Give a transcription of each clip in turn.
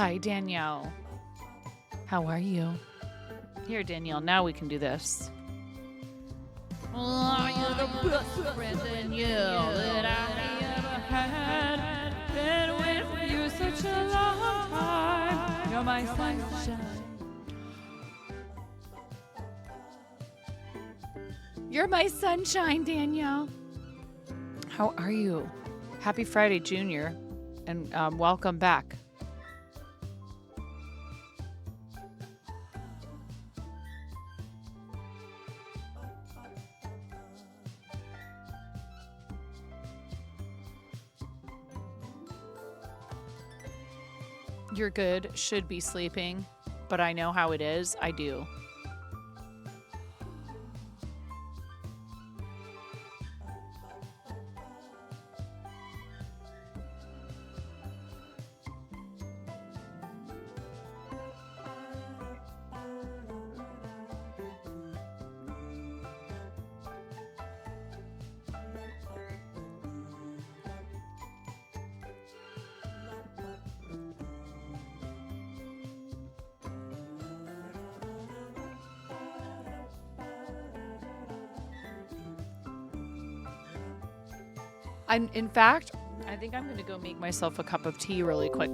Hi, Danielle. How are you? Here, Danielle, now we can do this. Oh, you're the best friend in you that I ever had. Been with you such a long time. You're my sunshine. You're my sunshine, Danielle. How are you? Happy Friday, Junior, and welcome back. You're good, should be sleeping, but I know how it is. I do. In fact, I think I'm going to go make myself a cup of tea really quick.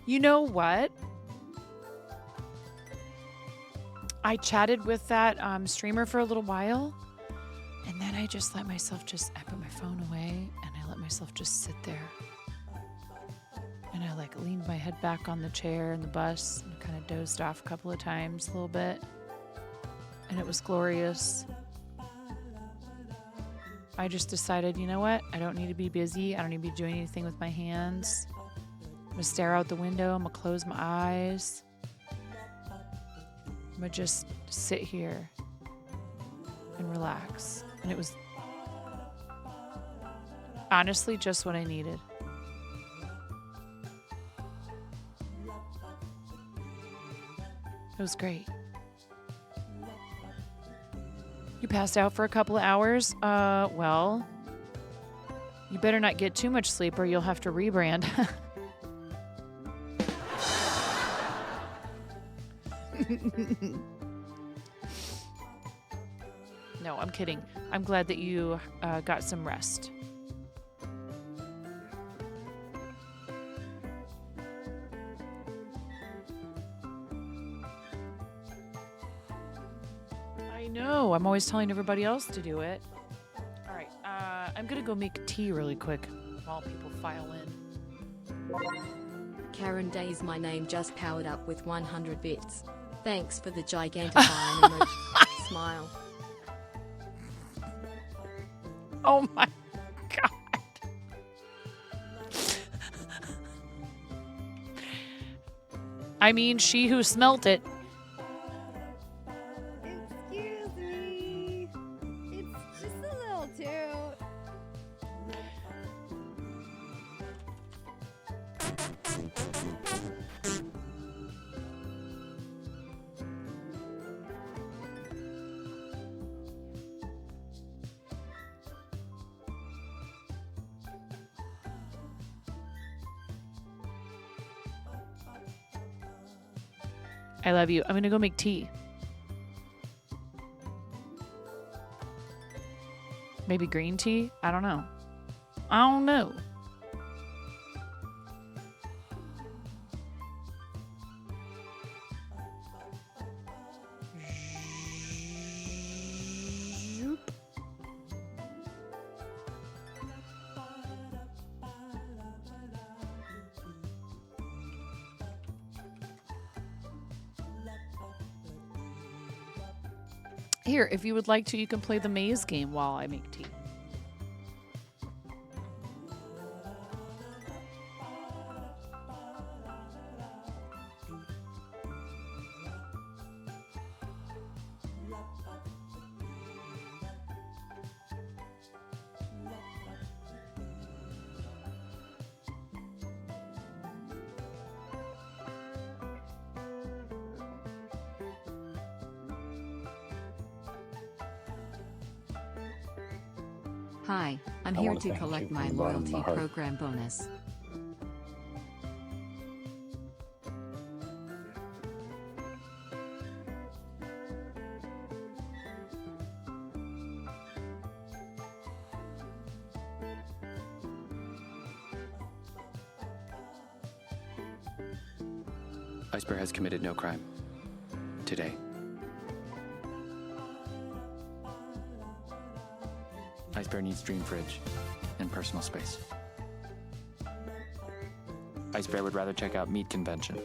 You know what? I chatted with that streamer for a little while, and then I just let myself I put my phone away, and I let myself just sit there. And I leaned my head back on the chair in the bus and kind of dozed off a couple of times, a little bit. And it was glorious. I just decided, you know what? I don't need to be busy. I don't need to be doing anything with my hands. I'm going to stare out the window. I'm going to close my eyes. I'm going to just sit here and relax. And it was honestly just what I needed. It was great. You passed out for a couple of hours? Well, you better not get too much sleep or you'll have to rebrand. No, I'm kidding. I'm glad that you got some rest. I know. I'm always telling everybody else to do it. All right. I'm going to go make tea really quick while people file in. Karen Days, my name just powered up with 100 bits. Thanks for the gigantifying emoji. Smile. Oh my God. I mean, she who smelt it. Excuse me. It's just a little toot. I love you. I'm going to go make tea. Maybe green tea? I don't know. Zoop. Here, if you would like to, you can play the maze game while I make tea. Hi, I'm I here wanna to thank you collect from my the bottom of my loyalty heart. program bonus. Ice Bear has committed no crime. Today. Ice Bear needs Dream Fridge and personal space. Ice Bear would rather check out Meat Convention.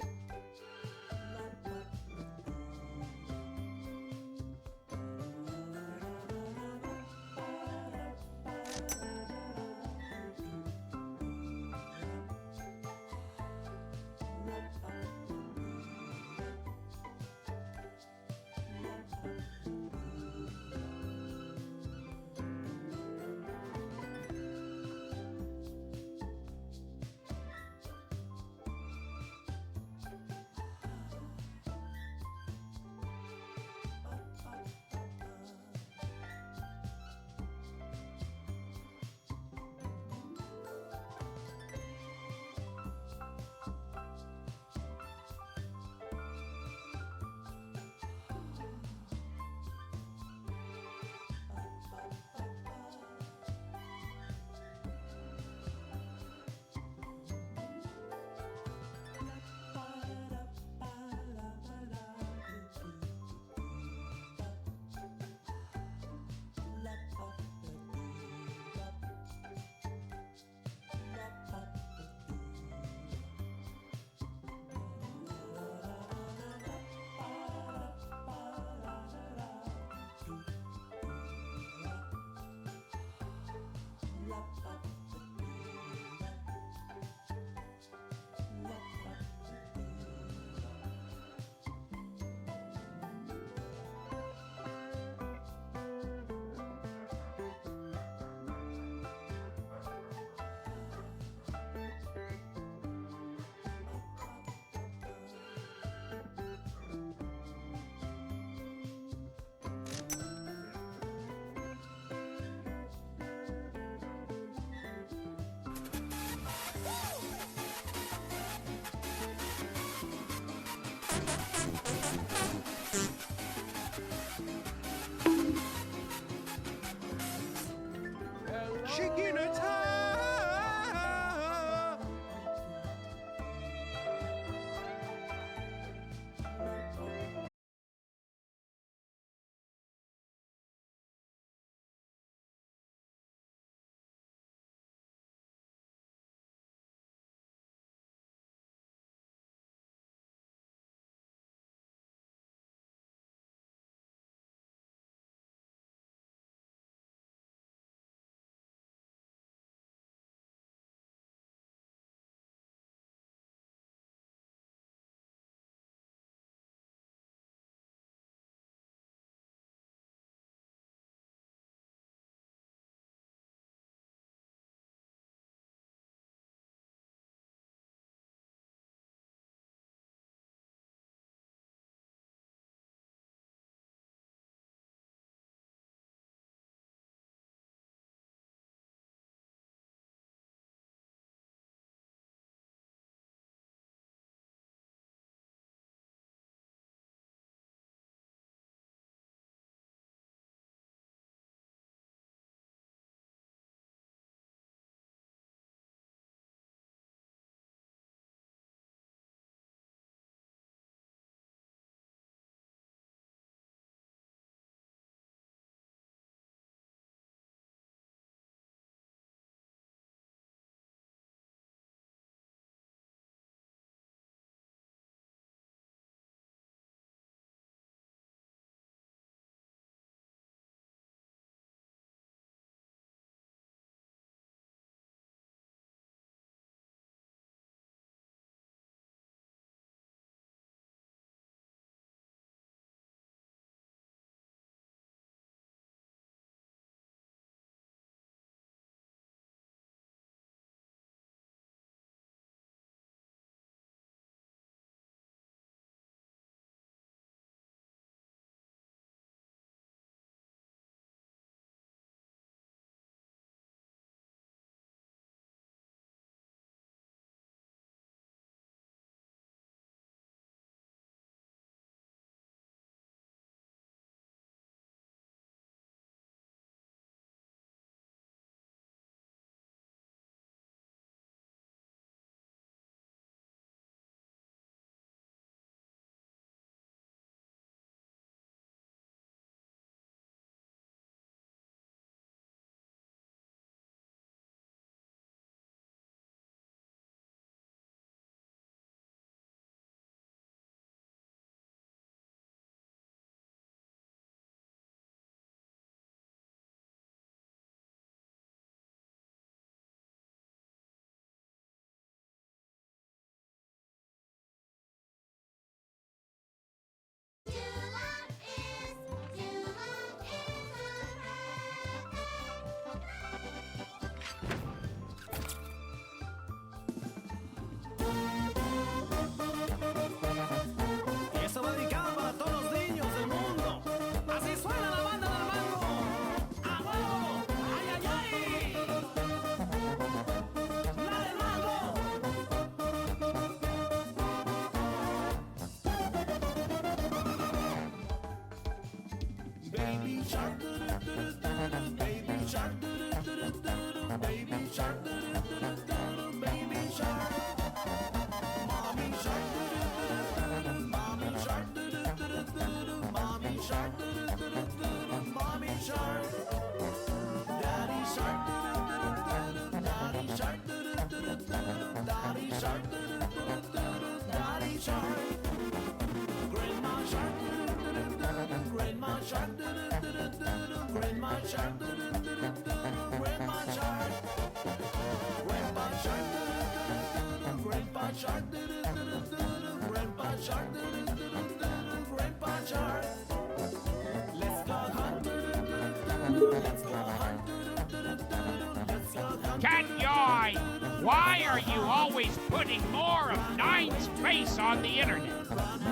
Cat Yoy, why are you always putting more of Nine's face on the internet?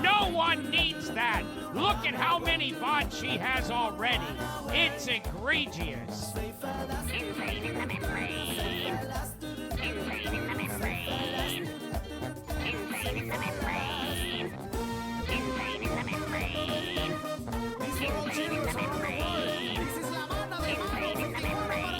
No one needs that. Look at how many bots she has already. It's egregious. Invading the membrane. Invading the membrane. Invading the membrane. Invading the membrane. Invading the membrane. Invading the membrane. Invading the membrane.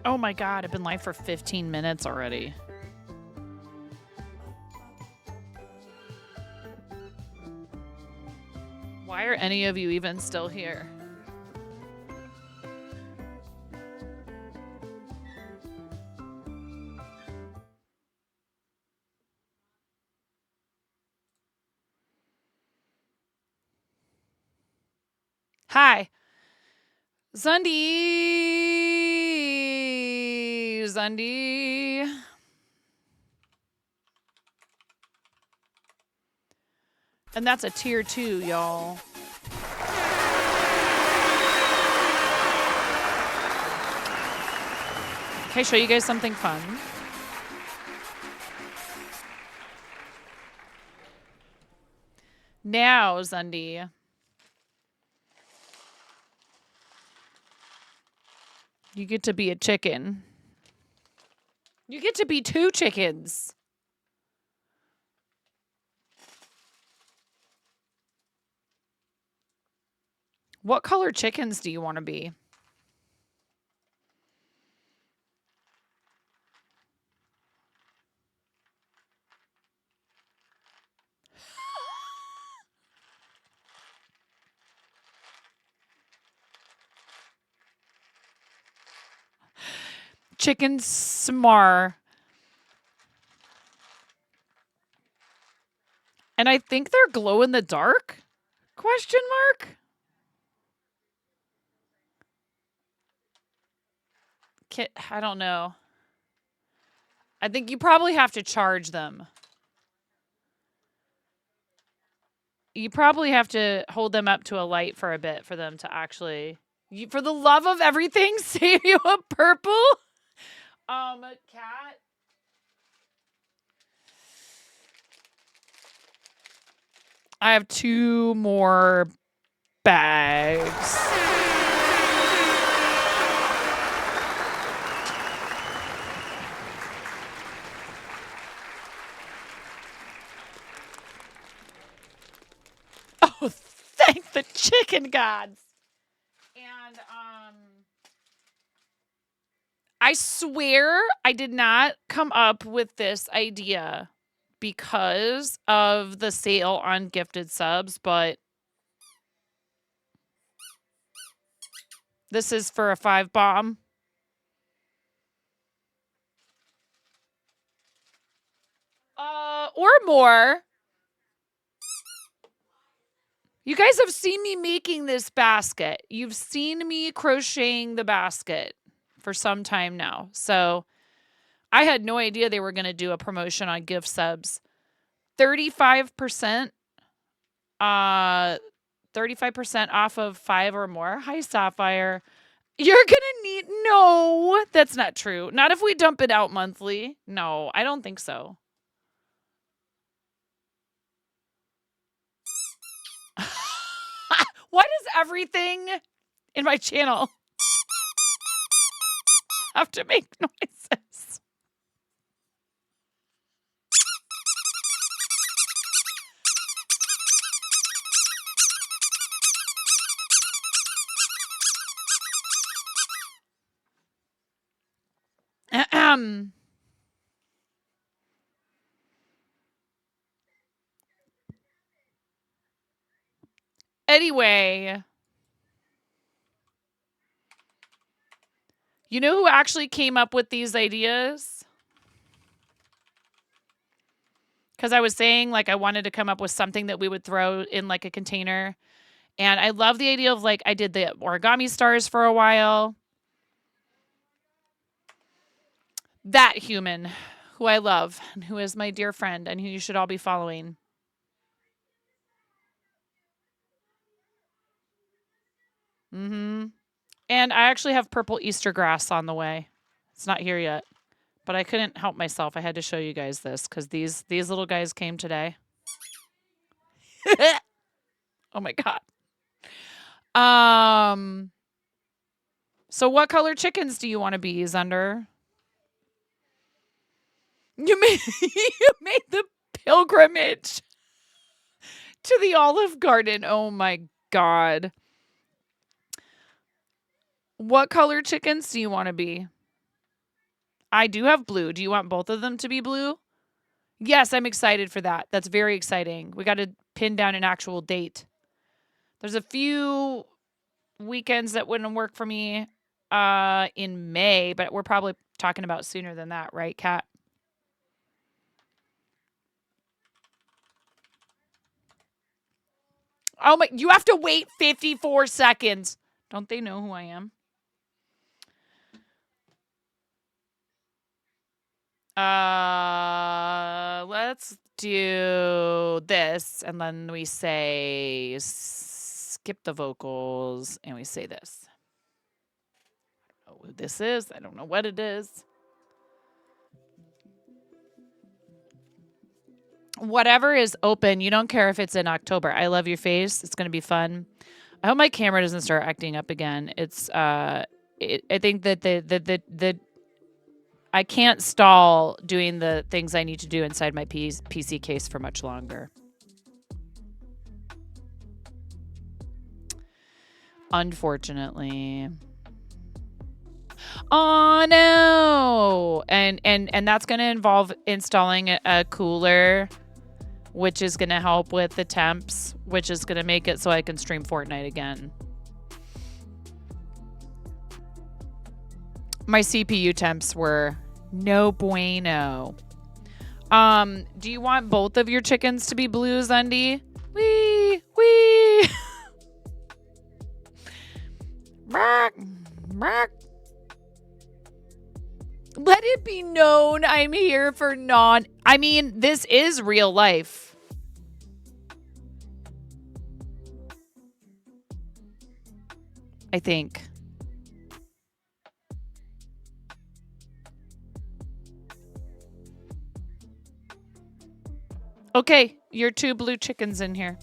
Oh my god, I've been live for 15 minutes already. Why are any of you even still here? Hi. Zundy. And that's a tier 2, y'all. Can I show you guys something fun? Now, Zundy. You get to be a chicken. You get to be 2 chickens. What color chickens do you want to be? Chicken smar. And I think they're glow in the dark? Question mark? I don't know. I think you probably have to charge them. You probably have to hold them up to a light for a bit for them to actually... for the love of everything, save you a purple? Cat? I have 2 more bags. Oh, thank the chicken gods. And I swear I did not come up with this idea because of the sale on gifted subs, but this is for a 5 bomb. Or more. You guys have seen me making this basket. You've seen me crocheting the basket for some time now. So I had no idea they were going to do a promotion on gift subs. 35%. 35% off of 5 or more. Hi, Sapphire. You're going to need... No, that's not true. Not if we dump it out monthly. No, I don't think so. Why does everything in my channel have to make noises? Anyway, you know who actually came up with these ideas? Because I was saying, like, I wanted to come up with something that we would throw in, like, a container. And I love the idea of, like, I did the origami stars for a while. That human who I love and who is my dear friend and who you should all be following. Mm-hmm. And I actually have purple Easter grass on the way. It's not here yet. But I couldn't help myself. I had to show you guys this because these little guys came today. Oh my God. So what color chickens do you want to be, Zunder? You made the pilgrimage to the Olive Garden. Oh my God. What color chickens do you want to be? I do have blue. Do you want both of them to be blue? Yes, I'm excited for that. That's very exciting. We got to pin down an actual date. There's a few weekends that wouldn't work for me in May, but we're probably talking about sooner than that, right, Kat? Oh my, you have to wait 54 seconds. Don't they know who I am? Let's do this, and then we say skip the vocals, and we say this. I don't know who this is. I don't know what it is. Whatever is open. You don't care if it's in October. I love your face. It's gonna be fun. I hope my camera doesn't start acting up again. It's I think that the I can't stall doing the things I need to do inside my PC case for much longer. Unfortunately. Oh no. And that's going to involve installing a cooler, which is going to help with the temps, which is going to make it so I can stream Fortnite again. My CPU temps were no bueno. Do you want both of your chickens to be blue, Zundy? Wee, wee. Bark, bark. Let it be known I'm here for I mean, this is real life. I think. Okay, your 2 blue chickens in here.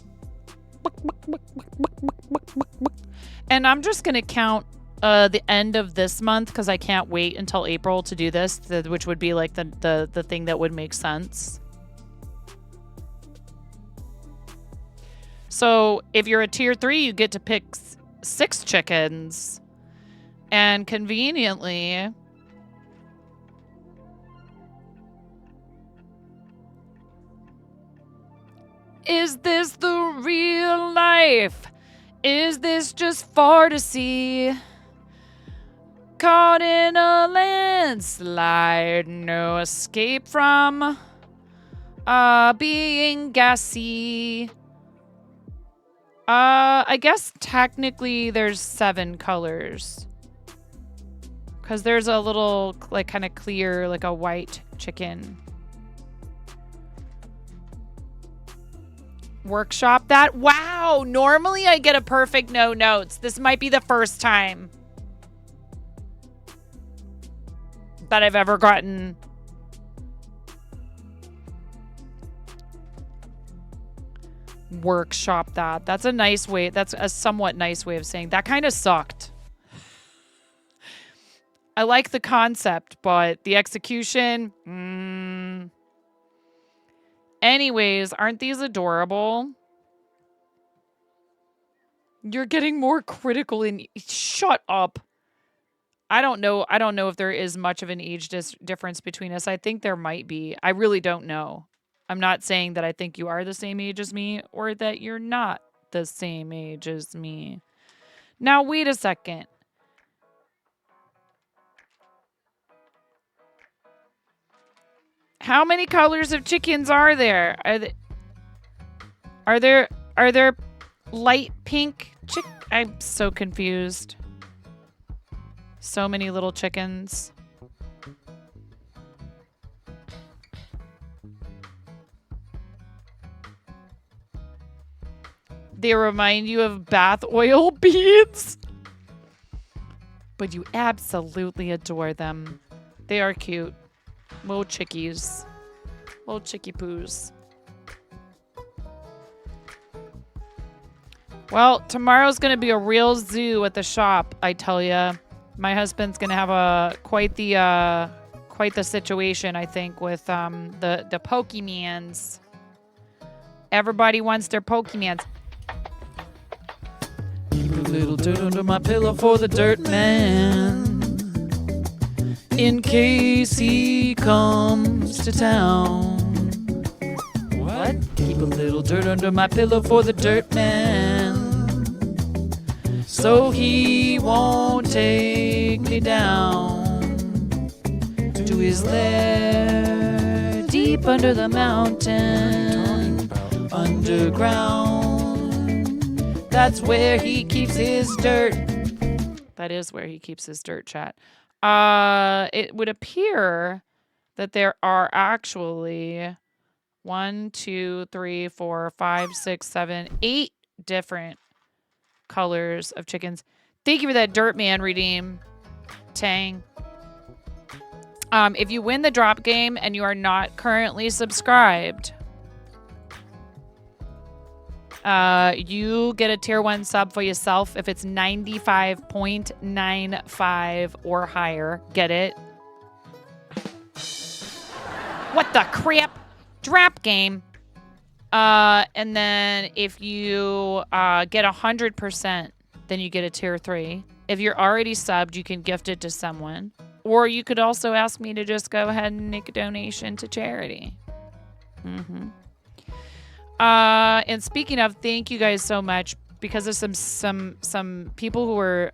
And I'm just going to count the end of this month because I can't wait until April to do this, which would be like the thing that would make sense. So if you're a tier 3, you get to pick 6 chickens. And conveniently, is this the real life? Is this just fantasy? Caught in a landslide, no escape from being gassy. I guess technically there's 7 colors. Because there's a little, like, kind of clear, like a white chicken. Workshop that. Wow, normally I get a perfect no notes. This might be the first time that I've ever gotten workshop that. That's a nice way. That's a somewhat nice way of saying that kind of sucked. I like the concept, but the execution. Anyways, aren't these adorable? You're getting more critical in. Shut up. I don't know. I don't know if there is much of an age difference between us. I think there might be. I really don't know. I'm not saying that I think you are the same age as me or that you're not the same age as me. Now, wait a second. How many colors of chickens are there? Are there light pink I'm so confused. So many little chickens. They remind you of bath oil beads. But you absolutely adore them. They are cute. Little chickies. Little chickie poos. Well, tomorrow's going to be a real zoo at the shop, I tell ya. My husband's going to have quite the situation, I think, with the Pokemans. Everybody wants their Pokemans. Keep a little dirt under my pillow for the dirt man. In case he comes to town. What? Keep a little dirt under my pillow for the dirt man. So he won't take me down to his lair deep under the mountain. Underground. That's where he keeps his dirt. That is where he keeps his dirt, chat. It would appear that there are actually 1, 2, 3, 4, 5, 6, 7, 8 different colors of chickens. Thank you for that Dirt Man redeem, Tang. If you win the drop game and you are not currently subscribed, you get a tier 1 sub for yourself if it's 95.95 or higher. Get it? What the crap? Drop game. And then if you get 100%, then you get a tier 3. If you're already subbed, you can gift it to someone. Or you could also ask me to just go ahead and make a donation to charity. And speaking of, thank you guys so much, because of some people who were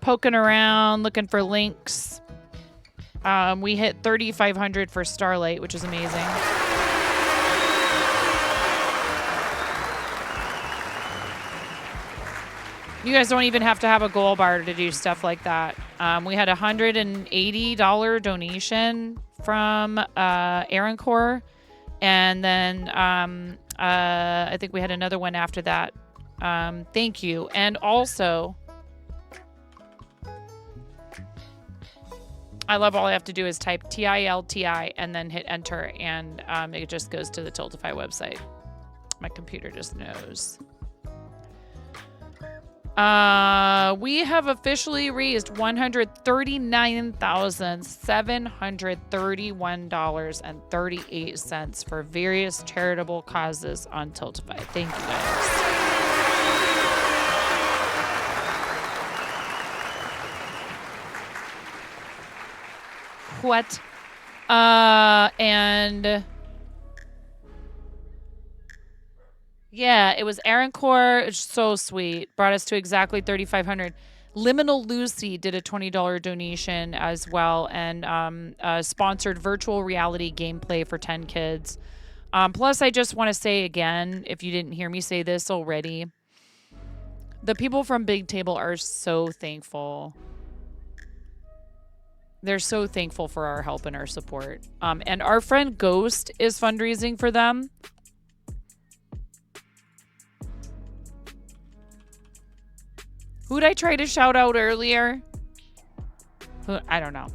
poking around looking for links. We hit 3,500 for Starlight, which is amazing. You guys don't even have to have a gold bar to do stuff like that. We had a $180 donation from Aaron Core. And then I think we had another one after that. Thank you. And also, I love all I have to do is type TILTI and then hit enter. And it just goes to the Tiltify website. My computer just knows. We have officially raised $139,731.38 for various charitable causes on Tiltify. Thank you guys. What? And yeah, it was Aaron Core. It's so sweet. Brought us to exactly 3,500. Liminal Lucy did a $20 donation as well, and sponsored virtual reality gameplay for 10 kids. Plus, I just want to say again, if you didn't hear me say this already, the people from Big Table are so thankful. They're so thankful for our help and our support. And our friend Ghost is fundraising for them. Who'd I try to shout out earlier? I don't know.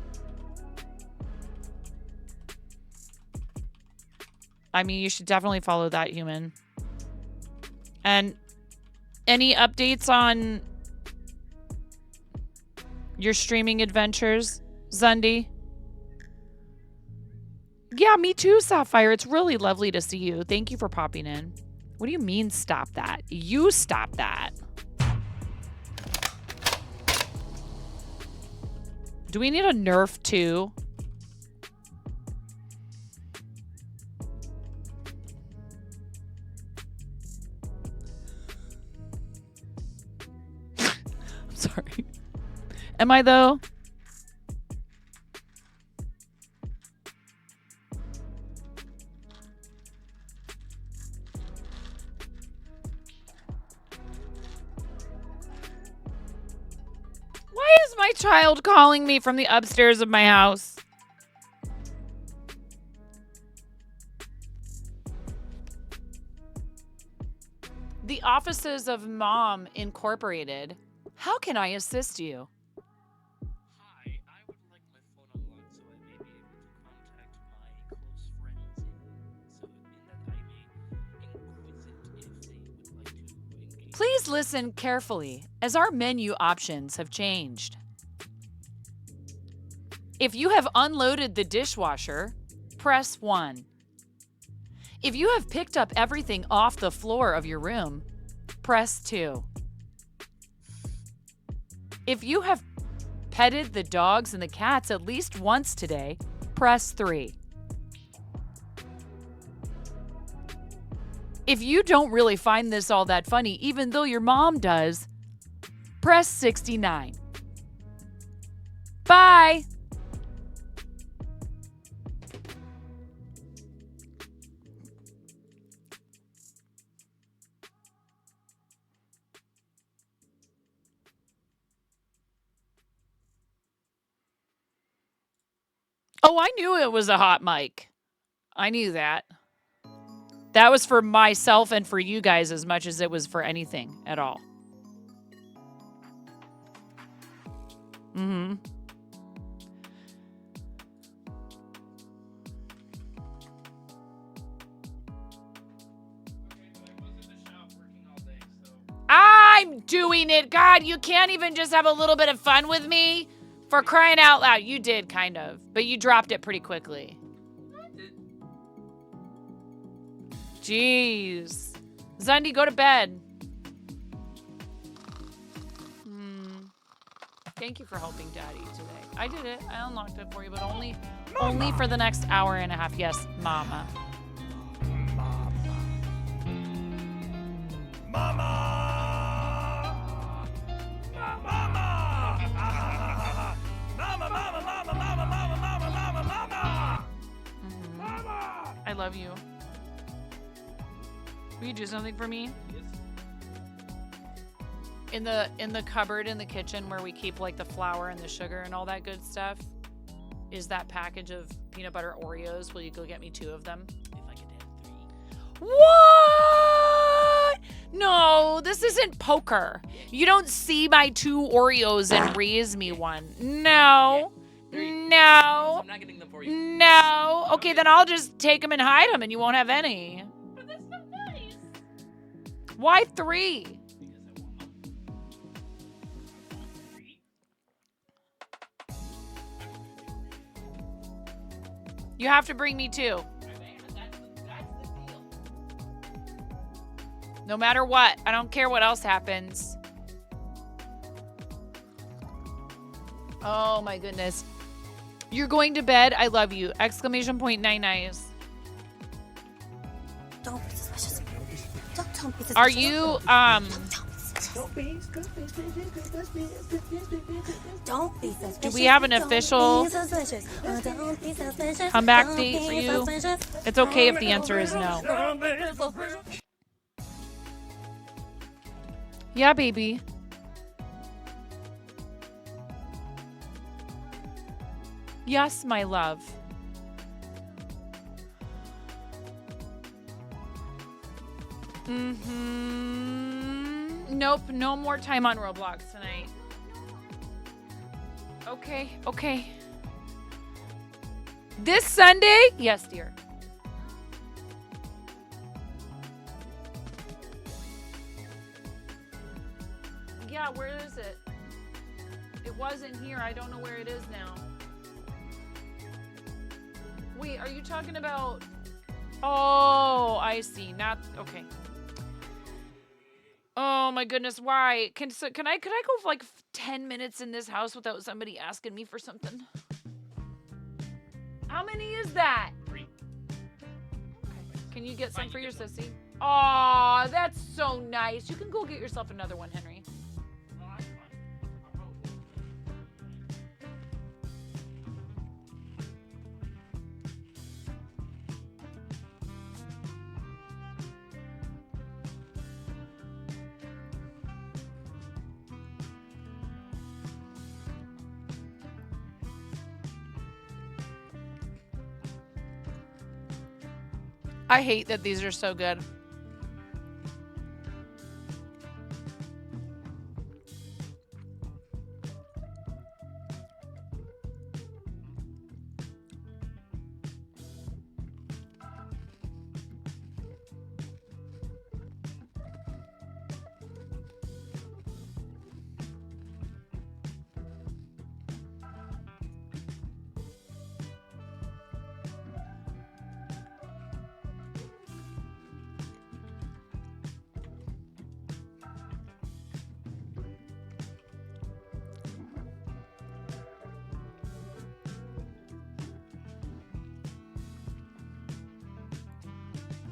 I mean, you should definitely follow that human. And any updates on your streaming adventures, Zundi? Yeah, me too, Sapphire. It's really lovely to see you. Thank you for popping in. What do you mean, stop that? You stop that. Do we need a nerf too? I'm sorry. Am I though? Why is my child calling me from the upstairs of my house? The offices of Mom Incorporated. How can I assist you? Hi, I would like my phone unlocked so I may be able to contact my close friends in that I may inquisitive if they would like to engage. Please listen carefully, as our menu options have changed. If you have unloaded the dishwasher, press 1. If you have picked up everything off the floor of your room, press 2. If you have petted the dogs and the cats at least once today, press 3. If you don't really find this all that funny, even though your mom does, press 69. Bye! Oh, I knew it was a hot mic. I knew that. That was for myself and for you guys as much as it was for anything at all. Mm-hmm. I'm doing it. God, you can't even just have a little bit of fun with me? For crying out loud. You did, kind of. But you dropped it pretty quickly. Jeez. Zundi, go to bed. Thank you for helping Daddy today. I did it. I unlocked it for you, but only for the next hour and a half. Yes, Mama. I love you. Will you do something for me? In the cupboard in the kitchen where we keep like the flour and the sugar and all that good stuff, is that package of peanut butter Oreos. Will you go get me 2 of them? If I could have 3. What? No, this isn't poker. You don't see my 2 Oreos and raise me one. No. No. I'm not getting them for you. No. Okay, then I'll just take them and hide them and you won't have any. But that's not nice. Why 3? Because I want them. You have to bring me too. No matter what. I don't care what else happens. Oh my goodness. You're going to bed? I love you. Exclamation point 9 eyes. Don't be suspicious. Don't be suspicious. Are you Don't be suspicious. do we have an official Don't be suspicious. comeback date for you? It's okay if the answer is no. Yeah, baby. Yes, my love. Nope, no more time on Roblox tonight. Okay, okay. This Sunday? Yes, dear. Yeah, where is it? It wasn't here. I don't know where it is now. Wait, are you talking about... Oh, I see. Not... Okay. Oh my goodness, why? Could I go for like 10 minutes in this house without somebody asking me for something? How many is that? 3. Okay. Can you get some for your sissy? Aw, that's so nice. You can go get yourself another one, Henry. Oh, that's fine. I'll vote. I hate that these are so good.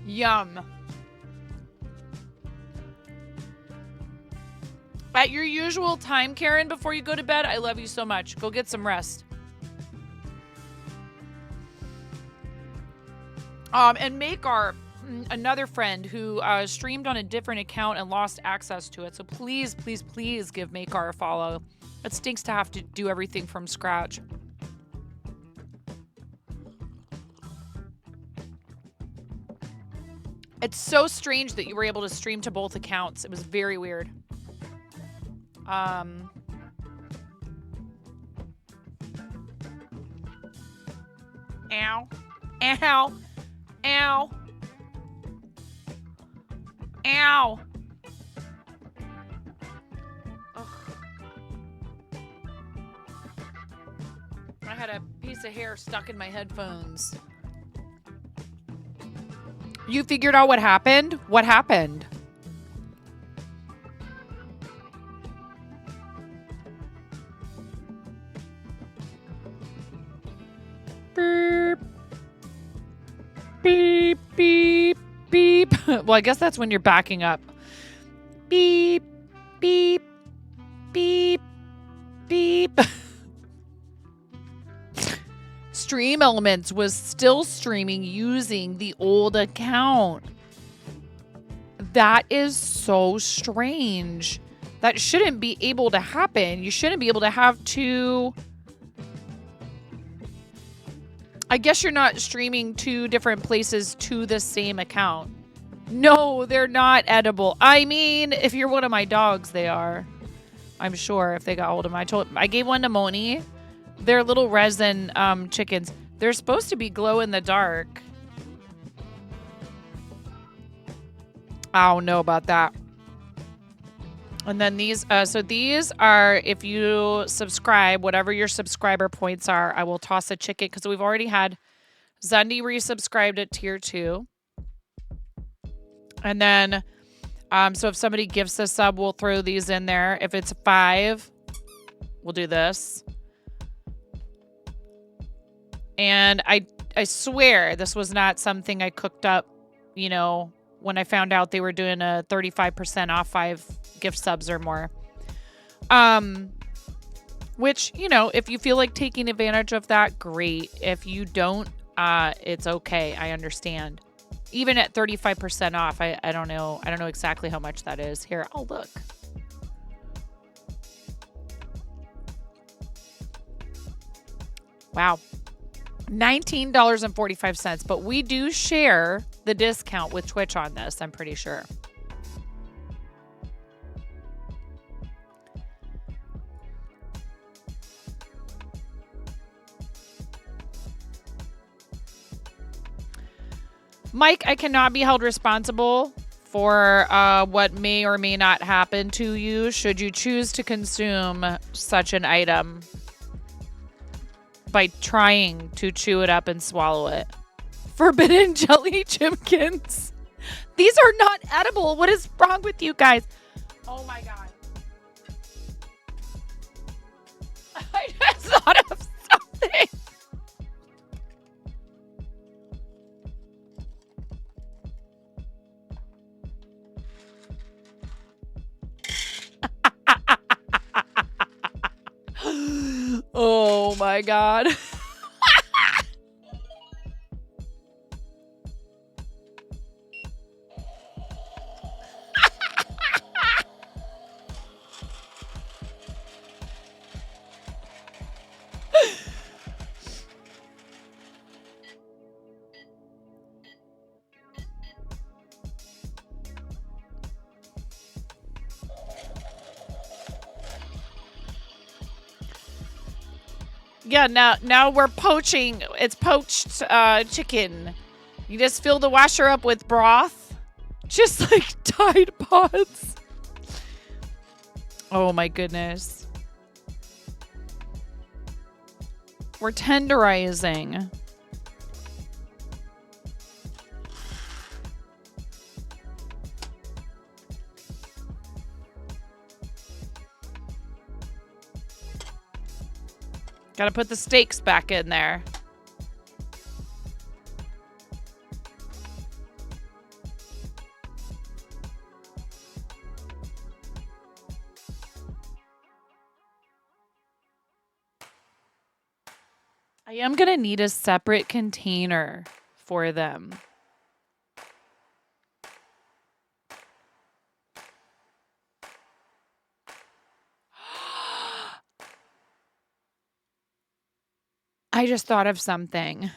Yum. At your usual time, Karen, before you go to bed, I love you so much. Go get some rest. And Makar, another friend who streamed on a different account and lost access to it. So please, please, please give Makar a follow. It stinks to have to do everything from scratch. It's so strange that you were able to stream to both accounts. It was very weird. Ow. Ow. Ow. Ow. Ugh. I had a piece of hair stuck in my headphones. You figured out what happened? What happened? Beep. Beep, beep, beep. Well, I guess that's when you're backing up. Beep, beep, beep, beep. Stream Elements was still streaming using the old account. That is so strange. That shouldn't be able to happen. You shouldn't be able to have two... I guess you're not streaming two different places to the same account. No, they're not edible. I mean, if you're one of my dogs, they are. I'm sure if they got hold of them. I gave one to Moni. They're little resin chickens. They're supposed to be glow in the dark. I don't know about that. And then these, so these are, if you subscribe, whatever your subscriber points are, I will toss a chicken because we've already had Zundi resubscribed at tier 2. And then, so if somebody gifts a sub, we'll throw these in there. If it's 5, we'll do this. And I swear this was not something I cooked up, you know, when I found out they were doing a 35% off 5 gift subs or more. Which, you know, if you feel like taking advantage of that, great. If you don't, it's okay. I understand. Even at 35% off, I don't know. I don't know exactly how much that is. Here, I'll look. Wow. $19.45. But we do share the discount with Twitch on this, I'm pretty sure. Mike, I cannot be held responsible for what may or may not happen to you should you choose to consume such an item by trying to chew it up and swallow it. Forbidden jelly chimkins. These are not edible. What is wrong with you guys? Oh my God. I just thought of something. Oh my God. Yeah, now we're poaching. It's poached chicken. You just fill the washer up with broth. Just like Tide Pods. Oh my goodness. We're tenderizing. Gotta put the steaks back in there. I am gonna need a separate container for them. I just thought of something.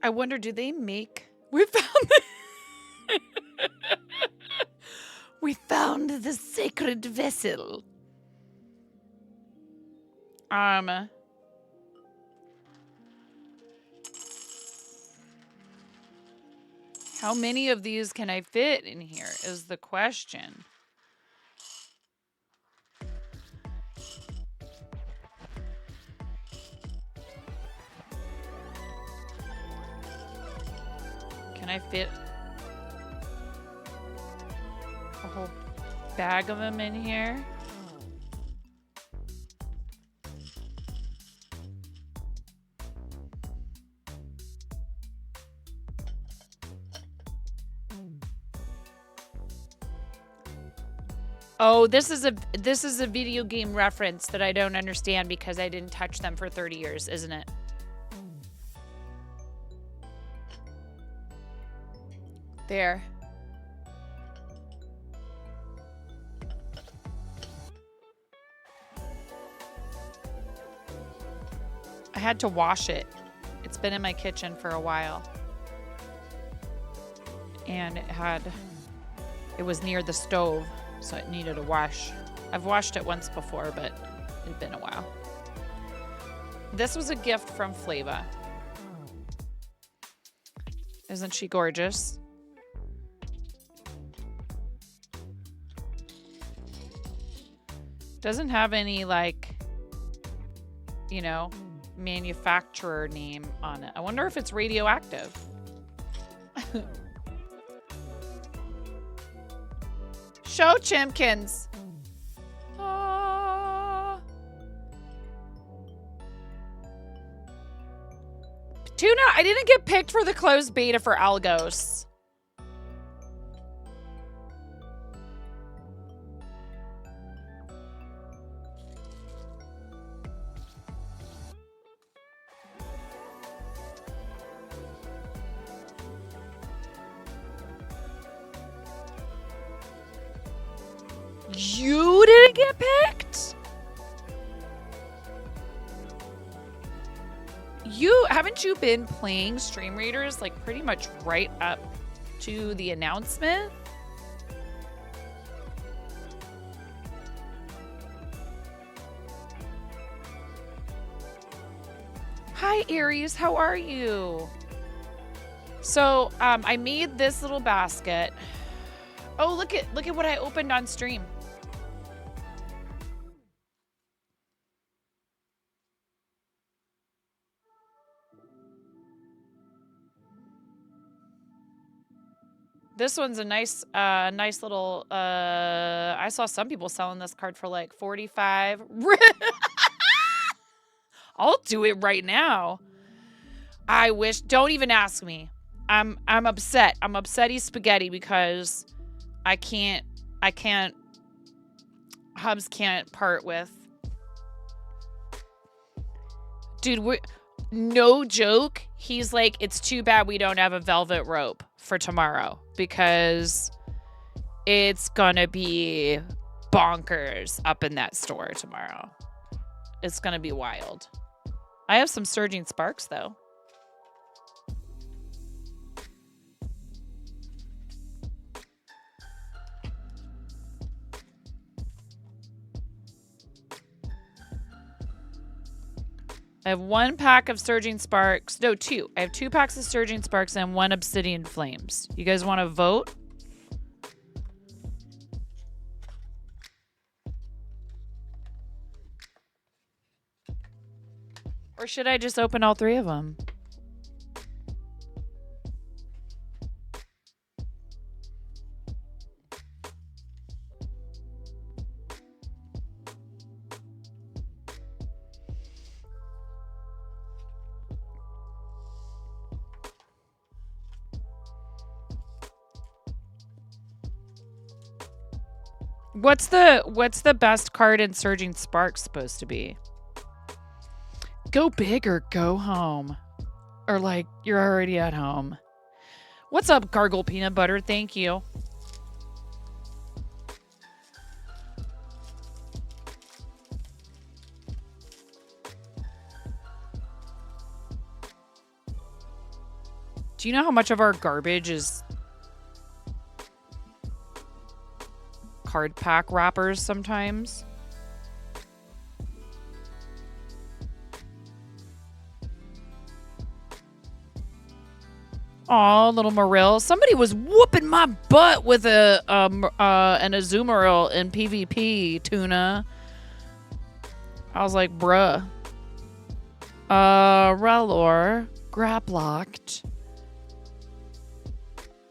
I wonder, do they make... We found we found the sacred vessel. How many of these can I fit in here is the question. Can I fit a whole bag of them in here? Oh, this is a video game reference that I don't understand because I didn't touch them for 30 years, isn't it? There. I had to wash it. It's been in my kitchen for a while. And it was near the stove, so it needed a wash. I've washed it once before, but it'd been a while. This was a gift from Flava. Isn't she gorgeous? Doesn't have any, like, you know, manufacturer name on it. I wonder if it's radioactive. Show Chimkens. Tuna, I didn't get picked for the closed beta for Algos. You didn't get picked? Haven't you been playing Stream Raiders like pretty much right up to the announcement? Hi Aries, how are you? So I made this little basket. Oh, look at what I opened on stream. This one's a nice little, I saw some people selling this card for like 45. I'll do it right now. I wish, don't even ask me. I'm upset. I'm upsetty spaghetti because Hubs can't part with. Dude, no joke. He's like, it's too bad we don't have a velvet rope for tomorrow because it's gonna be bonkers up in that store tomorrow. It's gonna be wild. I have some surging sparks though. I have 1 pack of Surging Sparks. No, 2. I have 2 packs of Surging Sparks and 1 Obsidian Flames. You guys want to vote? Or should I just open all 3 of them? What's the best card in Surging Sparks supposed to be? Go big or go home. Or like you're already at home. What's up, Gargle Peanut Butter? Thank you. Do you know how much of our garbage is card pack wrappers sometimes? Aw, little Marill. Somebody was whooping my butt with an Azumarill in PvP, Tuna. I was like, bruh. Relor. Graplocked.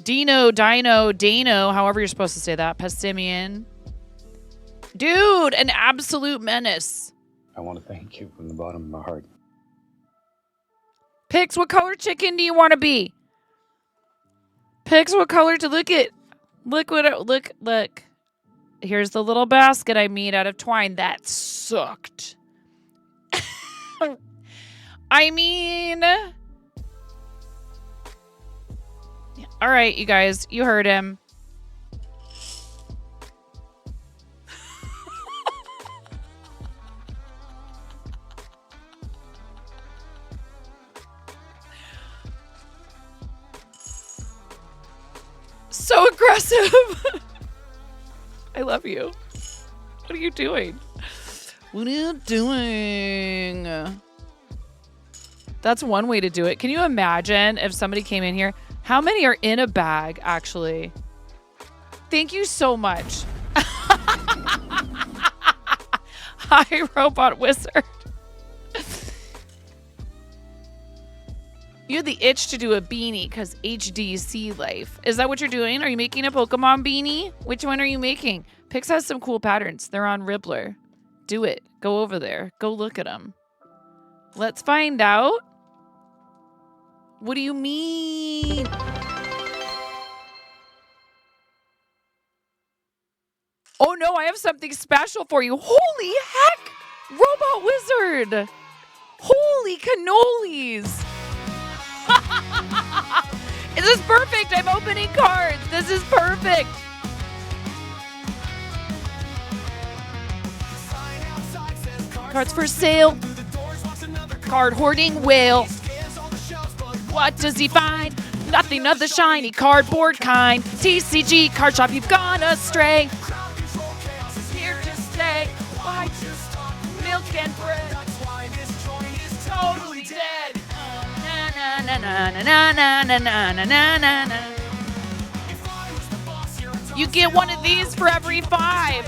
Dino, however you're supposed to say that. Pessimian. Dude, an absolute menace. I want to thank you from the bottom of my heart. Pix, what color chicken do you want to be? Pix, what color to look at? Look. Here's the little basket I made out of twine. That sucked. I mean... All right, you guys. You heard him. So aggressive. I love you. What are you doing? What are you doing? That's one way to do it. Can you imagine if somebody came in here? How many are in a bag, actually? Thank you so much. Hi, Robot Wizard. You had the itch to do a beanie because HDC life. Is that what you're doing? Are you making a Pokemon beanie? Which one are you making? Pix has some cool patterns. They're on Ribbler. Do it. Go over there. Go look at them. Let's find out. What do you mean? Oh no, I have something special for you. Holy heck! Robot Wizard! Holy cannolis! This is perfect. I'm opening cards. This is perfect. Cards for sale. Card hoarding whale. What does he find? Nothing of the shiny cardboard kind. TCG card shop, you've gone astray. Here to stay. Why milk and bread? Totally dead. Na na na na na na na na na na na. You get one of these for every 5.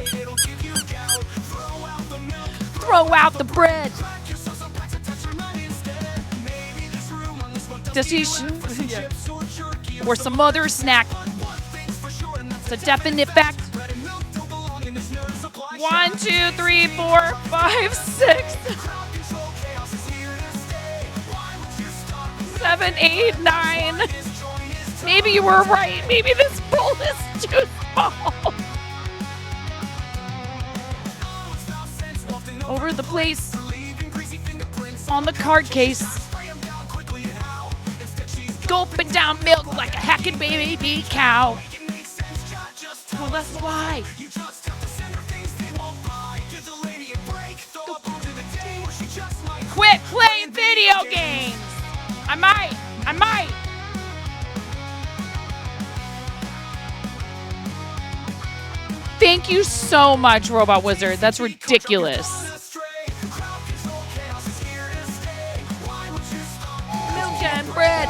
Throw out the bread. Or some other snack. It's a definite fact. 1, 2, 3, 4, 5, 6, 7, 8, 9. Maybe you were right. Maybe this bowl is too small. Over the place. On the card case. Gulping down milk like a hacking baby cow. Well, that's why. Quit playing video games. I might. Thank you so much, Robot Wizard. That's ridiculous. Milk and bread.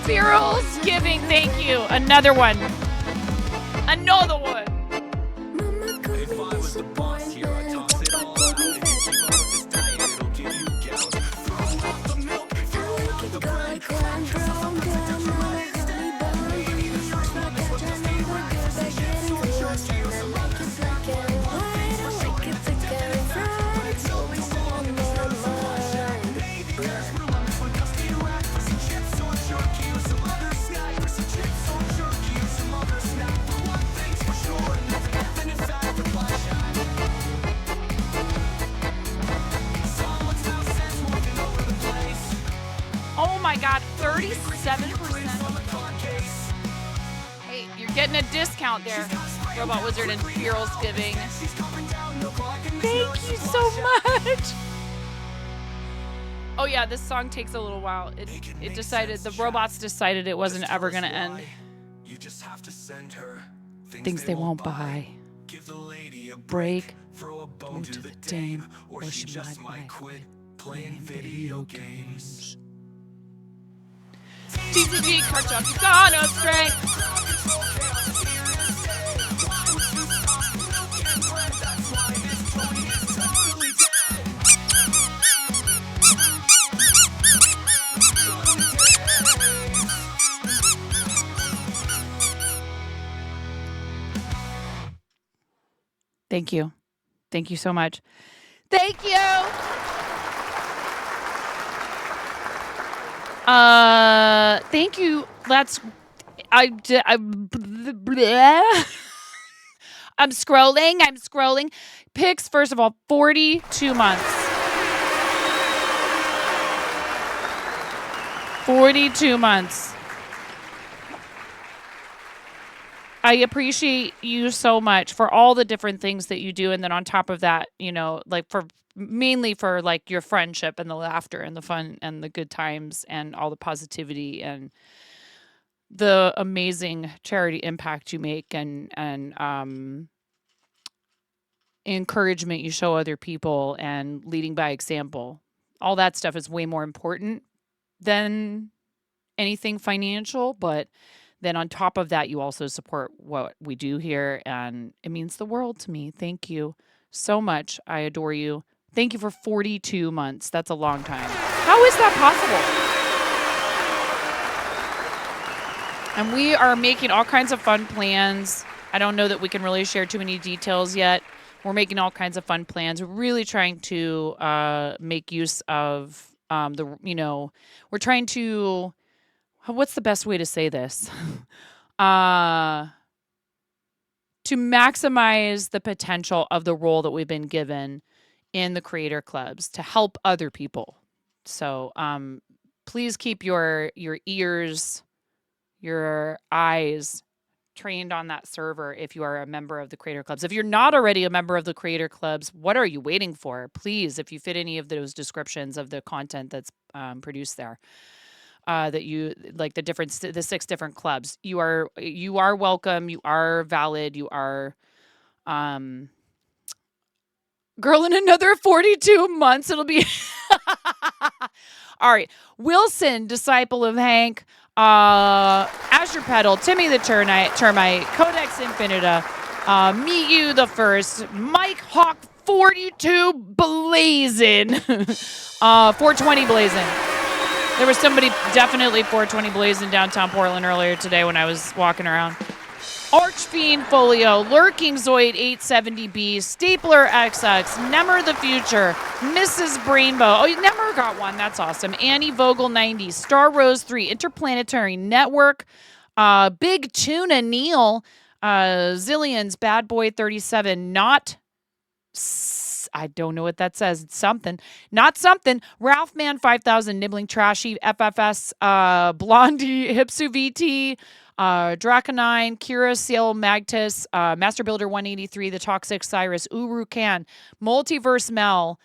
Viral's giving, thank you. Another one. Another one. If I was the boss here, I'd toss it all out. If you keep up this diet, it'll give you gout. Throw out the milk, throw out the bread. Maybe this room is what this ain't right. Some chips or jerky or some other snack. One thing's for sure, it's a definite fact. But it's always on the sunshine. Maybe there's room on this one, just be right. For some chips or jerky or some other snack. For some chips or jerky or some other snack. But one thing's for sure, and it's a definite fact. Oh my God, 37%. Hey, you're getting a discount there. Robot Wizard and Fearless Giving. Thank you so much. Oh yeah, this song takes a little while. It decided, the robots decided it wasn't ever gonna end. Things they won't buy. Break. Go to the dame, or she might quit playing video games. TCG, card shop, you got no strength. Thank you. Thank you so much. Thank you. Thank you. I'm scrolling. Picks, first of all, 42 months. 42 months. I appreciate you so much for all the different things that you do. And then on top of that, you know, like mainly for like your friendship and the laughter and the fun and the good times and all the positivity and the amazing charity impact you make and encouragement you show other people and leading by example. All that stuff is way more important than anything financial, but then on top of that, you also support what we do here, and it means the world to me. Thank you so much. I adore you. Thank you for 42 months. That's a long time. How is that possible? And we are making all kinds of fun plans. I don't know that we can really share too many details yet. We're making all kinds of fun plans. We're really trying to make use of we're trying to, what's the best way to say this? To maximize the potential of the role that we've been given in the creator clubs to help other people. So please keep your ears, your eyes trained on that server if you are a member of the creator clubs. If you're not already a member of the creator clubs, what are you waiting for? Please, if you fit any of those descriptions of the content that's produced there, that you like the 6 different clubs, you are welcome. You are valid. You are, girl, in another 42 months, it'll be all right. Wilson, disciple of Hank, Azure Pedal, Timmy the Termite, Codex Infinita, Meet You the First, Mike Hawk 42 Blazin, 420 Blazin. There was somebody definitely 420 Blazin downtown Portland earlier today when I was walking around. Archfiend Folio, Lurking Zoid 870B, Stapler XX, Nemmer the Future, Mrs. Brainbow. Oh, Nemmer got one. That's awesome. Annie Vogel 90, Star Rose 3, Interplanetary Network, Big Tuna Neil, Zillions, Bad Boy 37, I don't know what that says. It's something. Not something. Ralph Man 5000, Nibbling Trashy, FFS, Blondie, Hipsu VT, Draconine, Kira Seal Magtus, Master Builder 183, The Toxic Cyrus, Uru Can, Multiverse Mel,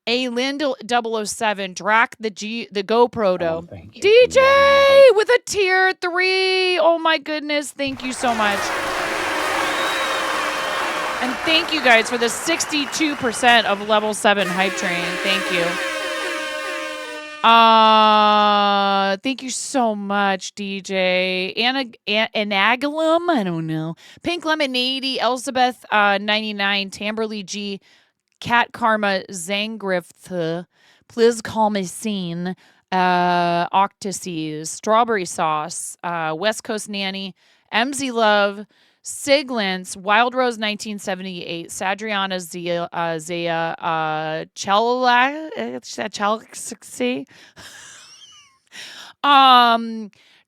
A Lind 007, Drac the GoProto, DJ with a tier 3. Oh my goodness. Thank you so much. And thank you guys for the 62% of level 7 hype train. Thank you. Thank you so much, DJ. Anagulum, I don't know. Pink Lemon 80, Elizabeth 99, Tamberly G, Cat Karma Zangrifth, Please Call Me Scene, Octases, Strawberry Sauce, West Coast Nanny, MZ Love, Siglance, Wild Rose 1978, Sadriana Zaya, Chelsea,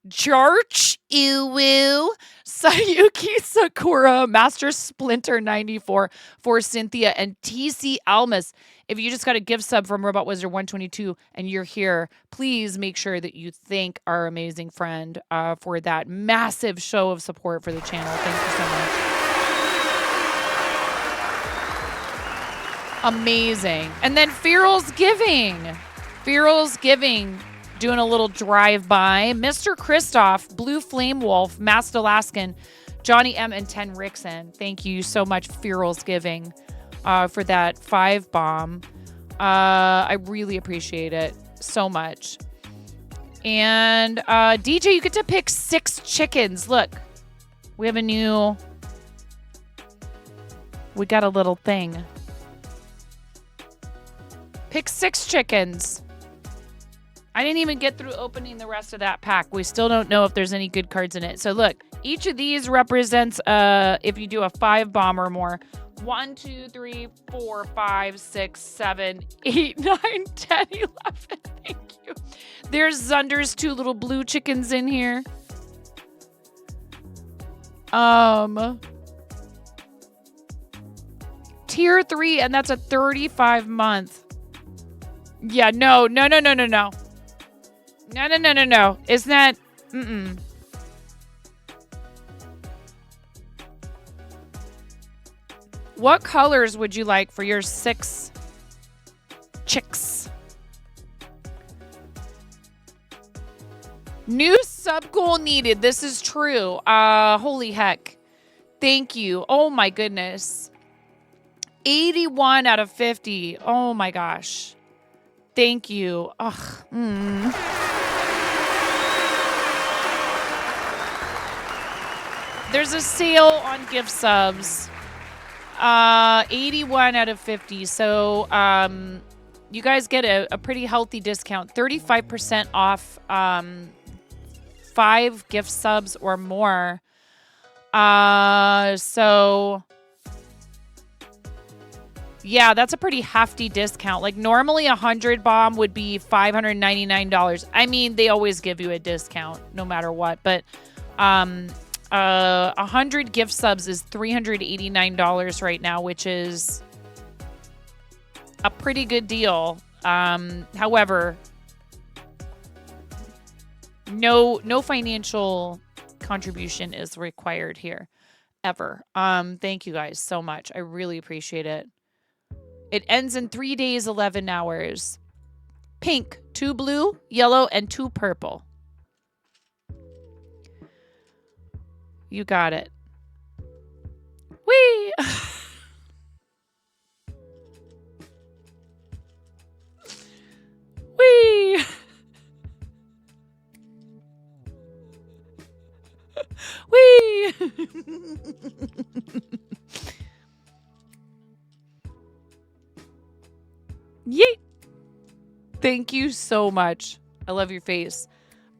Church, Uwu, Sayuki Sakura, Master Splinter 94 for Cynthia, and TC Almas. If you just got a gift sub from Robot Wizard 122 and you're here, please make sure that you thank our amazing friend for that massive show of support for the channel. Thank you so much. Amazing. And then Feral's Giving. Feral's Giving. Doing a little drive-by. Mr. Christoph, Blue Flame Wolf, Masked Alaskan, Johnny M, and 10 Rickson. Thank you so much, Feral's Giving, for that 5 bomb. I really appreciate it so much. And DJ, you get to pick 6 chickens. Look, we have we got a little thing. Pick 6 chickens. I didn't even get through opening the rest of that pack. We still don't know if there's any good cards in it. So look, each of these represents, if you do a 5 bomb or more, 1, 2, 3, 4, 5, 6, 7, 8, 9, 10, 11. Thank you. There's Zunder's 2 little blue chickens in here. Tier 3, and that's a 35 month. Yeah, no. No. Isn't that... What colors would you like for your 6 chicks? New sub goal needed. This is true. Holy heck. Thank you. Oh my goodness. 81 out of 50. Oh my gosh. Thank you. Ugh. There's a sale on gift subs. 81 out of 50. So you guys get a pretty healthy discount. 35% off 5 gift subs or more. So yeah, that's a pretty hefty discount. Like normally 100 bomb would be $599. I mean, they always give you a discount no matter what, but 100 gift subs is $389 right now, which is a pretty good deal. However, no financial contribution is required here ever. Thank you guys so much. I really appreciate it. It ends in 3 days, 11 hours. Pink, 2 blue, yellow, and 2 purple. You got it. Whee! Whee! Whee! Yeet! Thank you so much. I love your face.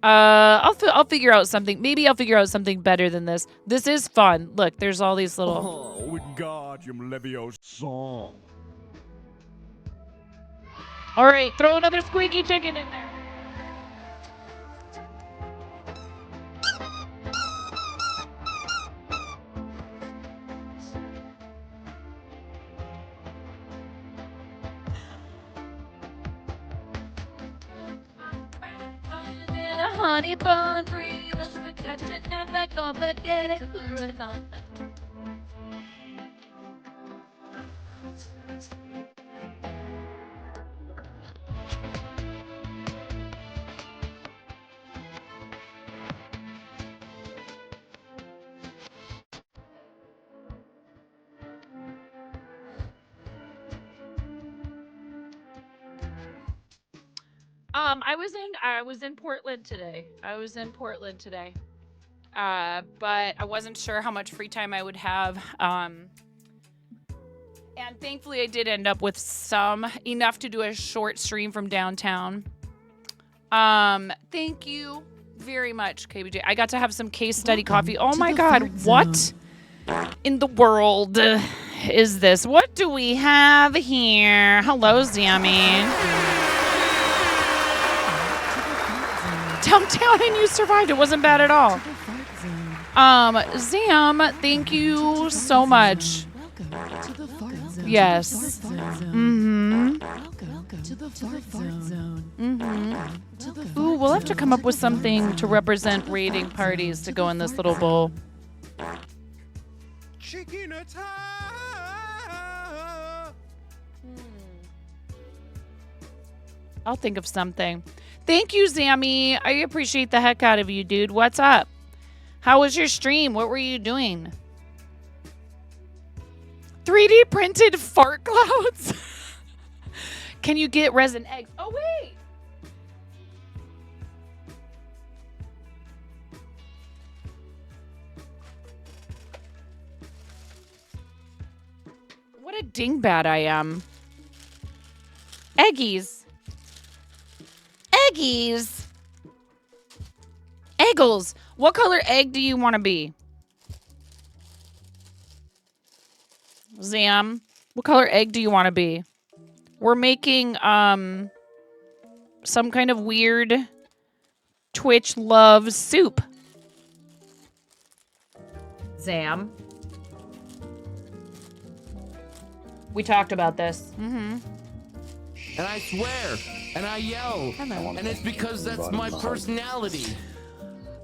I'll figure out something. Maybe I'll figure out something better than this. This is fun. Look, there's all these little... All right, throw another squeaky chicken in there. Honey bun free, let's forget it, never gonna get it. I was in Portland today. But I wasn't sure how much free time I would have. And thankfully I did end up with enough to do a short stream from downtown. Thank you very much, KBJ. I got to have some case study coffee. Oh my God, what in the world is this? What do we have here? Hello, Zammy. Downtown and you survived. It wasn't bad at all. Zam, thank you so much. Yes. Ooh, we'll have to come up with something to represent raiding parties to go in this little bowl. Chicken attack. I'll think of something. Thank you, Zammy. I appreciate the heck out of you, dude. What's up? How was your stream? What were you doing? 3D printed fart clouds? Can you get resin eggs? Oh, wait. What a dingbat I am. Eggies. Eggies. Eggles. What color egg do you want to be? Zam. What color egg do you want to be? We're making some kind of weird Twitch love soup. Zam. We talked about this. Mm-hmm. And I swear, and I yell, and it's because that's my personality.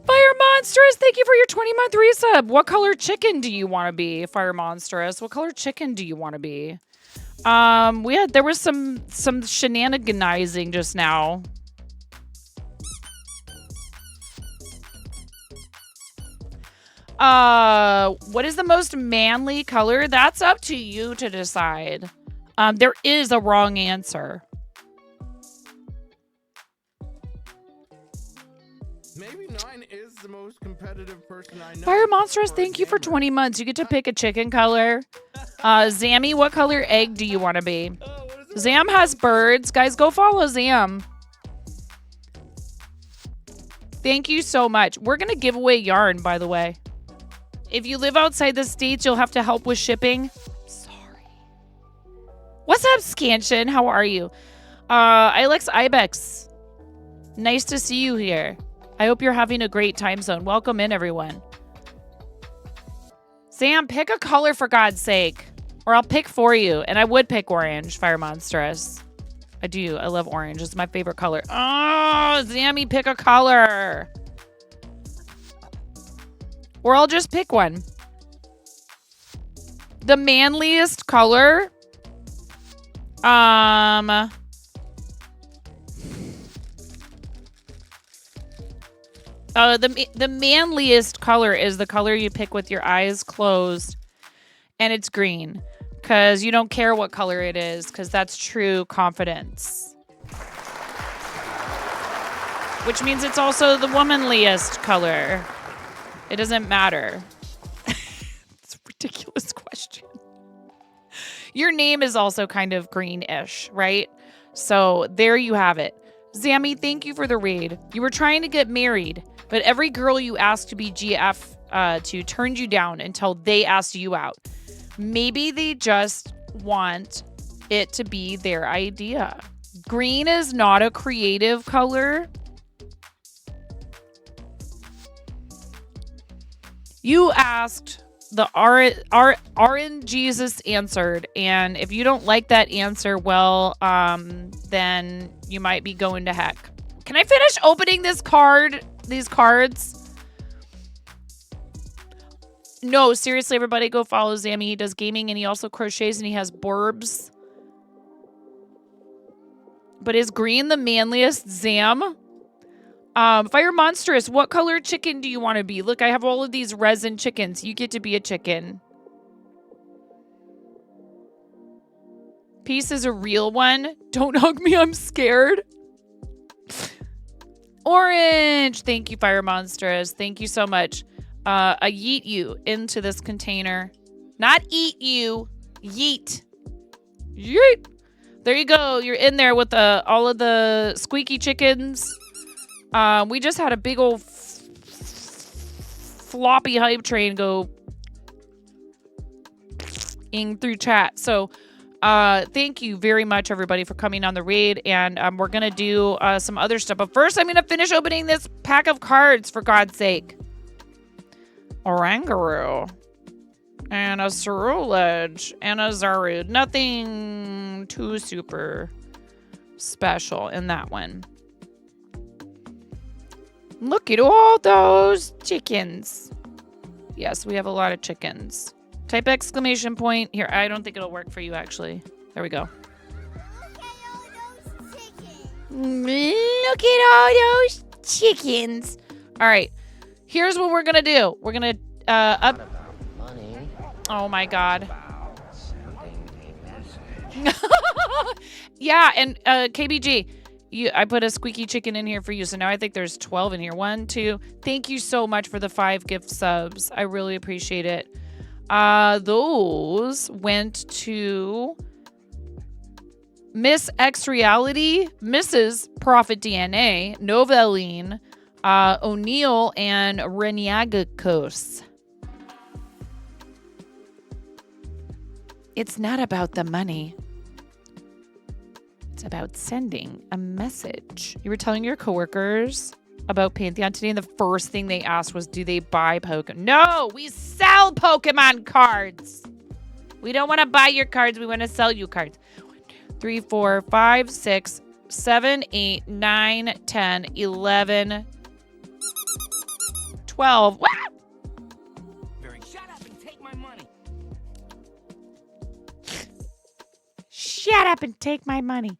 Fire Monstrous, thank you for your 20-month resub. What color chicken do you want to be, Fire Monstrous? What color chicken do you want to be? There was some shenaniganizing just now. What is the most manly color? That's up to you to decide. There is a wrong answer. Maybe 9 is the most competitive person I know. Fire Monstrous, thank you for 20 months. You get to pick a chicken color. Zammy, what color egg do you want to be? Zam has birds. Guys, go follow Zam. Thank you so much. We're going to give away yarn, by the way. If you live outside the States, you'll have to help with shipping. Sorry. What's up, Scanshin? How are you? Ilex Ibex. Nice to see you here. I hope you're having a great time zone. Welcome in, everyone. Sam, pick a color for God's sake. Or I'll pick for you. And I would pick orange, Fire Monstrous. I do. I love orange. It's my favorite color. Oh, Zammy, pick a color. Or I'll just pick one. The manliest color. The manliest color is the color you pick with your eyes closed. And it's green. Because you don't care what color it is. Because that's true confidence. Which means it's also the womanliest color. It doesn't matter. It's a ridiculous question. Your name is also kind of greenish, right? So there you have it. Zammy, thank you for the raid. You were trying to get married, but every girl you asked to be GF to turned you down until they asked you out. Maybe they just want it to be their idea. Green is not a creative color. You asked, the RN Jesus answered, and if you don't like that answer, well, then you might be going to heck. Can I finish opening these cards? No, seriously, everybody go follow Zammy. He does gaming, and he also crochets, and he has burbs. But is green the manliest, Zam? Fire Monstrous, what color chicken do you want to be? Look, I have all of these resin chickens. You get to be a chicken. Peace is a real one. Don't hug me, I'm scared. Orange. Thank you, Fire Monstrous. Thank you so much. I yeet you into this container. Not eat you. Yeet. Yeet. There you go. You're in there with all of the squeaky chickens. We just had a big old floppy hype train go through chat. So thank you very much, everybody, for coming on the raid. And we're going to do some other stuff. But first, I'm going to finish opening this pack of cards, for God's sake. Orangaroo. And a Cerulege. And a Zarude. Nothing too super special in that one. Look at all those chickens. Yes, we have a lot of chickens. Type exclamation point. Here, I don't think it'll work for you, actually. There we go. Look at all those chickens. All right. Here's what we're going to do. We're going to up. Oh, my God. Yeah, and KBG, I put a squeaky chicken in here for you, so now I think there's 12 in here. 1, 2. Thank you so much for the 5 gift subs. I really appreciate it. Those went to Miss X Reality, Mrs. Prophet DNA, Noveline, O'Neill, and Reniagakos. It's not about the money. It's about sending a message. You were telling your coworkers about Pantheon today, and the first thing they asked was, do they buy Pokemon? No, we sell Pokemon cards. We don't want to buy your cards. We want to sell you cards. 1, 2, 3, 4, 5, 6, 7, 8, 9, 10, 11, 12. Wow! Shut up and take my money. Shut up and take my money.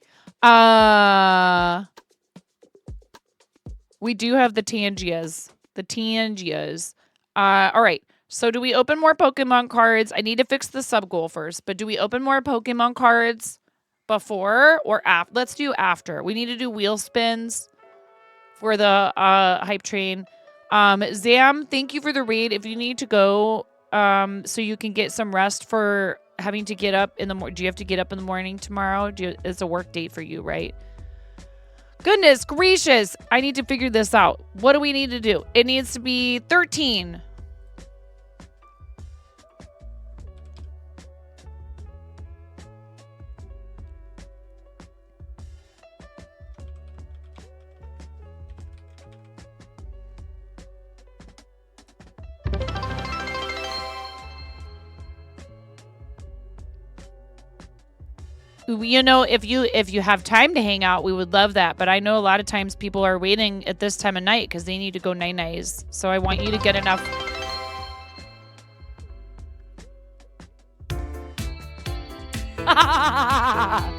We do have the Tangias. All right. So do we open more Pokemon cards? I need to fix the sub goal first, but do we open more Pokemon cards before or after? Let's do after. We need to do wheel spins for the hype train. Zam, thank you for the raid. If you need to go so you can get some rest for having to get up in the morning. Do you have to get up in the morning tomorrow? It's a work date for you, right? Goodness gracious. I need to figure this out. What do we need to do? It needs to be 13. You know, if you have time to hang out, we would love that. But I know a lot of times people are waiting at this time of night because they need to go night-nights. So I want you to get enough. I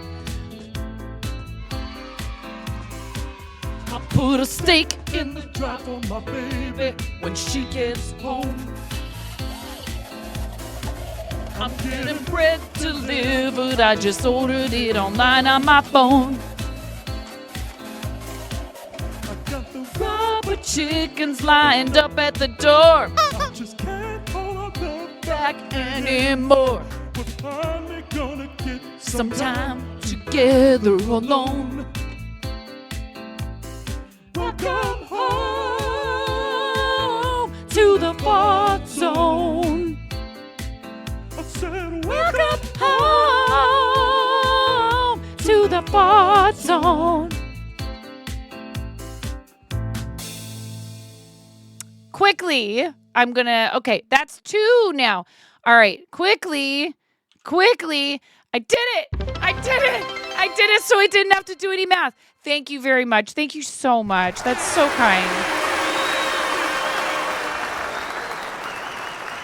put a steak in the trap for my baby when she gets home. I'm getting bread delivered. I just ordered it online on my phone. I got the rubber chickens lined up at the door. I just can't hold them back anymore. We're finally gonna get some time together alone. Welcome home to the fog zone. Welcome home to the fog zone. Quickly, I'm gonna, okay, that's 2 now. All right, quickly. I did it so I didn't have to do any math. Thank you very much. Thank you so much. That's so kind.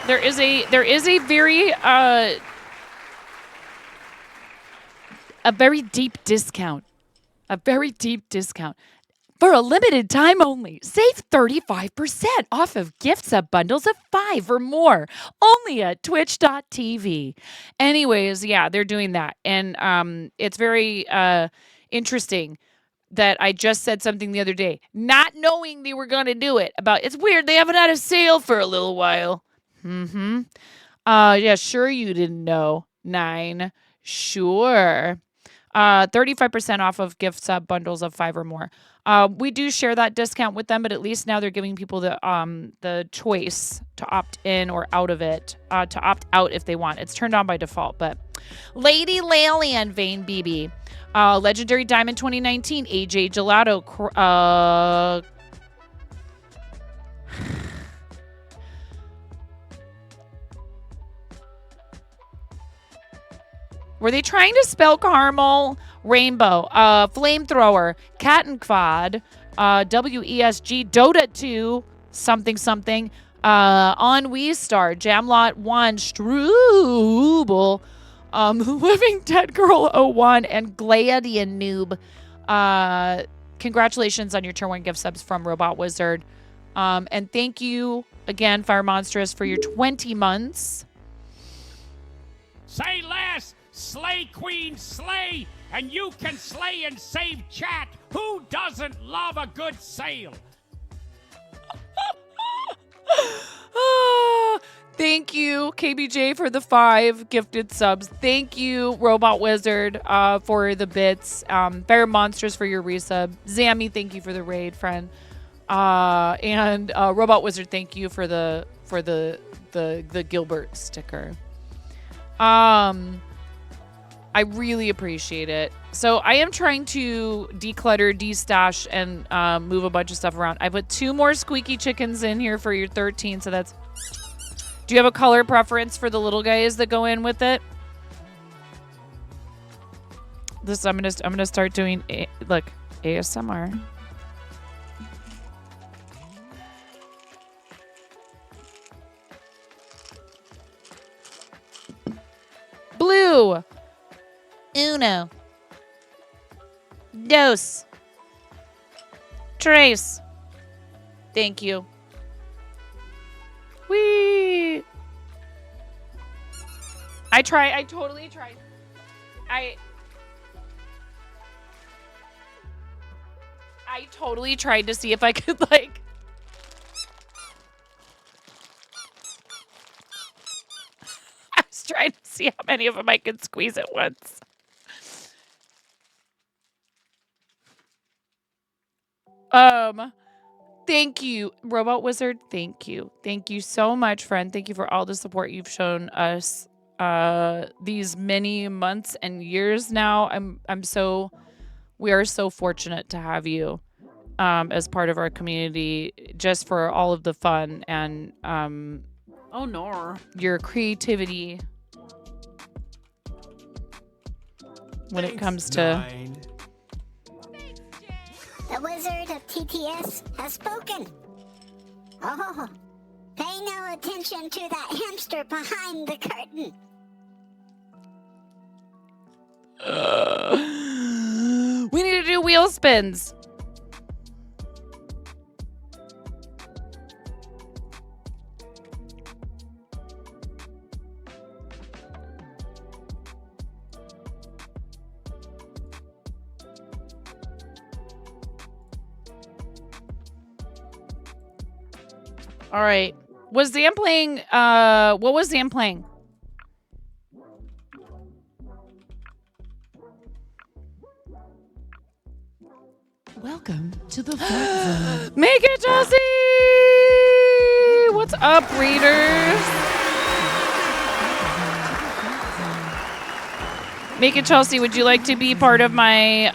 There is a very deep discount. For a limited time only. Save 35% off of gift sub bundles of 5 or more. Only at twitch.tv. Anyways, yeah, they're doing that. And it's very interesting that I just said something the other day, not knowing they were going to do it. It's weird. They haven't had a sale for a little while. Yeah, sure you didn't know. 9. Sure. 35% off of gift sub bundles of 5 or more. We do share that discount with them, but at least now they're giving people the choice to opt in or out of it, to opt out if they want. It's turned on by default, but Lady Lalian, Vane BB, Legendary Diamond 2019, AJ Gelato, were they trying to spell caramel? Rainbow, Flamethrower, Cat and Quad, WESG, Dota 2, something, Ennui Star, Jamlot 1, Struble, Living Dead Girl 01, and Gladian Noob. Congratulations on your Turn 1 gift subs from Robot Wizard. And thank you again, Fire Monstrous, for your 20 months. Say less! Slay Queen, slay! And you can slay and save chat! Who doesn't love a good sale? Thank you, KBJ, for the 5 gifted subs. Thank you, Robot Wizard, for the bits. Fire Monsters for your resub. Zammy, thank you for the raid, friend. And Robot Wizard, thank you for the Gilbert sticker. I really appreciate it. So I am trying to declutter, destash, and move a bunch of stuff around. I put 2 more squeaky chickens in here for your 13. So that's. Do you have a color preference for the little guys that go in with it? This I'm gonna start doing. Look, ASMR. Blue. Uno. Dos. Tres. Thank you. Whee! I totally tried. I totally tried to see if I could, like... I was trying to see how many of them I could squeeze at once. Thank you, Robot Wizard. Thank you. Thank you so much, friend. Thank you for all the support you've shown us these many months and years now. We are so fortunate to have you as part of our community, just for all of the fun and oh no, your creativity when it comes to The Wizard of TTS has spoken. Oh, pay no attention to that hamster behind the curtain. We need to do wheel spins. All right. Was Zam playing? What was Zam playing? Welcome to the fart zone. Make it, Chelsea! What's up, readers? Make it, Chelsea. Would you like to be part of my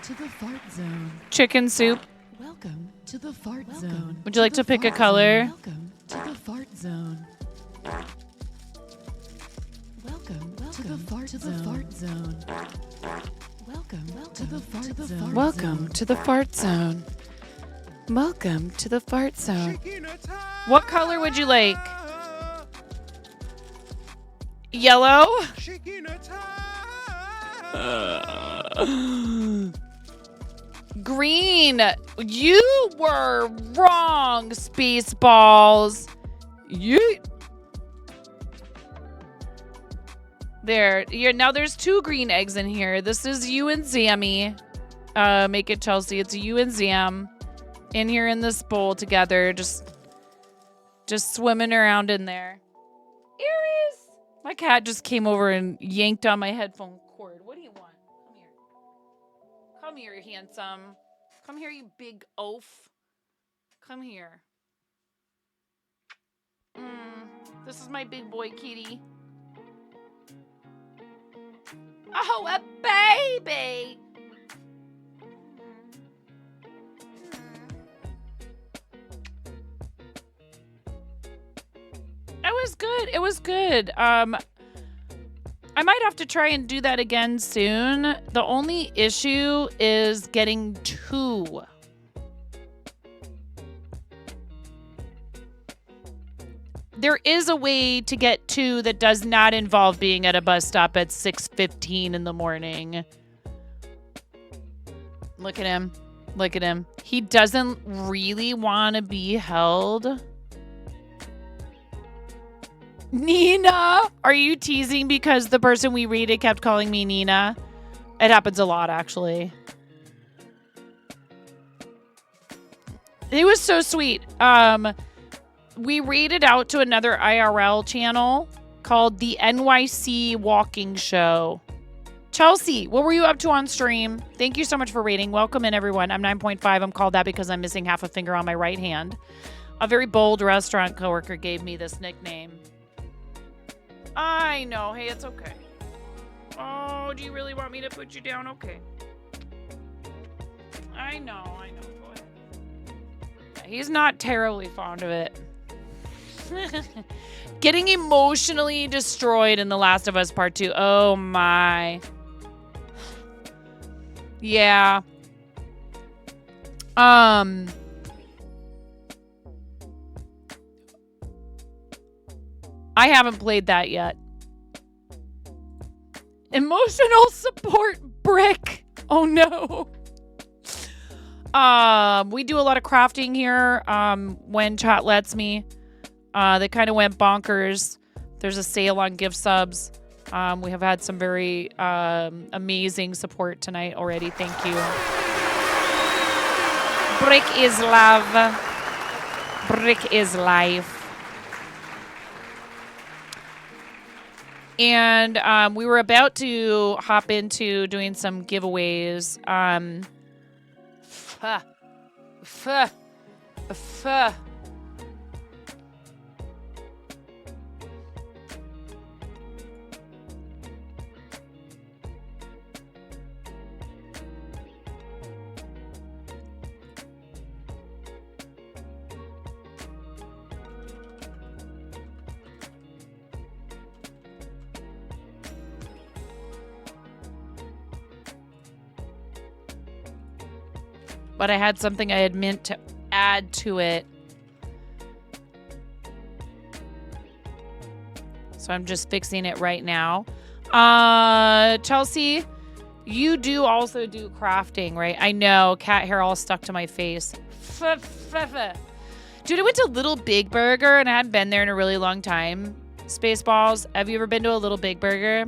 to the fart zone. Chicken soup? Welcome to the fart zone. Would you like to pick a color? Welcome to the fart zone. Welcome to the fart zone. Welcome to the fart zone. Welcome to the fart zone. Welcome to the fart zone. What color would you like? Yellow? Green. You were wrong, Spaceballs. You. There. Now there's 2 green eggs in here. This is you and Zammy. Make it, Chelsea. It's you and Zam in here in this bowl together. Just swimming around in there. Aries! My cat just came over and yanked on my headphone cord. What do you want? Come here. Come here, handsome. Come here, you big oaf. Come here. This is my big boy kitty. Oh, a baby! It was good. It was good. I might have to try and do that again soon. The only issue is getting 2. There is a way to get 2 that does not involve being at a bus stop at 6:15 in the morning. Look at him. Look at him. He doesn't really want to be held. Nina! Are you teasing because the person we rated kept calling me Nina? It happens a lot, actually. It was so sweet. We rated out to another IRL channel called the NYC Walking Show. Chelsea, what were you up to on stream? Thank you so much for rating. Welcome in, everyone. I'm 9.5. I'm called that because I'm missing half a finger on my right hand. A very bold restaurant coworker gave me this nickname. I know. Hey, it's okay. Oh, do you really want me to put you down? Okay. I know. Go ahead. He's not terribly fond of it. Getting emotionally destroyed in The Last of Us Part 2. Oh, my. Yeah. I haven't played that yet. Emotional support brick. Oh no. We do a lot of crafting here when chat lets me. They kind of went bonkers. There's a sale on gift subs. We have had some very amazing support tonight already. Thank you. Brick is love. Brick is life. And we were about to hop into doing some giveaways. But I had something I had meant to add to it. So I'm just fixing it right now. Chelsea, you do also do crafting, right? I know. Cat hair all stuck to my face. Dude, I went to Little Big Burger and I hadn't been there in a really long time. Spaceballs, have you ever been to a Little Big Burger?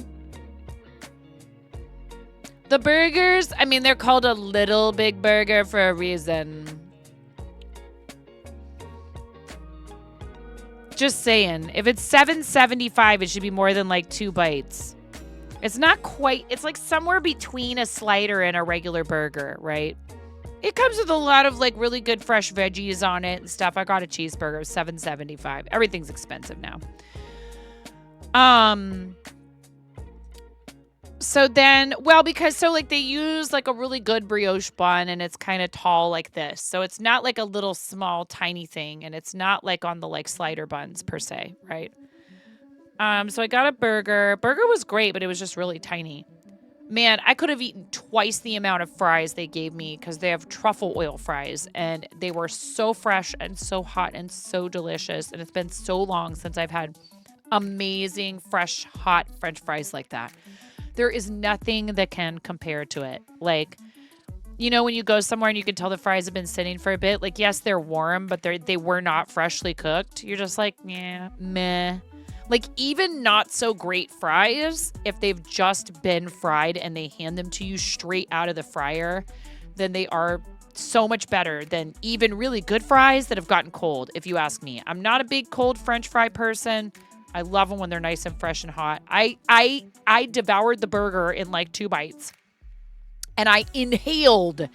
The burgers, I mean, they're called a Little Big Burger for a reason. Just saying. If it's $7.75, it should be more than like 2 bites. It's not quite, it's like somewhere between a slider and a regular burger, right? It comes with a lot of like really good fresh veggies on it and stuff. I got a cheeseburger, $7.75. Everything's expensive now. So then, well, because so like they use like a really good brioche bun and it's kind of tall like this. So it's not like a little small tiny thing and it's not like on the like slider buns per se, right? So I got a burger. Burger was great, but it was just really tiny. Man, I could have eaten twice the amount of fries they gave me because they have truffle oil fries and they were so fresh and so hot and so delicious. And it's been so long since I've had amazing, fresh, hot French fries like that. There is nothing that can compare to it. Like, you know, when you go somewhere and you can tell the fries have been sitting for a bit, like, yes, they're warm, but they were not freshly cooked. You're just like, yeah, meh. Like, even not so great fries, if they've just been fried and they hand them to you straight out of the fryer, then they are so much better than even really good fries that have gotten cold, if you ask me. I'm not a big cold French fry person. I love them when they're nice and fresh and hot. I devoured the burger in like 2 bites. And I inhaled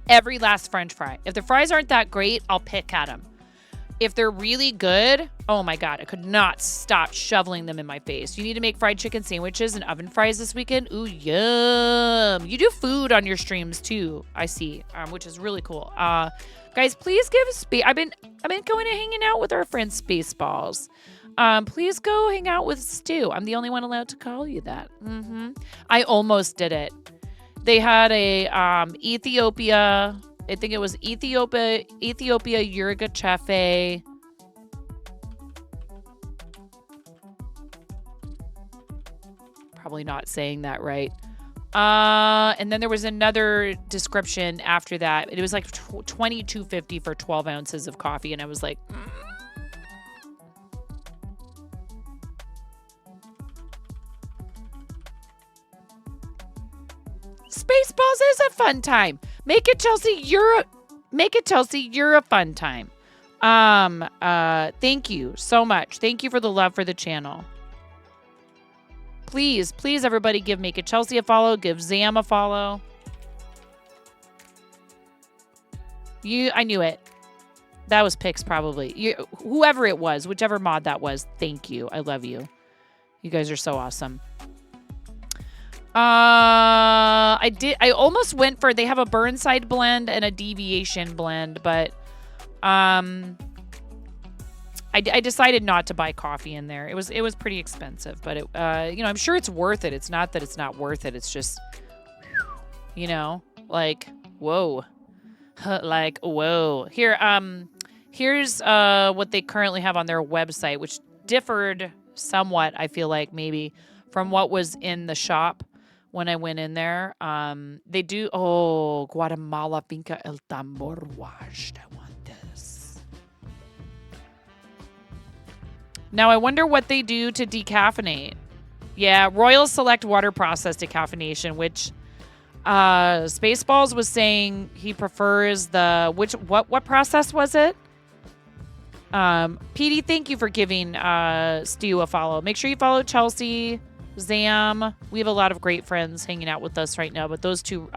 every last French fry. If the fries aren't that great, I'll pick at them. If they're really good, oh my God, I could not stop shoveling them in my face. You need to make fried chicken sandwiches and oven fries this weekend. Ooh, yum. You do food on your streams too, I see, which is really cool. Guys, please give space. I've been going and hanging out with our friend Spaceballs. Please go hang out with Stu. I'm the only one allowed to call you that. I almost did it. They had a Ethiopia. I think it was Ethiopia Yurga Chefe. Probably not saying that right. And then there was another description after that. It was like $22.50 for 12 ounces of coffee. And I was like, Spaceballs is a fun time. Make it, Chelsea. You're a fun time. Thank you so much. Thank you for the love for the channel. Please, everybody give Make It Chelsea a follow. Give Zam a follow. I knew it. That was Pix probably. Whoever it was, whichever mod that was, thank you. I love you. You guys are so awesome. I almost went for, they have a Burnside blend and a Deviation blend, but I decided not to buy coffee in there. It was pretty expensive, but it, I'm sure it's worth it. It's not that it's not worth it. It's just, like, whoa, like, whoa. Here's what they currently have on their website, which differed somewhat, I feel like, maybe from what was in the shop when I went in there. They do, Guatemala Finca El Tambor washed. I want this. Now, I wonder what they do to decaffeinate. Yeah, Royal Select Water Process Decaffeination, which Spaceballs was saying he prefers the, what process was it? PD, thank you for giving Stu a follow. Make sure you follow Chelsea, Zam. We have a lot of great friends hanging out with us right now, but those two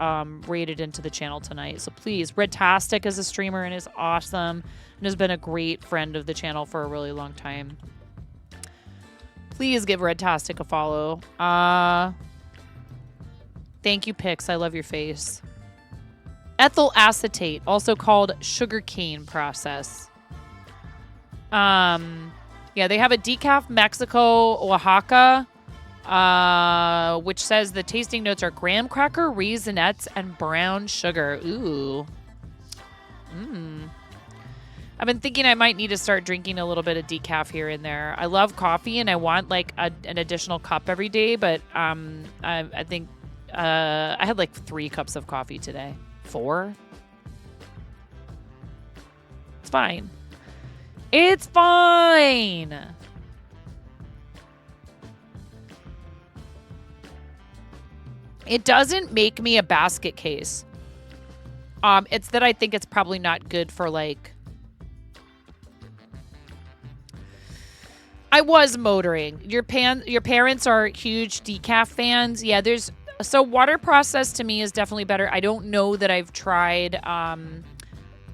raided into the channel tonight. So please, Redtastic is a streamer and is awesome and has been a great friend of the channel for a really long time. Please give Redtastic a follow. Thank you, Pix. I love your face. Ethyl acetate, also called sugarcane process. Yeah, they have a decaf Mexico Oaxaca, which says the tasting notes are graham cracker, raisinets, and brown sugar. Ooh. I've been thinking I might need to start drinking a little bit of decaf here and there. I love coffee and I want like an additional cup every day, but I think I had like 3 cups of coffee today. 4? It's fine. It's fine. It doesn't make me a basket case. It's that I think it's probably not good for like, I was motoring. Your parents are huge decaf fans. Yeah, so water process to me is definitely better. I don't know that I've tried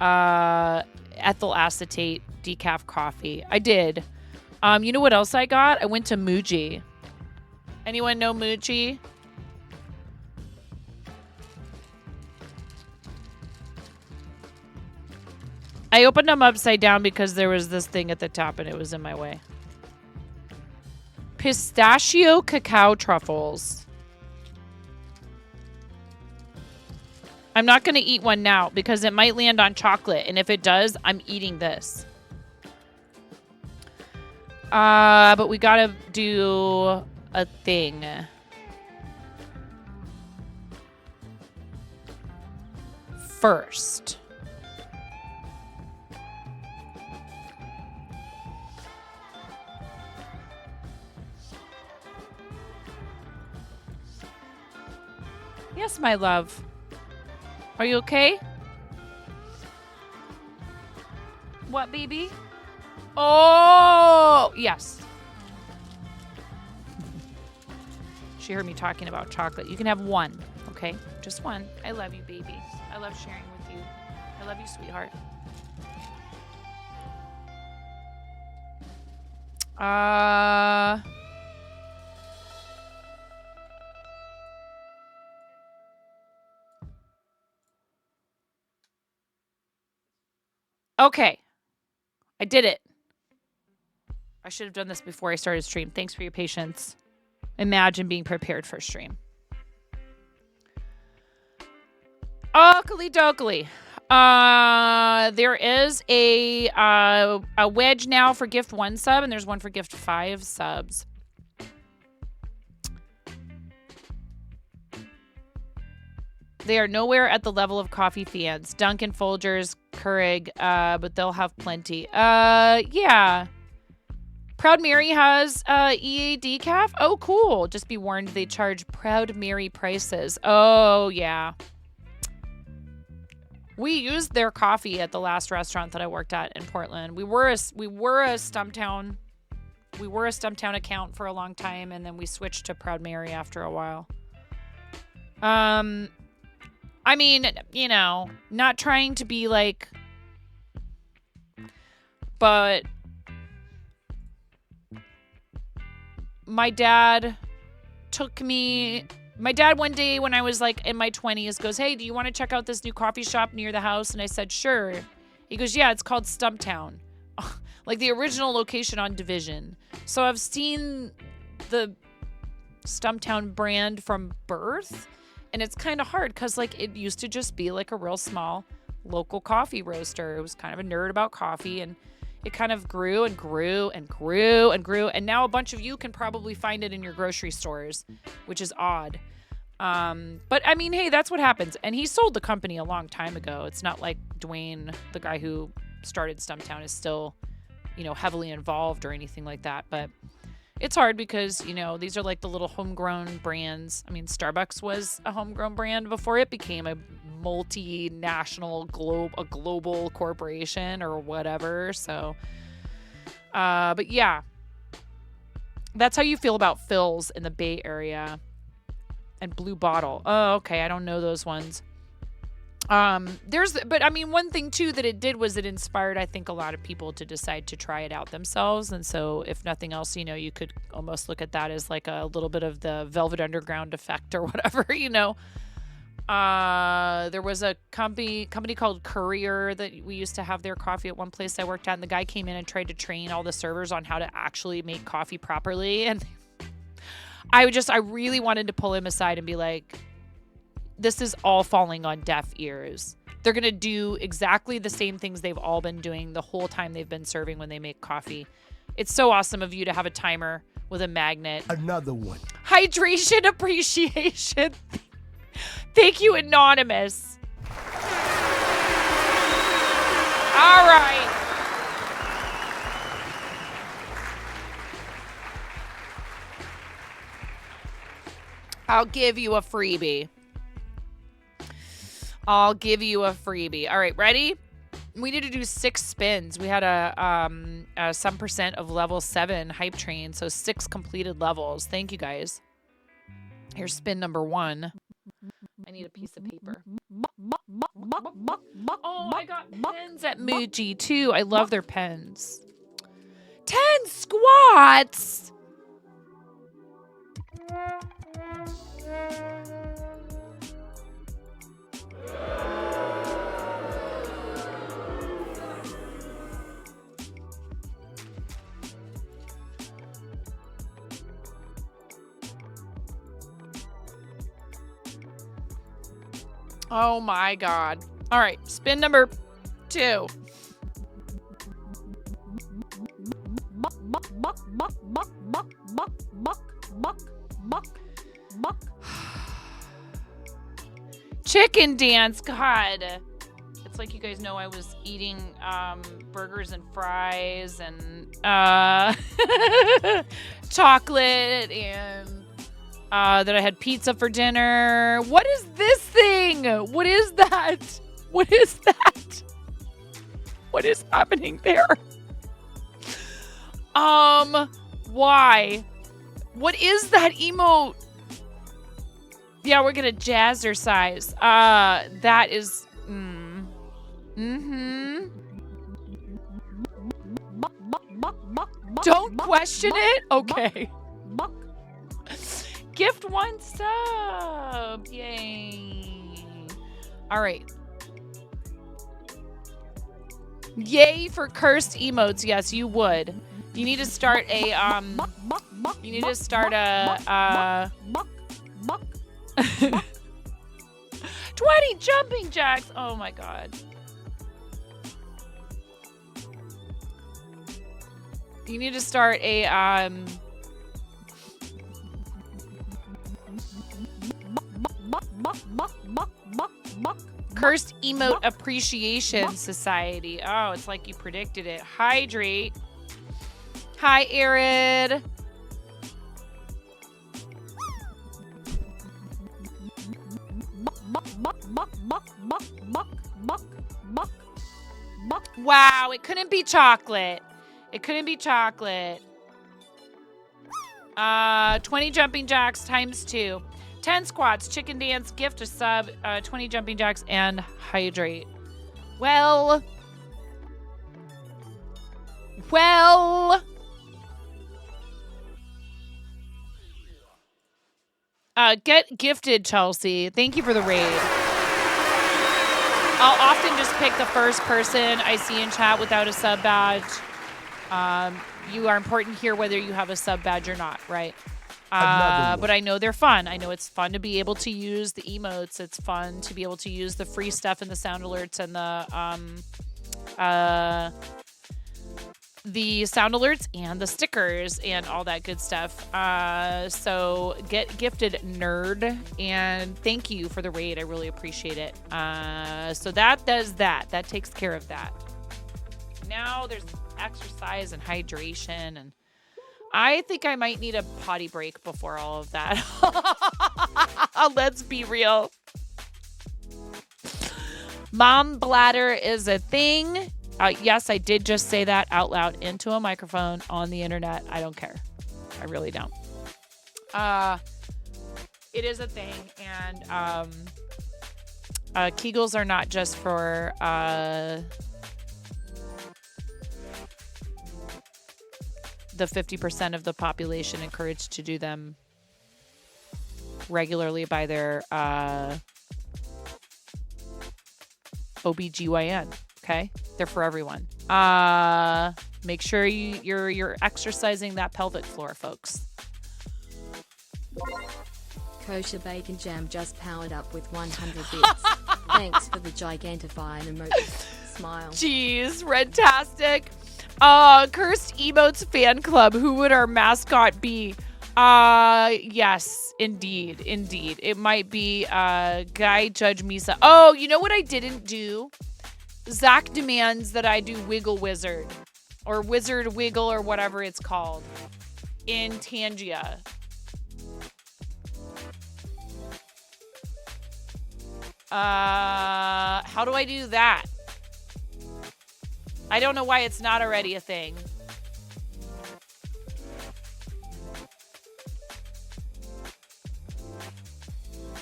ethyl acetate decaf coffee. I did. You know what else I got? I went to Muji. Anyone know Muji? I opened them upside down because there was this thing at the top and it was in my way. Pistachio cacao truffles. I'm not going to eat one now because it might land on chocolate. And if it does, I'm eating this. But we got to do a thing. First. Yes, my love. Are you okay? What, baby? Oh, yes. She heard me talking about chocolate. You can have one, okay? Just one. I love you, baby. I love sharing with you. I love you, sweetheart. Okay. I did it. I should have done this before I started stream. Thanks for your patience. Imagine being prepared for stream. Oakley dokley. There is a wedge now for gift 1 sub, and there's one for gift 5 subs. They are nowhere at the level of coffee fans. Dunkin', Folgers, Keurig, but they'll have plenty. Yeah. Proud Mary has EA decaf. Oh, cool. Just be warned, they charge Proud Mary prices. Oh, yeah. We used their coffee at the last restaurant that I worked at in Portland. We were a Stumptown. We were a Stumptown account for a long time, and then we switched to Proud Mary after a while. I mean, you know, not trying to be like, but my dad one day when I was like in my 20s goes, hey, do you want to check out this new coffee shop near the house? And I said, sure. He goes, yeah, it's called Stumptown. Like the original location on Division. So I've seen the Stumptown brand from birth. And it's kind of hard because, like, it used to just be, like, a real small local coffee roaster. It was kind of a nerd about coffee, and it kind of grew and grew and grew and grew. And now a bunch of you can probably find it in your grocery stores, which is odd. But, I mean, hey, that's what happens. And he sold the company a long time ago. It's not like Dwayne, the guy who started Stumptown, is still, you know, heavily involved or anything like that. But it's hard because, you know, these are like the little homegrown brands. I mean, Starbucks was a homegrown brand before it became a multinational global corporation or whatever. So, but yeah, that's how you feel about Phil's in the Bay Area and Blue Bottle. Oh, okay. I don't know those ones. But I mean, one thing too that it did was it inspired, I think, a lot of people to decide to try it out themselves. And so if nothing else, you know, you could almost look at that as like a little bit of the Velvet Underground effect or whatever, you know. There was a company called Courier that we used to have their coffee at one place I worked at, and the guy came in and tried to train all the servers on how to actually make coffee properly. And I really wanted to pull him aside and be like, this is all falling on deaf ears. They're going to do exactly the same things they've all been doing the whole time they've been serving when they make coffee. It's so awesome of you to have a timer with a magnet. Another one. Hydration appreciation. Thank you, Anonymous. All right. I'll give you a freebie. All right, ready? We need to do 6 spins. We had some percent of level 7 hype train, so 6 completed levels. Thank you, guys. Here's spin number 1. I need a piece of paper. Oh, I got pens at Muji too. I love their pens. 10 squats. Oh my God. All right, spin number 2. Chicken dance. God. It's like you guys know I was eating burgers and fries and chocolate and that I had pizza for dinner. What is this thing? What is that? What is that? What is happening there? Why? What is that emote? Yeah, we're gonna jazzercise. That is. Don't question it. Okay. Gift 1 sub. Yay. All right. Yay for cursed emotes. Yes, you would. You need to start a 20 jumping jacks. Oh my God. You need to start a Cursed Emote Appreciation Society. Oh, it's like you predicted it. Hydrate. Hi, Arid. Wow, it couldn't be chocolate. It couldn't be chocolate. 20 jumping jacks times 2. 10 squats, chicken dance, gift a sub, 20 jumping jacks, and hydrate. Well. Get gifted, Chelsea. Thank you for the raid. I'll often just pick the first person I see in chat without a sub badge. You are important here whether you have a sub badge or not, right? But I know they're fun. I know it's fun to be able to use the emotes. It's fun to be able to use the free stuff and the sound alerts and the sound alerts and the stickers and all that good stuff. So get gifted, nerd, and thank you for the raid. I really appreciate it. So that does that. That takes care of that. Now there's exercise and hydration, and I think I might need a potty break before all of that. Let's be real. Mom bladder is a thing. Yes, I did just say that out loud into a microphone on the internet. I don't care. I really don't. It is a thing, and Kegels are not just for the 50% of the population encouraged to do them regularly by their OBGYN. Okay, they're for everyone. Make sure you're exercising that pelvic floor, folks. Kosher Bacon Jam just powered up with 100 bits. Thanks for the gigantifying emoji. Smile. Jeez, Redtastic. Cursed Emotes fan club. Who would our mascot be? Yes, indeed. It might be Guy Judge Misa. Oh, you know what I didn't do? Zach demands that I do Wiggle Wizard or Wizard Wiggle or whatever it's called in Tangia. How do I do that? I don't know why it's not already a thing.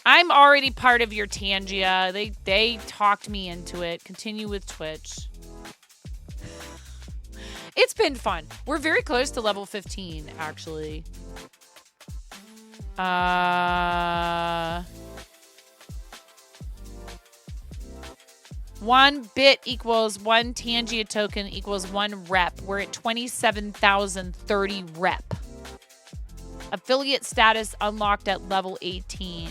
I'm already part of your Tangia. They talked me into it. Continue with Twitch. It's been fun. We're very close to level 15, actually. 1 bit equals 1 Tangia token equals 1 rep. We're at 27,030 rep. Affiliate status unlocked at level 18.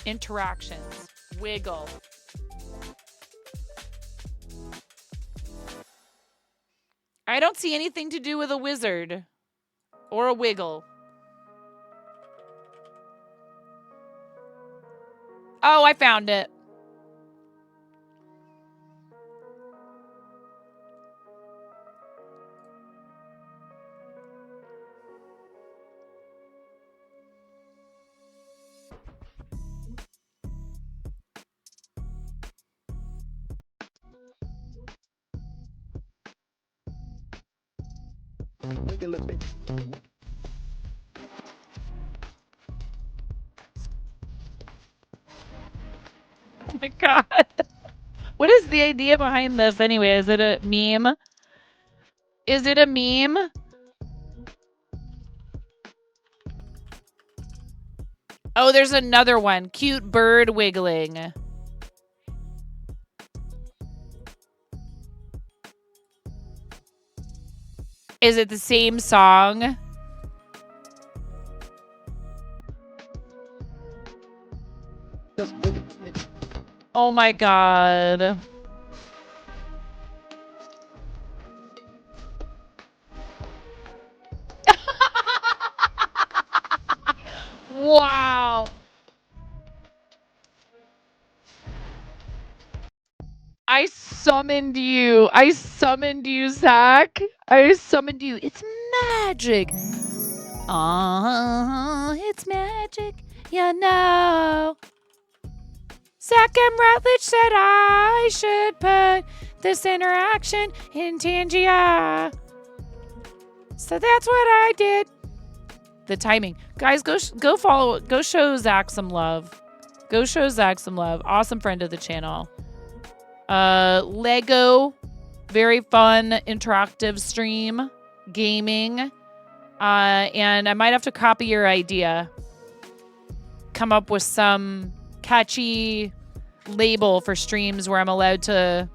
Interactions. Wiggle. I don't see anything to do with a wizard or a wiggle. Oh, I found it. Oh my god. What is the idea behind this anyway? Is it a meme? Is it a meme? Oh, there's another one. Cute bird wiggling. Is it the same song? Oh my god. Wow. I summoned you. I summoned you, Zach. I summoned you. It's magic. It's magic. You know. Zach M. Rutledge said I should put this interaction in Tangia. So that's what I did. The timing. Guys, go follow, go show Zach some love. Go show Zach some love. Awesome friend of the channel. Lego, very fun, interactive stream, gaming. And I might have to copy your idea. Come up with some catchy label for streams where I'm allowed to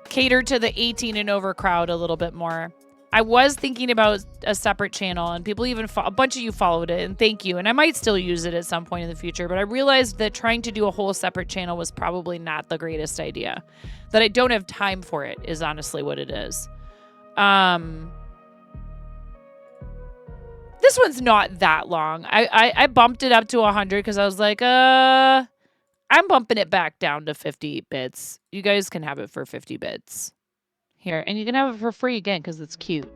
cater to the 18 and over crowd a little bit more. I was thinking about a separate channel, and people even a bunch of you followed it, and thank you. And I might still use it at some point in the future, but I realized that trying to do a whole separate channel was probably not the greatest idea. That I don't have time for it is honestly what it is. This one's not that long. I bumped it up to 100 because I was like, I'm bumping it back down to 50 bits. You guys can have it for 50 bits. Here, and you can have it for free again because it's cute.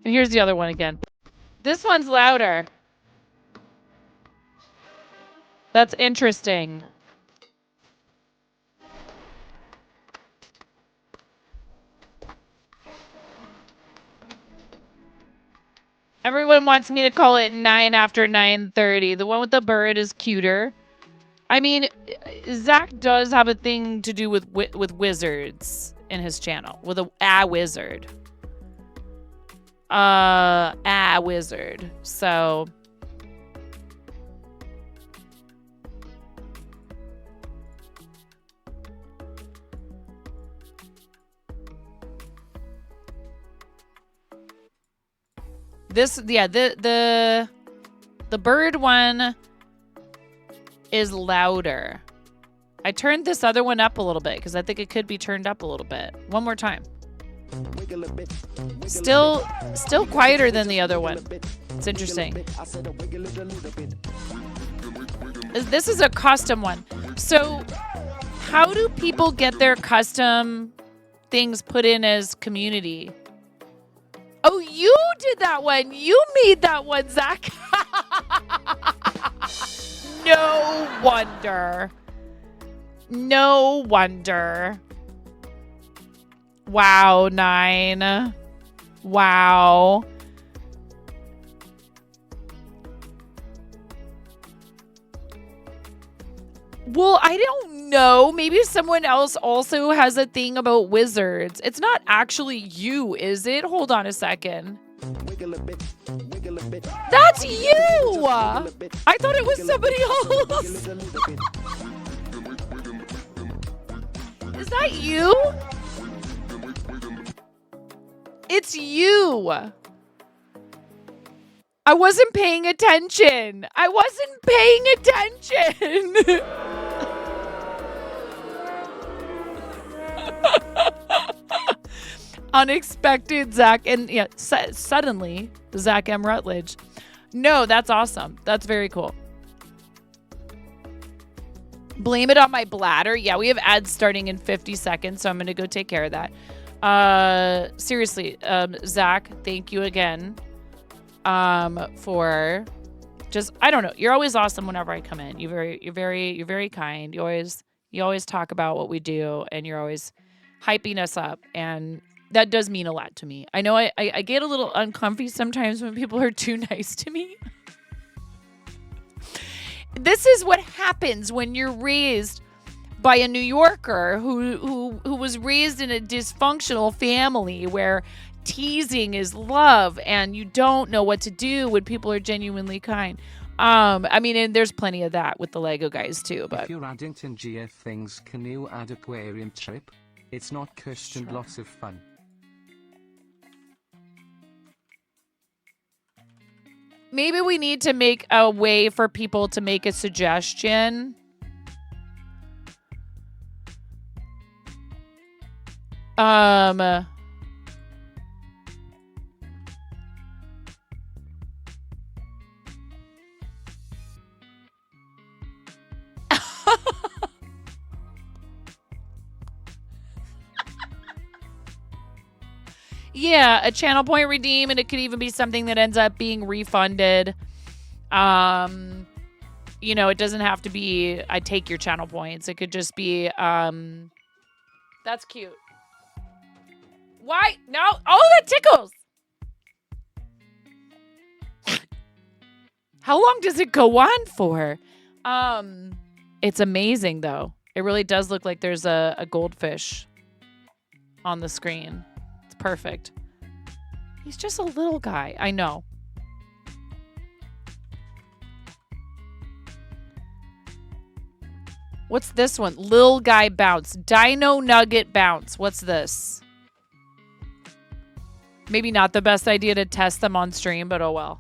And here's the other one again. This one's louder. That's interesting. Everyone wants me to call it 9 after 9:30. The one with the bird is cuter. I mean, Zach does have a thing to do with wizards in his channel. With a wizard. A wizard. So... This, yeah, the bird one is louder. I turned this other one up a little bit because I think it could be turned up a little bit. One more time. Still quieter than the other one. It's interesting. This is a custom one. So how do people get their custom things put in as community? Oh, you did that one. You made that one, Zach. No wonder. No wonder. Wow, 9. Wow. Well, I don't know. Maybe someone else also has a thing about wizards. It's not actually you, is it? Hold on a second. That's you! I thought it was somebody else. Is that you? It's you. I wasn't paying attention. I wasn't paying attention. Unexpected Zach, and yeah, suddenly Zach M. Rutledge. No, that's awesome. That's very cool. Blame it on my bladder. Yeah, we have ads starting in 50 seconds, so I'm going to go take care of that. Seriously, Zach, thank you again for just, I don't know. You're always awesome whenever I come in. You're very kind. You always talk about what we do, and you're always hyping us up, and that does mean a lot to me. I know I get a little uncomfy sometimes when people are too nice to me. This is what happens when you're raised by a New Yorker who was raised in a dysfunctional family where teasing is love and you don't know what to do when people are genuinely kind. I mean, and there's plenty of that with the Lego guys too, but if you're adding to GF things, can you add aquarium trip? It's not cursed and lots of fun. Maybe we need to make a way for people to make a suggestion. Yeah, a channel point redeem, and it could even be something that ends up being refunded. You know, it doesn't have to be I take your channel points. It could just be that's cute. Why? No. Oh, that tickles. How long does it go on for? It's amazing though. It really does look like there's a goldfish on the screen. It's perfect. He's just a little guy. I know. What's this one? Lil Guy Bounce. Dino Nugget Bounce. What's this? Maybe not the best idea to test them on stream, but oh well.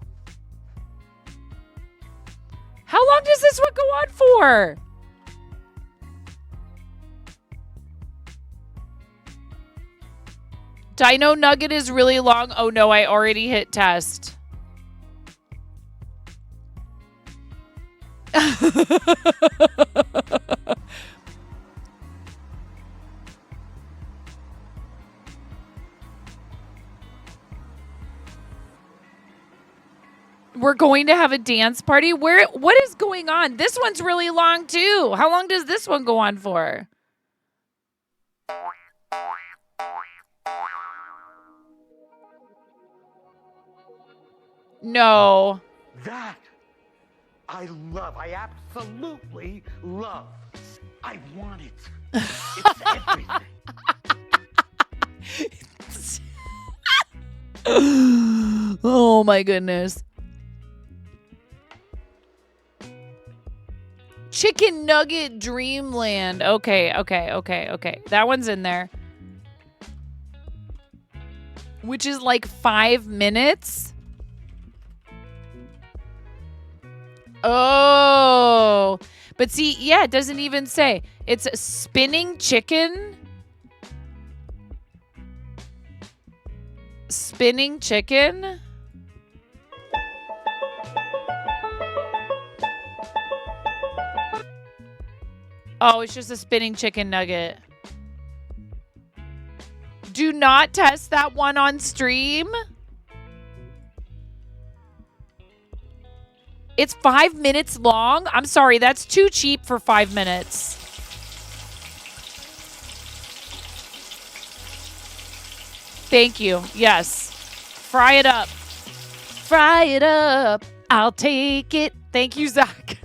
How long does this one go on for? Dino Nugget is really long. Oh no, I already hit test. We're going to have a dance party? What is going on? This one's really long too. How long does this one go on for? No. That I love. I absolutely love. I want it. It's everything. Oh my goodness. Chicken Nugget Dreamland. Okay. That one's in there. Which is like 5 minutes. Oh. But see, yeah, it doesn't even say. It's a spinning chicken. Spinning chicken. Oh, it's just a spinning chicken nugget. Do not test that one on stream. It's 5 minutes long. I'm sorry, that's too cheap for 5 minutes. Thank you. Yes. Fry it up. Fry it up. I'll take it. Thank you, Zach.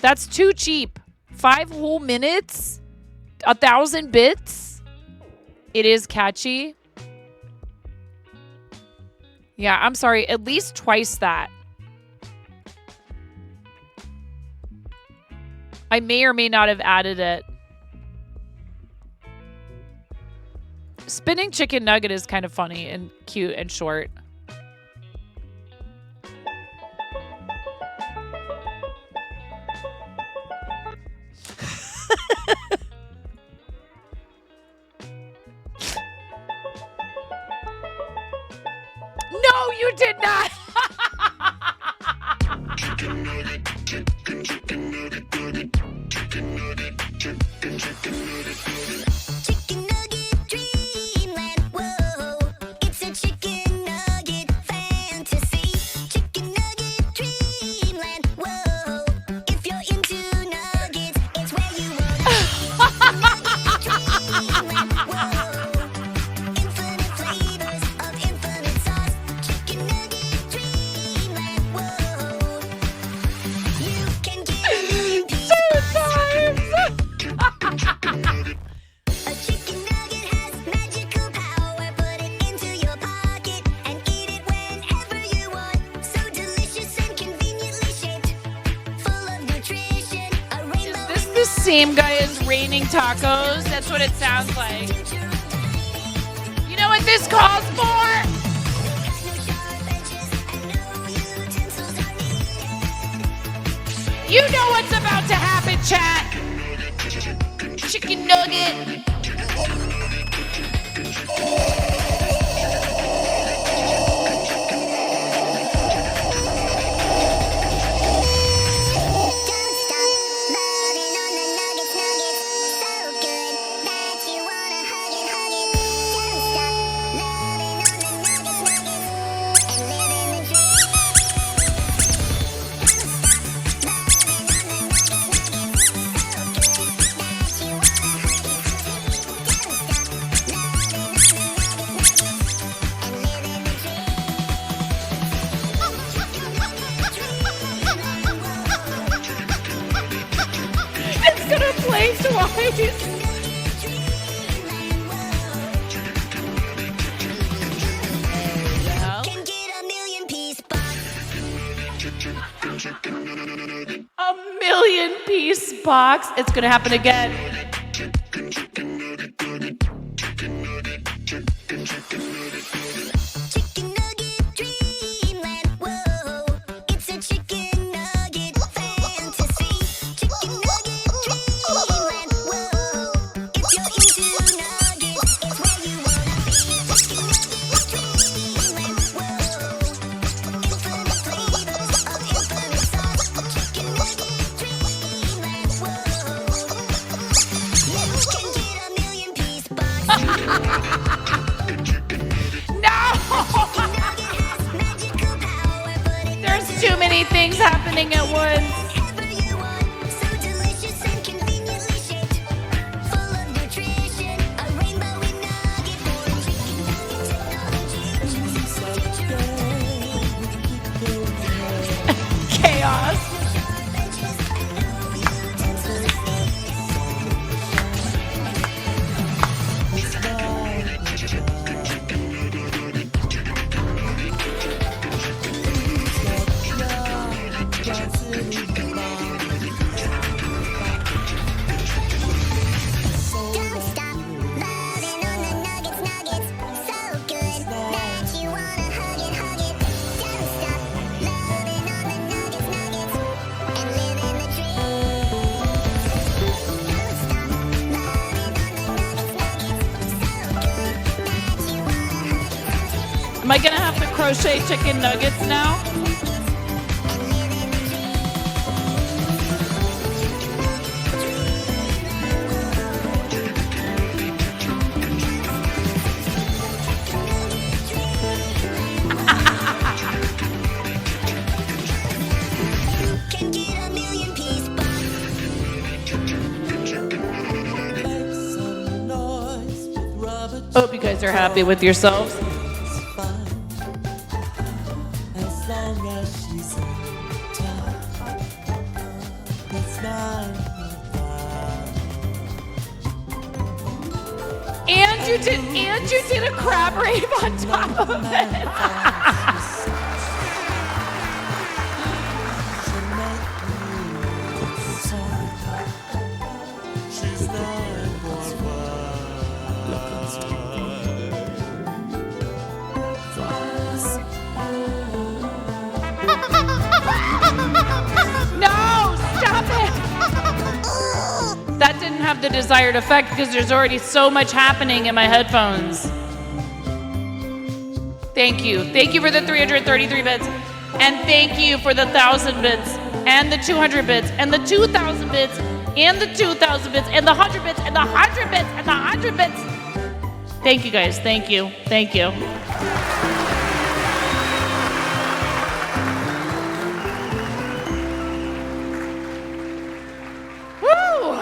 That's too cheap. 5 whole minutes? 1,000 bits? It is catchy. Yeah, I'm sorry. At least twice that. I may or may not have added it. Spinning chicken nugget is kind of funny and cute and short. No, you did not. Chicken nugget, chicken nugget, chicken nugget, chicken nugget. Chicken nugget dreamland, whoa, it's a chicken nugget fantasy. Chicken nugget dreamland, whoa, if you're into nuggets, it's where you want to be. Chicken nugget dreamland, whoa, infinite flavors of infinite sauce. Chicken nugget dreamland, whoa, you can get a million pieces. A chicken nugget has magical power. Put it into your pocket and eat it whenever you want. So delicious and conveniently shaped, full of nutrition. A rainbow. Is this the same guy as Raining Tacos? That's what it sounds like. You know what this calls for? You know what's about to happen, chat. Chicken nugget. It's gonna play twice. A million piece box. It's gonna happen again. There's too many things happening at once. Chaos. Am I gonna have to crochet chicken nuggets now? Hope you guys are happy with yourselves. And you did a crab rave on top of it. No, stop it. That didn't have the desired effect because there's already so much happening in my headphones. Thank you. Thank you for the 333 bits. And thank you for the 1,000 bits. And the 200 bits. And the 2,000 bits. And the 2,000 bits. And the 100 bits. And the 100 bits. And the 100 bits. Thank you guys. Thank you. Thank you. Woo!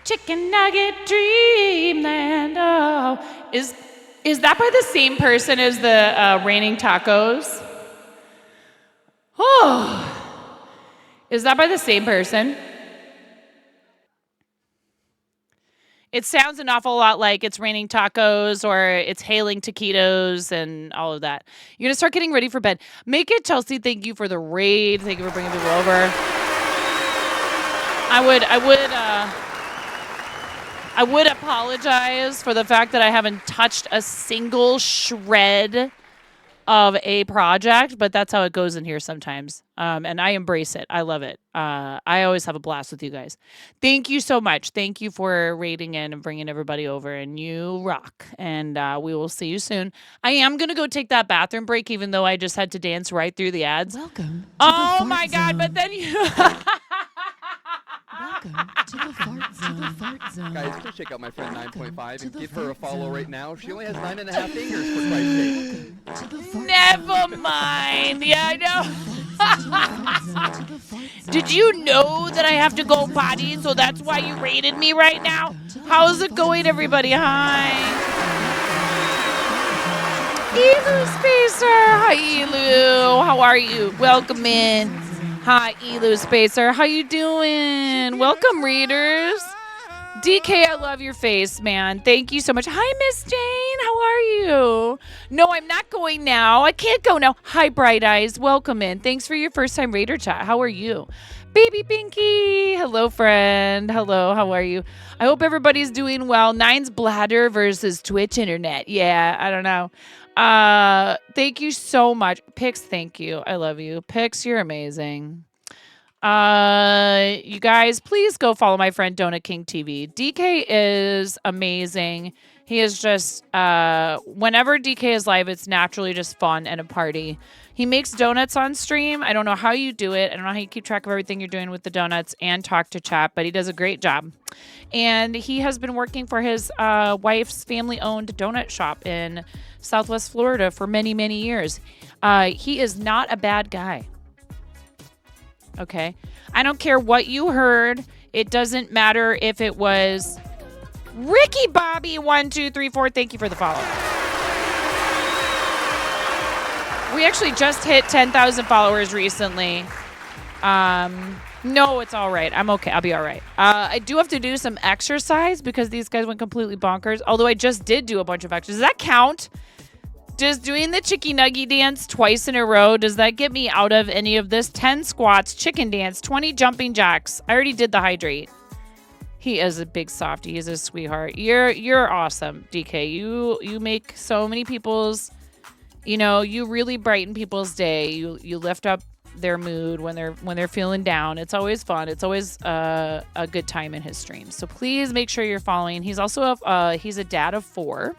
Chicken nugget dreamland. Oh, is that by the same person as the raining tacos? Oh, is that by the same person? It sounds an awful lot like It's Raining Tacos or It's Hailing Taquitos and all of that. You're going to start getting ready for bed. Make it Chelsea. Thank you for the raid. Thank you for bringing people over. I would apologize for the fact that I haven't touched a single shred of a project, but that's how it goes in here sometimes. And I embrace it. I love it. I always have a blast with you guys. Thank you so much. Thank you for raiding in and bringing everybody over, and you rock. And we will see you soon. I am going to go take that bathroom break, even though I just had to dance right through the ads. Welcome. Oh my God, but then you... Welcome to the fart zone. Guys, go check out my friend 9.5 and give her a follow right now. She only has 9.5 fingers, for Christ's sake. Never mind. Yeah, I know. Did you know that I have to go potty, so that's why you rated me right now? How's it going, everybody? Hi. Elu Spacer. Hi, Elu. How are you? Welcome in. Hi, Elu Spacer. How you doing? Welcome, readers. DK, I love your face, man. Thank you so much. Hi, Miss Jane. How are you? No, I'm not going now. I can't go now. Hi, Bright Eyes. Welcome in. Thanks for your first time Raider chat. How are you? Baby Pinky. Hello, friend. Hello. How are you? I hope everybody's doing well. Nine's bladder versus Twitch internet. Yeah, I don't know. Thank you so much. Pix, thank you. I love you. Pix, you're amazing. You guys, please go follow my friend Donut King TV. DK is amazing. He is just, whenever DK is live, it's naturally just fun and a party. He makes donuts on stream. I don't know how you do it. I don't know how you keep track of everything you're doing with the donuts and talk to chat, but he does a great job. And he has been working for his wife's family-owned donut shop in Southwest Florida for many, many years. He is not a bad guy. Okay? I don't care what you heard. It doesn't matter if it was Ricky Bobby 1234. Thank you for the follow. We actually just hit 10,000 followers recently. No, it's all right. I'm okay. I'll be all right. I do have to do some exercise because these guys went completely bonkers. Although I just did do a bunch of exercises. Does that count? Does doing the chicky nuggy dance twice in a row, does that get me out of any of this? 10 squats, chicken dance, 20 jumping jacks. I already did the hydrate. He is a big softie. He's a sweetheart. You're awesome, DK. You make so many people's, you really brighten people's day. You lift up their mood when they're feeling down. It's always fun. It's always a good time in his streams. So please make sure you're following. He's also he's a dad of 4.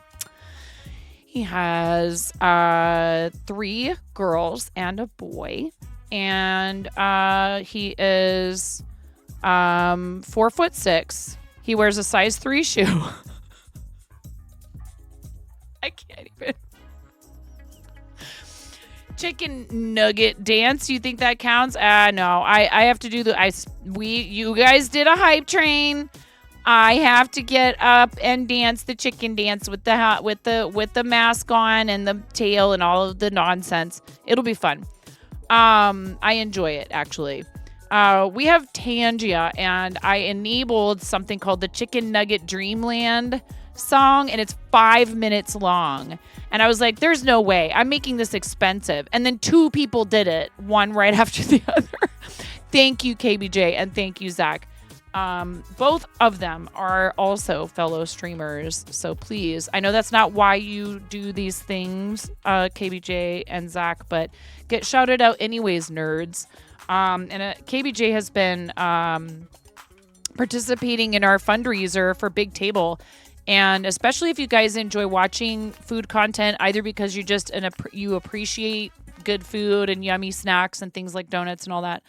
He has 3 girls and a boy, and he is 4'6". He wears a size 3 shoe. I can't even. Chicken nugget dance. You think that counts? No. I have to do you guys did a hype train. I have to get up and dance the chicken dance with the mask on and the tail and all of the nonsense. It'll be fun. I enjoy it actually. We have Tangia, and I enabled something called the Chicken Nugget Dreamland song, and it's 5 minutes long. And I was like, there's no way. I'm making this expensive. And then 2 people did it, one right after the other. Thank you, KBJ, and thank you, Zach. Both of them are also fellow streamers. So please, I know that's not why you do these things, KBJ and Zach, but get shouted out anyways, nerds. And KBJ has been participating in our fundraiser for Big Table. And especially if you guys enjoy watching food content, either because you appreciate good food and yummy snacks and things like donuts and all that,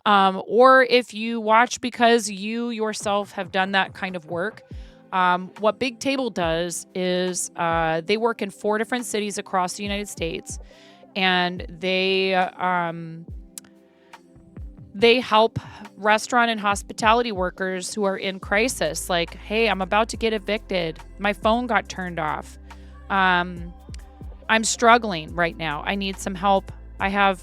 or if you watch because you yourself have done that kind of work. What Big Table does is they work in 4 different cities across the United States, and they help restaurant and hospitality workers who are in crisis. Like, hey, I'm about to get evicted. My phone got turned off. I'm struggling right now. I need some help. I've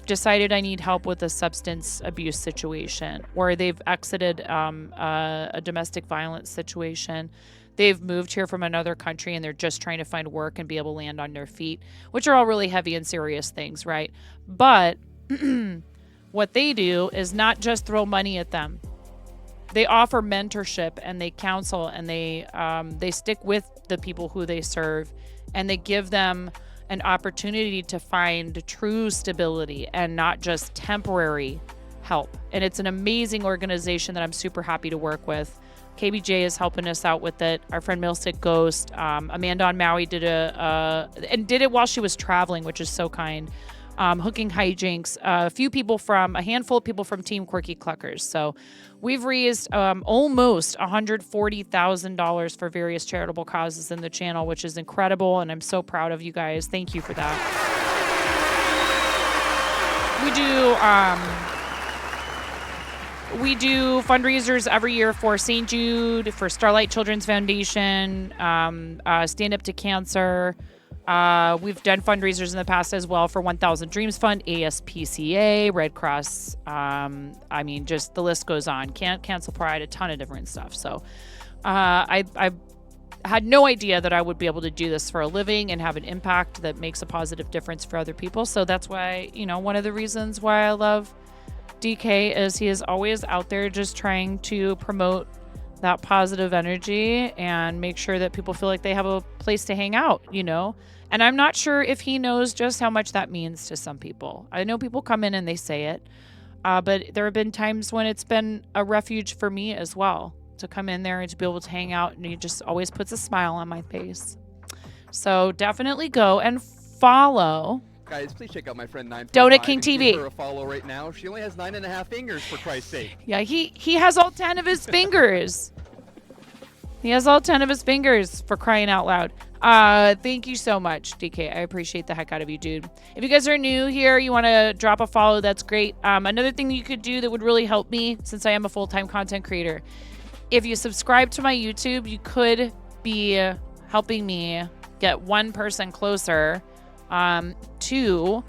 decided I need help with a substance abuse situation, or they've exited a domestic violence situation. They've moved here from another country and they're just trying to find work and be able to land on their feet, which are all really heavy and serious things, right? But what they do is not just throw money at them. They offer mentorship and they counsel, and they stick with the people who they serve, and they give them an opportunity to find true stability and not just temporary help. And it's an amazing organization that I'm super happy to work with. KBJ is helping us out with it. Our friend Millstick Ghost, Amanda on Maui did did it while she was traveling, which is so kind. Hooking Hijinks, a handful of people from Team Quirky Cluckers. So we've raised almost $140,000 for various charitable causes in the channel, which is incredible, and I'm so proud of you guys. Thank you for that. We do fundraisers every year for St. Jude, for Starlight Children's Foundation, Stand Up to Cancer. We've done fundraisers in the past as well for 1000 Dreams Fund, ASPCA, Red Cross. I mean, just the list goes on. Can't Cancel Pride, a ton of different stuff. So I had no idea that I would be able to do this for a living and have an impact that makes a positive difference for other people. So that's why, one of the reasons why I love DK is he is always out there just trying to promote that positive energy and make sure that people feel like they have a place to hang out, And I'm not sure if he knows just how much that means to some people. I know people come in and they say it, but there have been times when it's been a refuge for me as well, to come in there and to be able to hang out, and it just always puts a smile on my face. So definitely go and follow. Guys, please check out my friend 9. Donut King Give TV. her a follow right now. She only has 9.5 fingers, for Christ's sake. Yeah, he has all 10 of his fingers. He has all 10 of his fingers, for crying out loud. Thank you so much, DK. I appreciate the heck out of you, dude. If you guys are new here, you want to drop a follow, that's great. Another thing that you could do that would really help me, since I am a full-time content creator, if you subscribe to my YouTube, you could be helping me get one person closer to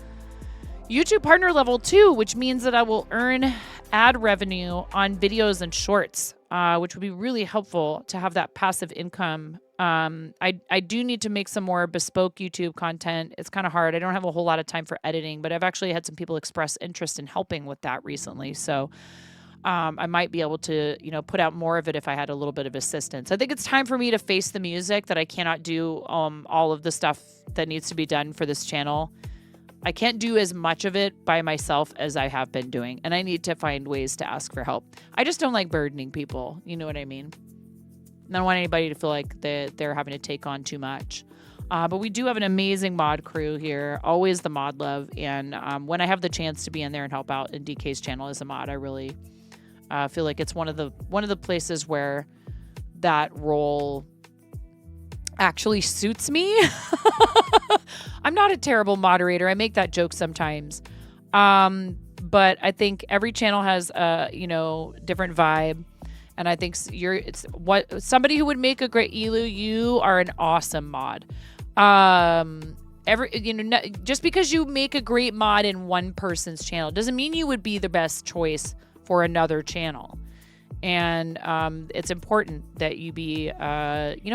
YouTube partner level 2, which means that I will earn ad revenue on videos and shorts, which would be really helpful to have that passive income. I do need to make some more bespoke YouTube content. It's kind of hard. I don't have a whole lot of time for editing, but I've actually had some people express interest in helping with that recently. So I might be able to, put out more of it if I had a little bit of assistance. I think it's time for me to face the music, that I cannot do all of the stuff that needs to be done for this channel. I can't do as much of it by myself as I have been doing, and I need to find ways to ask for help. I just don't like burdening people. You know what I mean? I don't want anybody to feel like they're having to take on too much. But we do have an amazing mod crew here, always the mod love. And when I have the chance to be in there and help out in DK's channel as a mod, I really feel like it's one of the places where that role actually suits me. I'm not a terrible moderator. I make that joke sometimes. But I think every channel has a, different vibe. And I think somebody who would make a great Elu, you are an awesome mod. Just because you make a great mod in one person's channel doesn't mean you would be the best choice for another channel. And it's important that you be,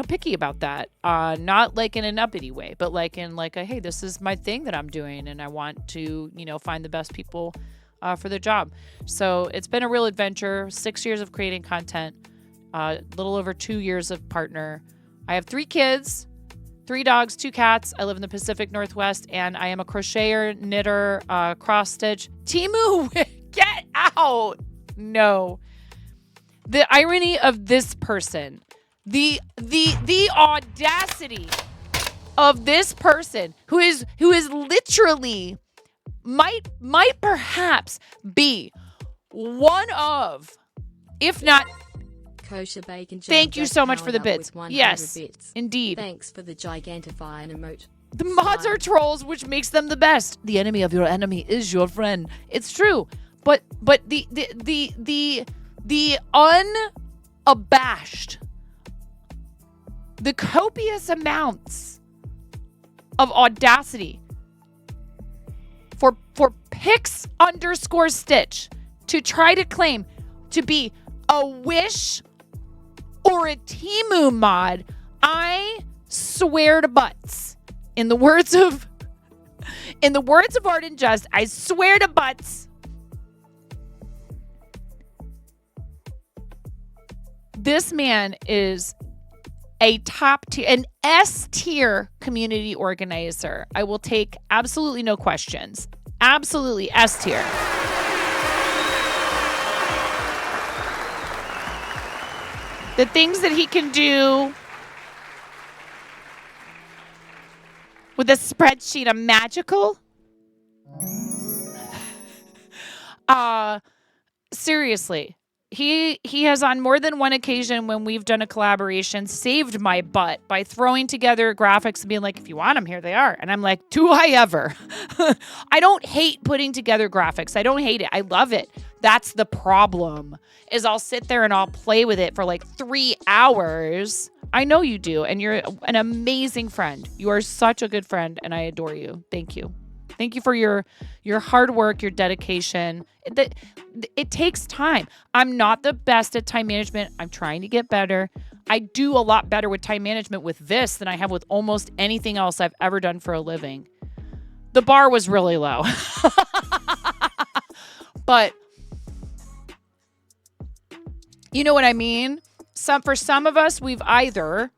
picky about that. Not like in an uppity way, but like in like hey, this is my thing that I'm doing, and I want to, find the best people for the job. So it's been a real adventure. 6 years of creating content, a little over 2 years of partner. I have 3 kids, 3 dogs, 2 cats. I live in the Pacific Northwest, and I am a crocheter, knitter, cross stitch. Timu, get out! No. The irony of this person, the audacity of this person who is literally might perhaps be one of, if not. Kosher bacon jam. Thank you so much for the bits. Yes, bits. Indeed. Thanks for the gigantify and emote. The mods are trolls, which makes them the best. The enemy of your enemy is your friend. It's true, but the unabashed, the copious amounts of audacity for Pix_Stitch to try to claim to be a Wish or a Timu mod, I swear to butts. In the words of Art and Just, I swear to butts. This man is a top tier, an S tier community organizer. I will take absolutely no questions. Absolutely S tier. The things that he can do with a spreadsheet are magical. Seriously. He has on more than one occasion when we've done a collaboration saved my butt by throwing together graphics and being like, if you want them, here they are. And I'm like, do I ever? I don't hate putting together graphics. I don't hate it. I love it. That's the problem, is I'll sit there and I'll play with it for like 3 hours. I know you do. And you're an amazing friend. You are such a good friend and I adore you. Thank you. Thank you for your hard work, your dedication. It takes time. I'm not the best at time management. I'm trying to get better. I do a lot better with time management with this than I have with almost anything else I've ever done for a living. The bar was really low. But you know what I mean? For some of us, either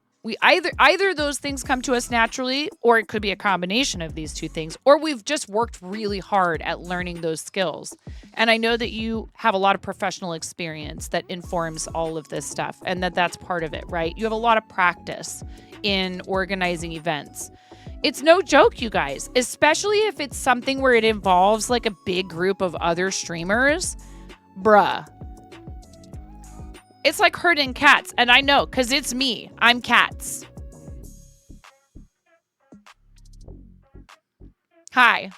those things come to us naturally, or it could be a combination of these two things, or we've just worked really hard at learning those skills. And I know that you have a lot of professional experience that informs all of this stuff, and that's part of it, right? You have a lot of practice in organizing events. It's no joke, you guys, especially if it's something where it involves like a big group of other streamers. Bruh. It's like herding cats, and I know, because it's me. I'm cats. Hi.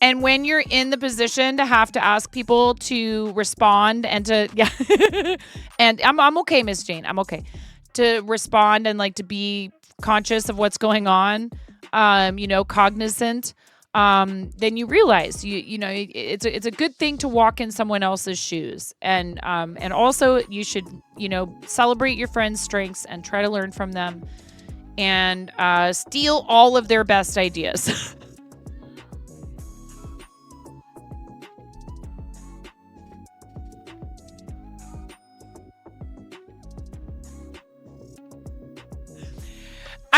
And when you're in the position to have to ask people to respond and to, yeah, and I'm okay, Miss Jane. I'm okay to respond and like to be conscious of what's going on, cognizant. Then you realize it's a good thing to walk in someone else's shoes, and also you should celebrate your friends' strengths and try to learn from them, and steal all of their best ideas.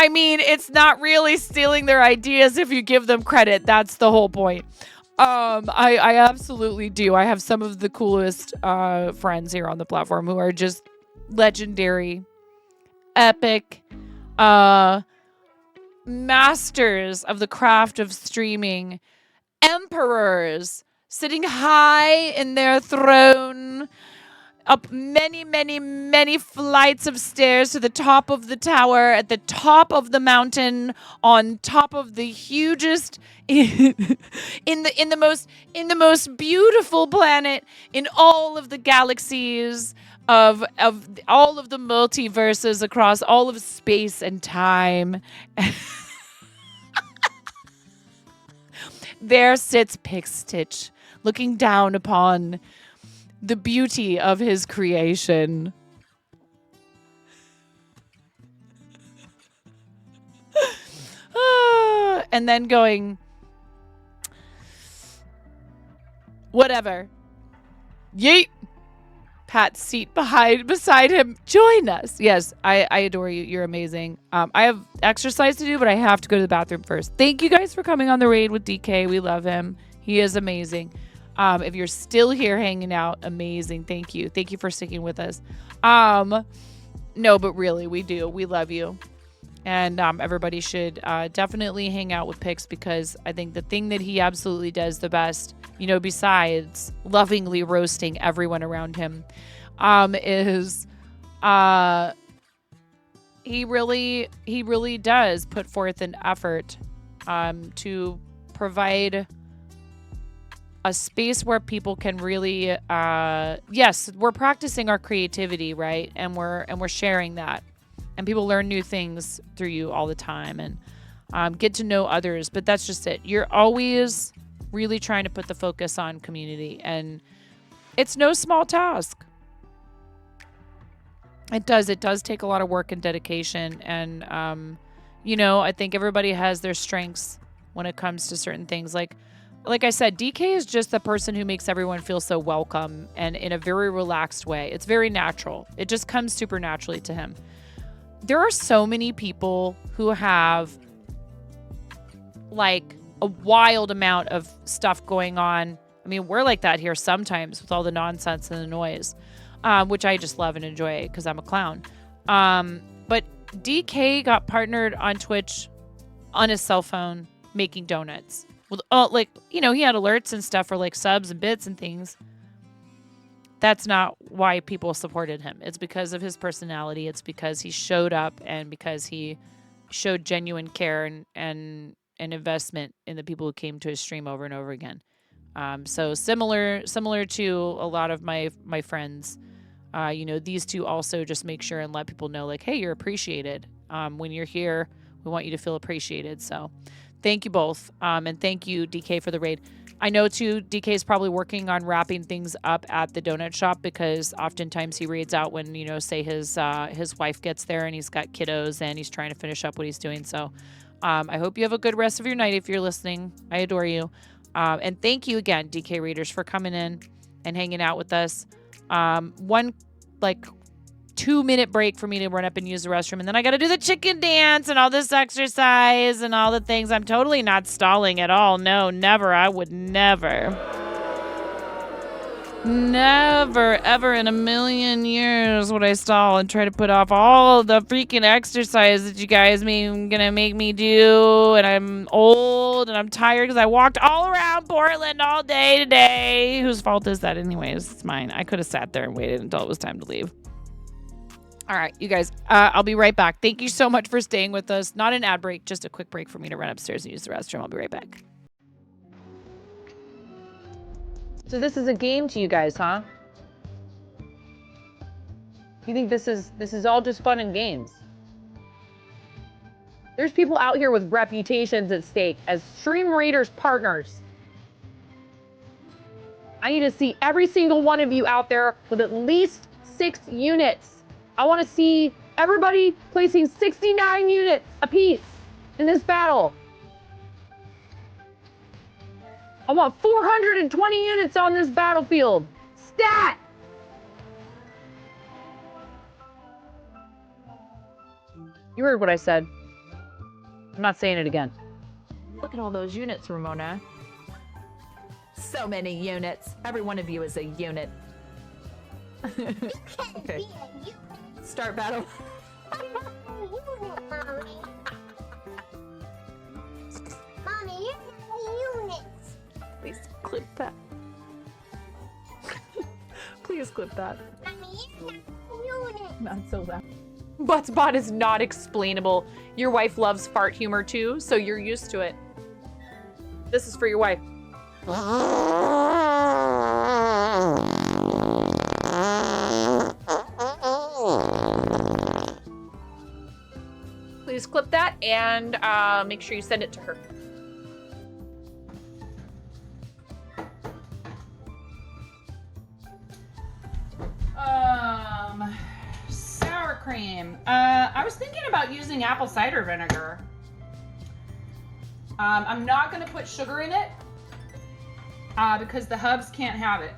I mean, it's not really stealing their ideas if you give them credit. That's the whole point. I absolutely do. I have some of the coolest friends here on the platform who are just legendary, epic, masters of the craft of streaming, emperors sitting high in their throne, up many, many, many flights of stairs to the top of the tower, at the top of the mountain, on top of the hugest, in the most beautiful planet in all of the galaxies of all of the multiverses across all of space and time. There sits Pixstitch, looking down upon the beauty of his creation. And then going, whatever. Yeet. Pat's seat beside him. Join us. Yes, I adore you. You're amazing. I have exercise to do, but I have to go to the bathroom first. Thank you guys for coming on the raid with DK. We love him. He is amazing. If you're still here hanging out, amazing. Thank you. Thank you for sticking with us. No, but really, we do. We love you. And everybody should definitely hang out with Pix, because I think the thing that he absolutely does the best, besides lovingly roasting everyone around him, is he really does put forth an effort to provide a space where people can really, yes, we're practicing our creativity, right? And we're sharing that, and people learn new things through you all the time, and get to know others. But that's just it. You're always really trying to put the focus on community, and it's no small task. It does take a lot of work and dedication, and I think everybody has their strengths when it comes to certain things. Like like I said, DK is just the person who makes everyone feel so welcome and in a very relaxed way. It's very natural. It just comes super naturally to him. There are so many people who have like a wild amount of stuff going on. I mean, we're like that here sometimes with all the nonsense and the noise, which I just love and enjoy because I'm a clown. But DK got partnered on Twitch on his cell phone making donuts. With, like, you know, he had alerts and stuff for like subs and bits and things. That's not why people supported him. It's because of his personality. It's because he showed up and because he showed genuine care and investment in the people who came to his stream over and over again. So similar to a lot of my friends, you know, these two also just make sure and let people know like, hey, you're appreciated. When you're here, we want you to feel appreciated. So thank you both. And thank you, DK, for the raid. I know too, DK is probably working on wrapping things up at the donut shop because oftentimes he raids out when, you know, say his wife gets there and he's got kiddos and he's trying to finish up what he's doing. So I hope you have a good rest of your night if you're listening. I adore you. And thank you again, DK Readers, for coming in and hanging out with us. One like 2-minute break for me to run up and use the restroom. And then I got to do the chicken dance and all this exercise and all the things. I'm totally not stalling at all. No, never. I would never. Never, ever in a million years would I stall and try to put off all the freaking exercise that you guys gonna make me do. And I'm old and I'm tired because I walked all around Portland all day today. Whose fault is that anyways? It's mine. I could have sat there and waited until it was time to leave. All right, you guys, I'll be right back. Thank you so much for staying with us. Not an ad break, just a quick break for me to run upstairs and use the restroom. I'll be right back. So this is a game to you guys, huh? You think this is all just fun and games? There's people out here with reputations at stake as Stream Raiders partners. I need to see every single one of you out there with at least 6 units. I want to see everybody placing 69 units apiece in this battle. I want 420 units on this battlefield. Stat! You heard what I said. I'm not saying it again. Look at all those units, Ramona. So many units. Every one of you is a unit. Okay. Start battle. Mommy, you're units. Please clip that. Please clip that. Mommy, you're units. Not so loud. Buttsbot is not explainable. Your wife loves fart humor too, so you're used to it. This is for your wife. Please clip that and make sure you send it to her. Sour cream. I was thinking about using apple cider vinegar. I'm not going to put sugar in it because the hubs can't have it.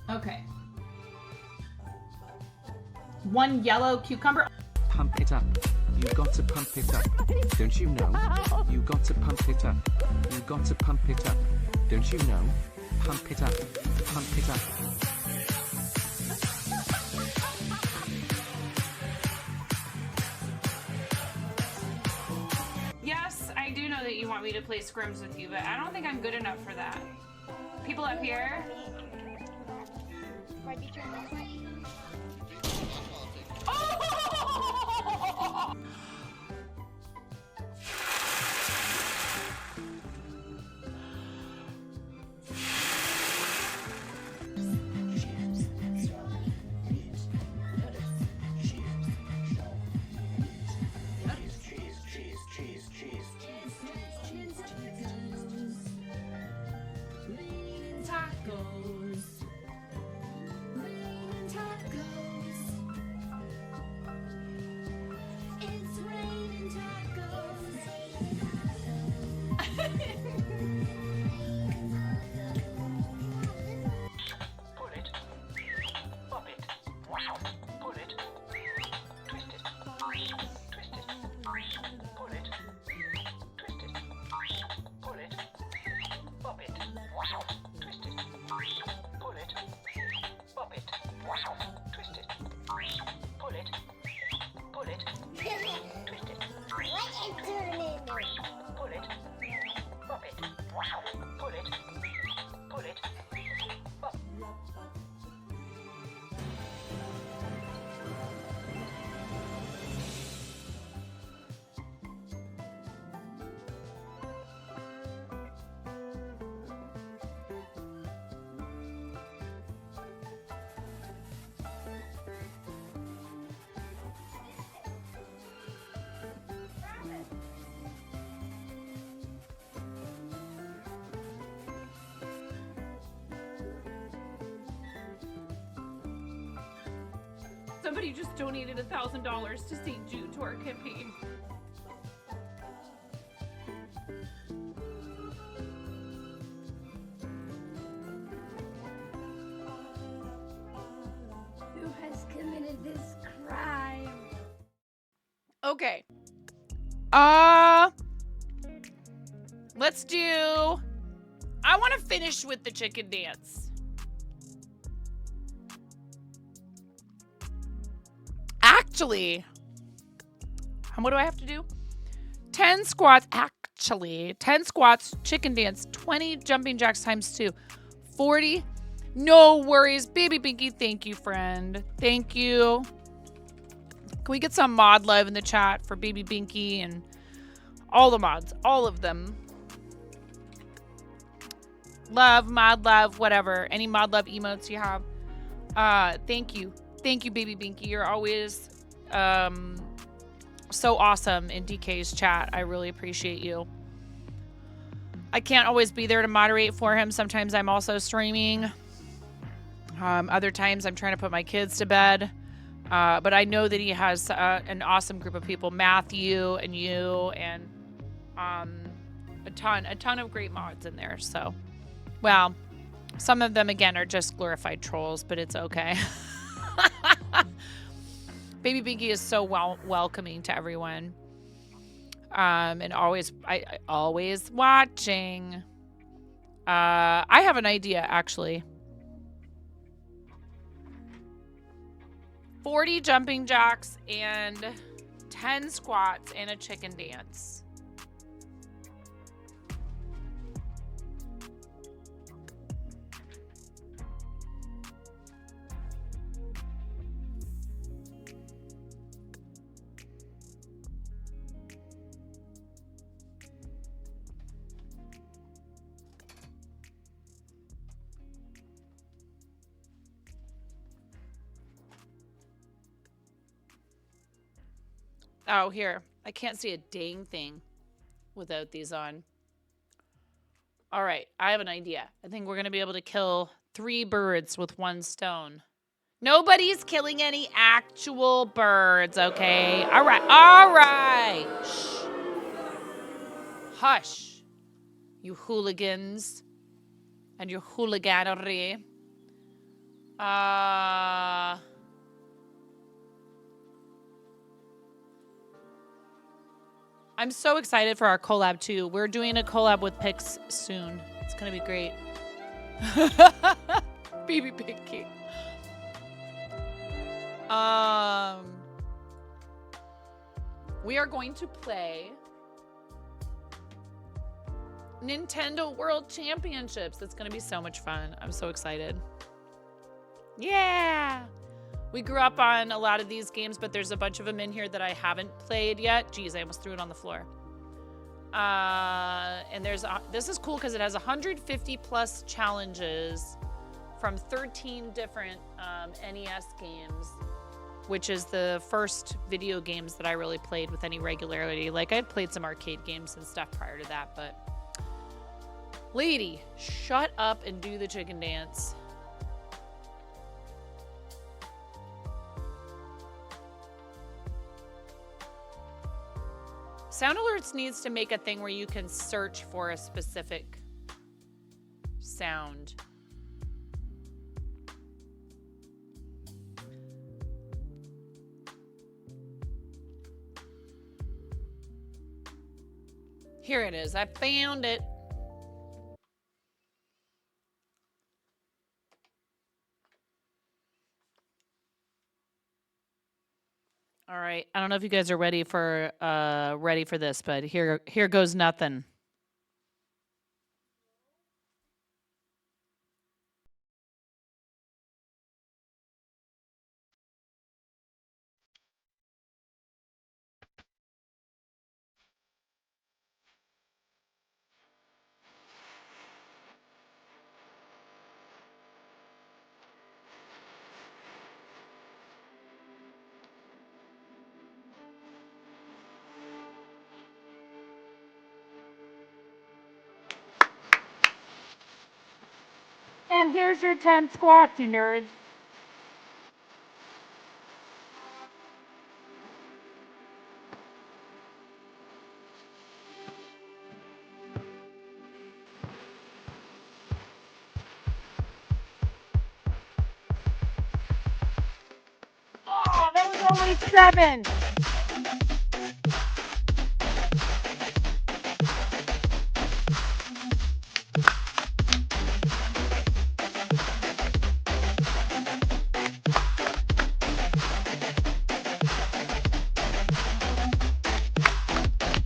Okay. 1 yellow cucumber. Pump it up. You got to pump it up. Don't you know? You got to pump it up. You got to pump it up. Don't you know? Pump it up. Pump it up. Yes, I do know that you want me to play scrims with you, but I don't think I'm good enough for that. People up here. Oh! Somebody just donated $1,000 to St. Jude to our campaign. Who has committed this crime? Okay. Let's do... I want to finish with the chicken dance. Actually, what do I have to do? 10 squats. Actually, 10 squats, chicken dance, 20 jumping jacks times 2, 40. No worries. Baby Binky, thank you, friend. Thank you. Can we get some mod love in the chat for Baby Binky and all the mods? All of them. Love, mod love, whatever. Any mod love emotes you have. Thank you. Thank you, Baby Binky. You're always so awesome in DK's chat. I really appreciate you. I can't always be there to moderate for him. Sometimes I'm also streaming. Other times I'm trying to put my kids to bed. But I know that he has an awesome group of people. Matthew and you and a ton of great mods in there. So, well, some of them, again, are just glorified trolls, but it's okay. Baby Binky is so welcoming to everyone. And always watching. I have an idea, actually. 40 jumping jacks and 10 squats and a chicken dance. Oh, here. I can't see a dang thing without these on. All right. I have an idea. I think we're going to be able to kill 3 birds with 1 stone. Nobody's killing any actual birds, okay? All right. All right. Shh. Hush. You hooligans. And your hooliganery. I'm so excited for our collab too. We're doing a collab with Pix soon. It's gonna be great. Baby Pinky. We are going to play Nintendo World Championships. It's gonna be so much fun. I'm so excited. Yeah. We grew up on a lot of these games, but there's a bunch of them in here that I haven't played yet. Jeez, I almost threw it on the floor. And this is cool because it has 150 plus challenges from 13 different NES games, which is the first video games that I really played with any regularity. Like, I'd played some arcade games and stuff prior to that, but lady, shut up and do the chicken dance. Sound Alerts needs to make a thing where you can search for a specific sound. Here it is. I found it. All right. I don't know if you guys are ready for this, but here goes nothing. And here's your 10 squats, you nerds. only 7.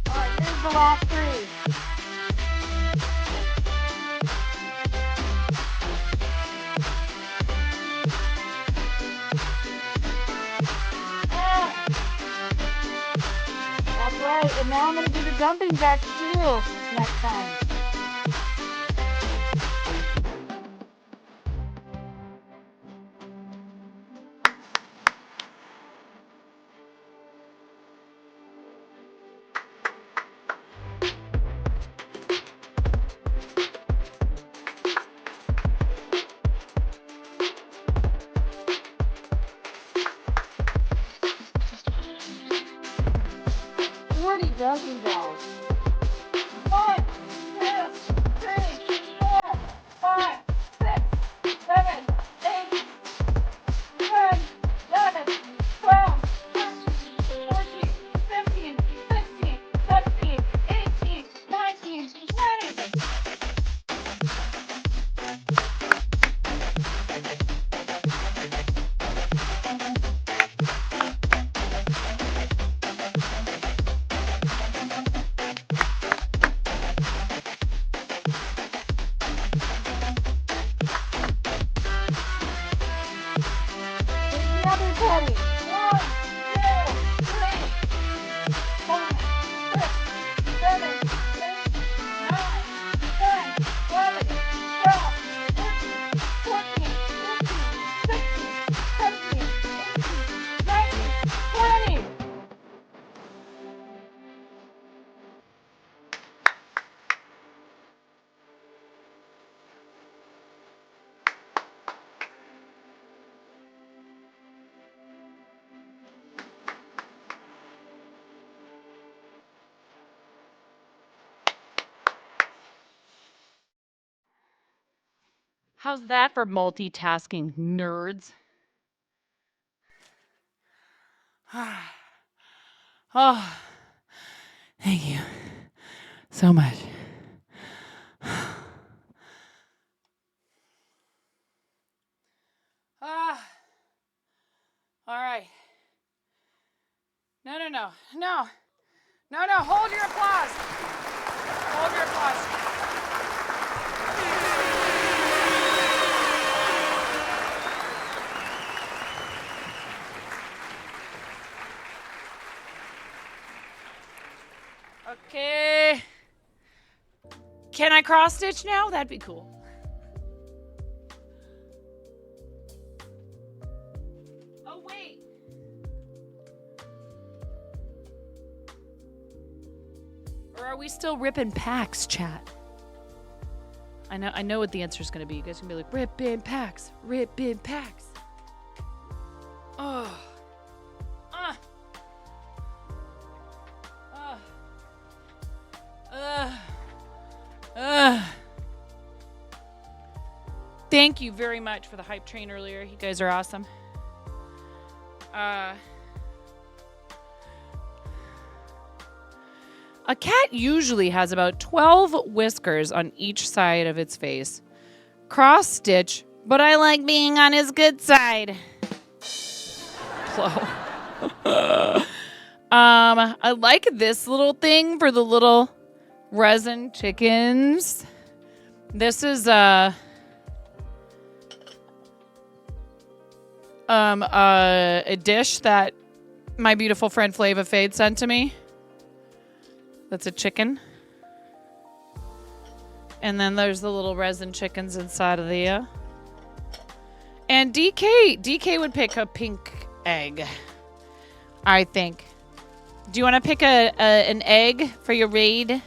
Alright, here's the last 3. That's right, and now I'm going to do the jumping jacks too next time. Jumping jacks. 1, 2, 3, 4, 5, 6, 7, 8, 10, 11, 12, 13, 14, 15, 16, 17, 18, 19, 20. Another petty. 1, 2, 3, 4, 6, 7, 8, 9, 10, 11, 12, 13, 14, 15, 16, 17, 18, 19, 20. How's that for multitasking, nerds? Oh, thank you so much. All right. No. Hold your applause. Hold your applause. Okay. Can I cross stitch now? That'd be cool. Oh, wait. Or are we still ripping packs, chat? I know what the answer is going to be. You guys are going to be like, ripping packs. Oh. Thank you very much for the hype train earlier. You guys are awesome. A cat usually has about 12 whiskers on each side of its face. Cross stitch, but I like being on his good side. I like this little thing for the little resin chickens. This is a dish that my beautiful friend Flava Fade sent to me. That's a chicken. And then there's the little resin chickens inside of there. And DK would pick a pink egg, I think. Do you want to pick an egg for your raid?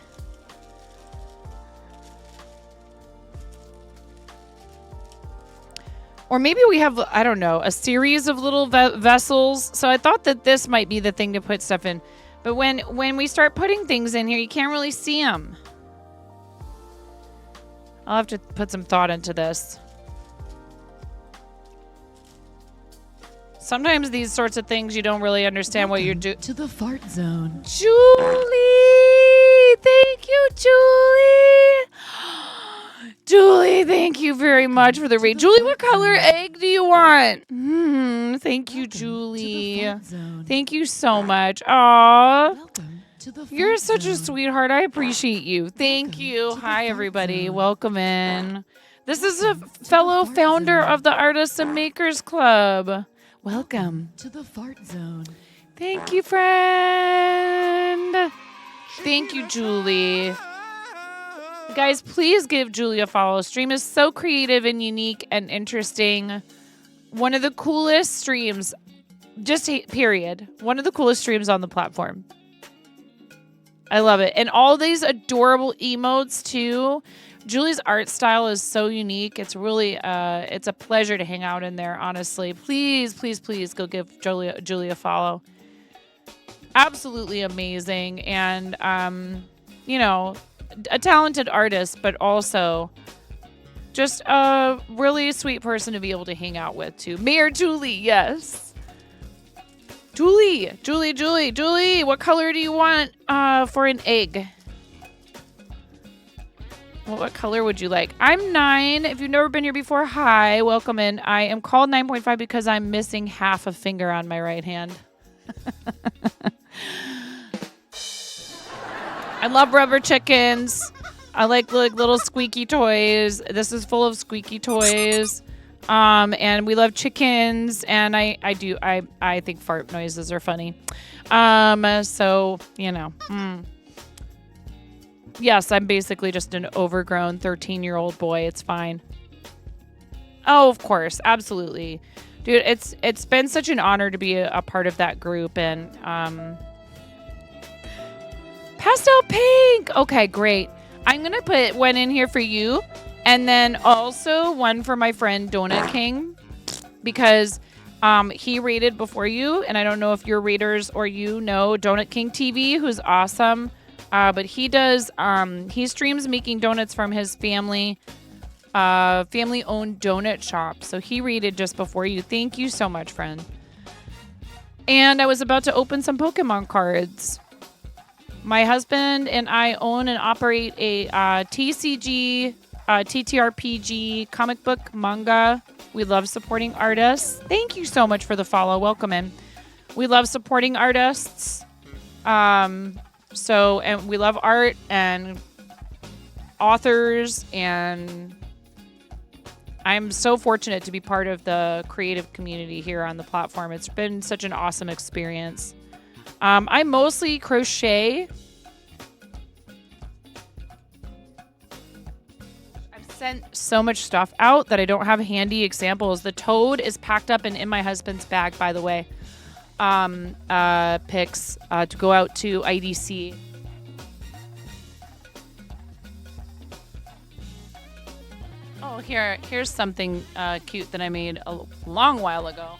Or maybe we have, I don't know, a series of little vessels. So I thought that this might be the thing to put stuff in. But when we start putting things in here, you can't really see them. I'll have to put some thought into this. Sometimes these sorts of things you don't really understand what you're doing. To the fart zone. Julie! Thank you, Julie! Julie, thank you very much for the raid. Julie, what color egg do you want? Thank you, Julie. Thank you so much. Aw. You're such a sweetheart. I appreciate you. Thank you. Hi, everybody. Welcome in. This is a fellow founder of the Artists and Makers Club. Welcome to the fart zone. Thank you, friend. Thank you, Julie. Guys, please give Julie a follow. Stream is so creative and unique and interesting. One of the coolest streams, just period. One of the coolest streams on the platform. I love it. And all these adorable emotes, too. Julie's art style is so unique. It's really, it's a pleasure to hang out in there, honestly. Please, please, please go give Julie a follow. Absolutely amazing. And, you know, a talented artist, but also just a really sweet person to be able to hang out with, too. Mayor Julie, yes. Julie, what color do you want for an egg? Well, what color would you like? I'm 9. If you've never been here before, hi, welcome in. I am called 9.5 because I'm missing half a finger on my right hand. I love rubber chickens. I like little squeaky toys. This is full of squeaky toys. And we love chickens, and I think fart noises are funny. So, you know, yes, I'm basically just an overgrown 13-year-old boy. It's fine. Oh, of course. Absolutely. Dude, it's been such an honor to be a part of that group. And pastel pink. Okay, great. I'm going to put one in here for you. And then also one for my friend Donut King. Because he rated before you. And I don't know if your readers or you know Donut King TV, who's awesome. But he does, he streams making donuts from his family-owned donut shop. So he rated just before you. Thank you so much, friend. And I was about to open some Pokemon cards. My husband and I own and operate a TCG, TTRPG comic book manga. We love supporting artists. Thank you so much for the follow. Welcome in. We love supporting artists. And we love art and authors, and I'm so fortunate to be part of the creative community here on the platform. It's been such an awesome experience. I mostly crochet. I've sent so much stuff out that I don't have handy examples. The toad is packed up and in my husband's bag, by the way. Pics to go out to IDC. Oh, here's something cute that I made a long while ago.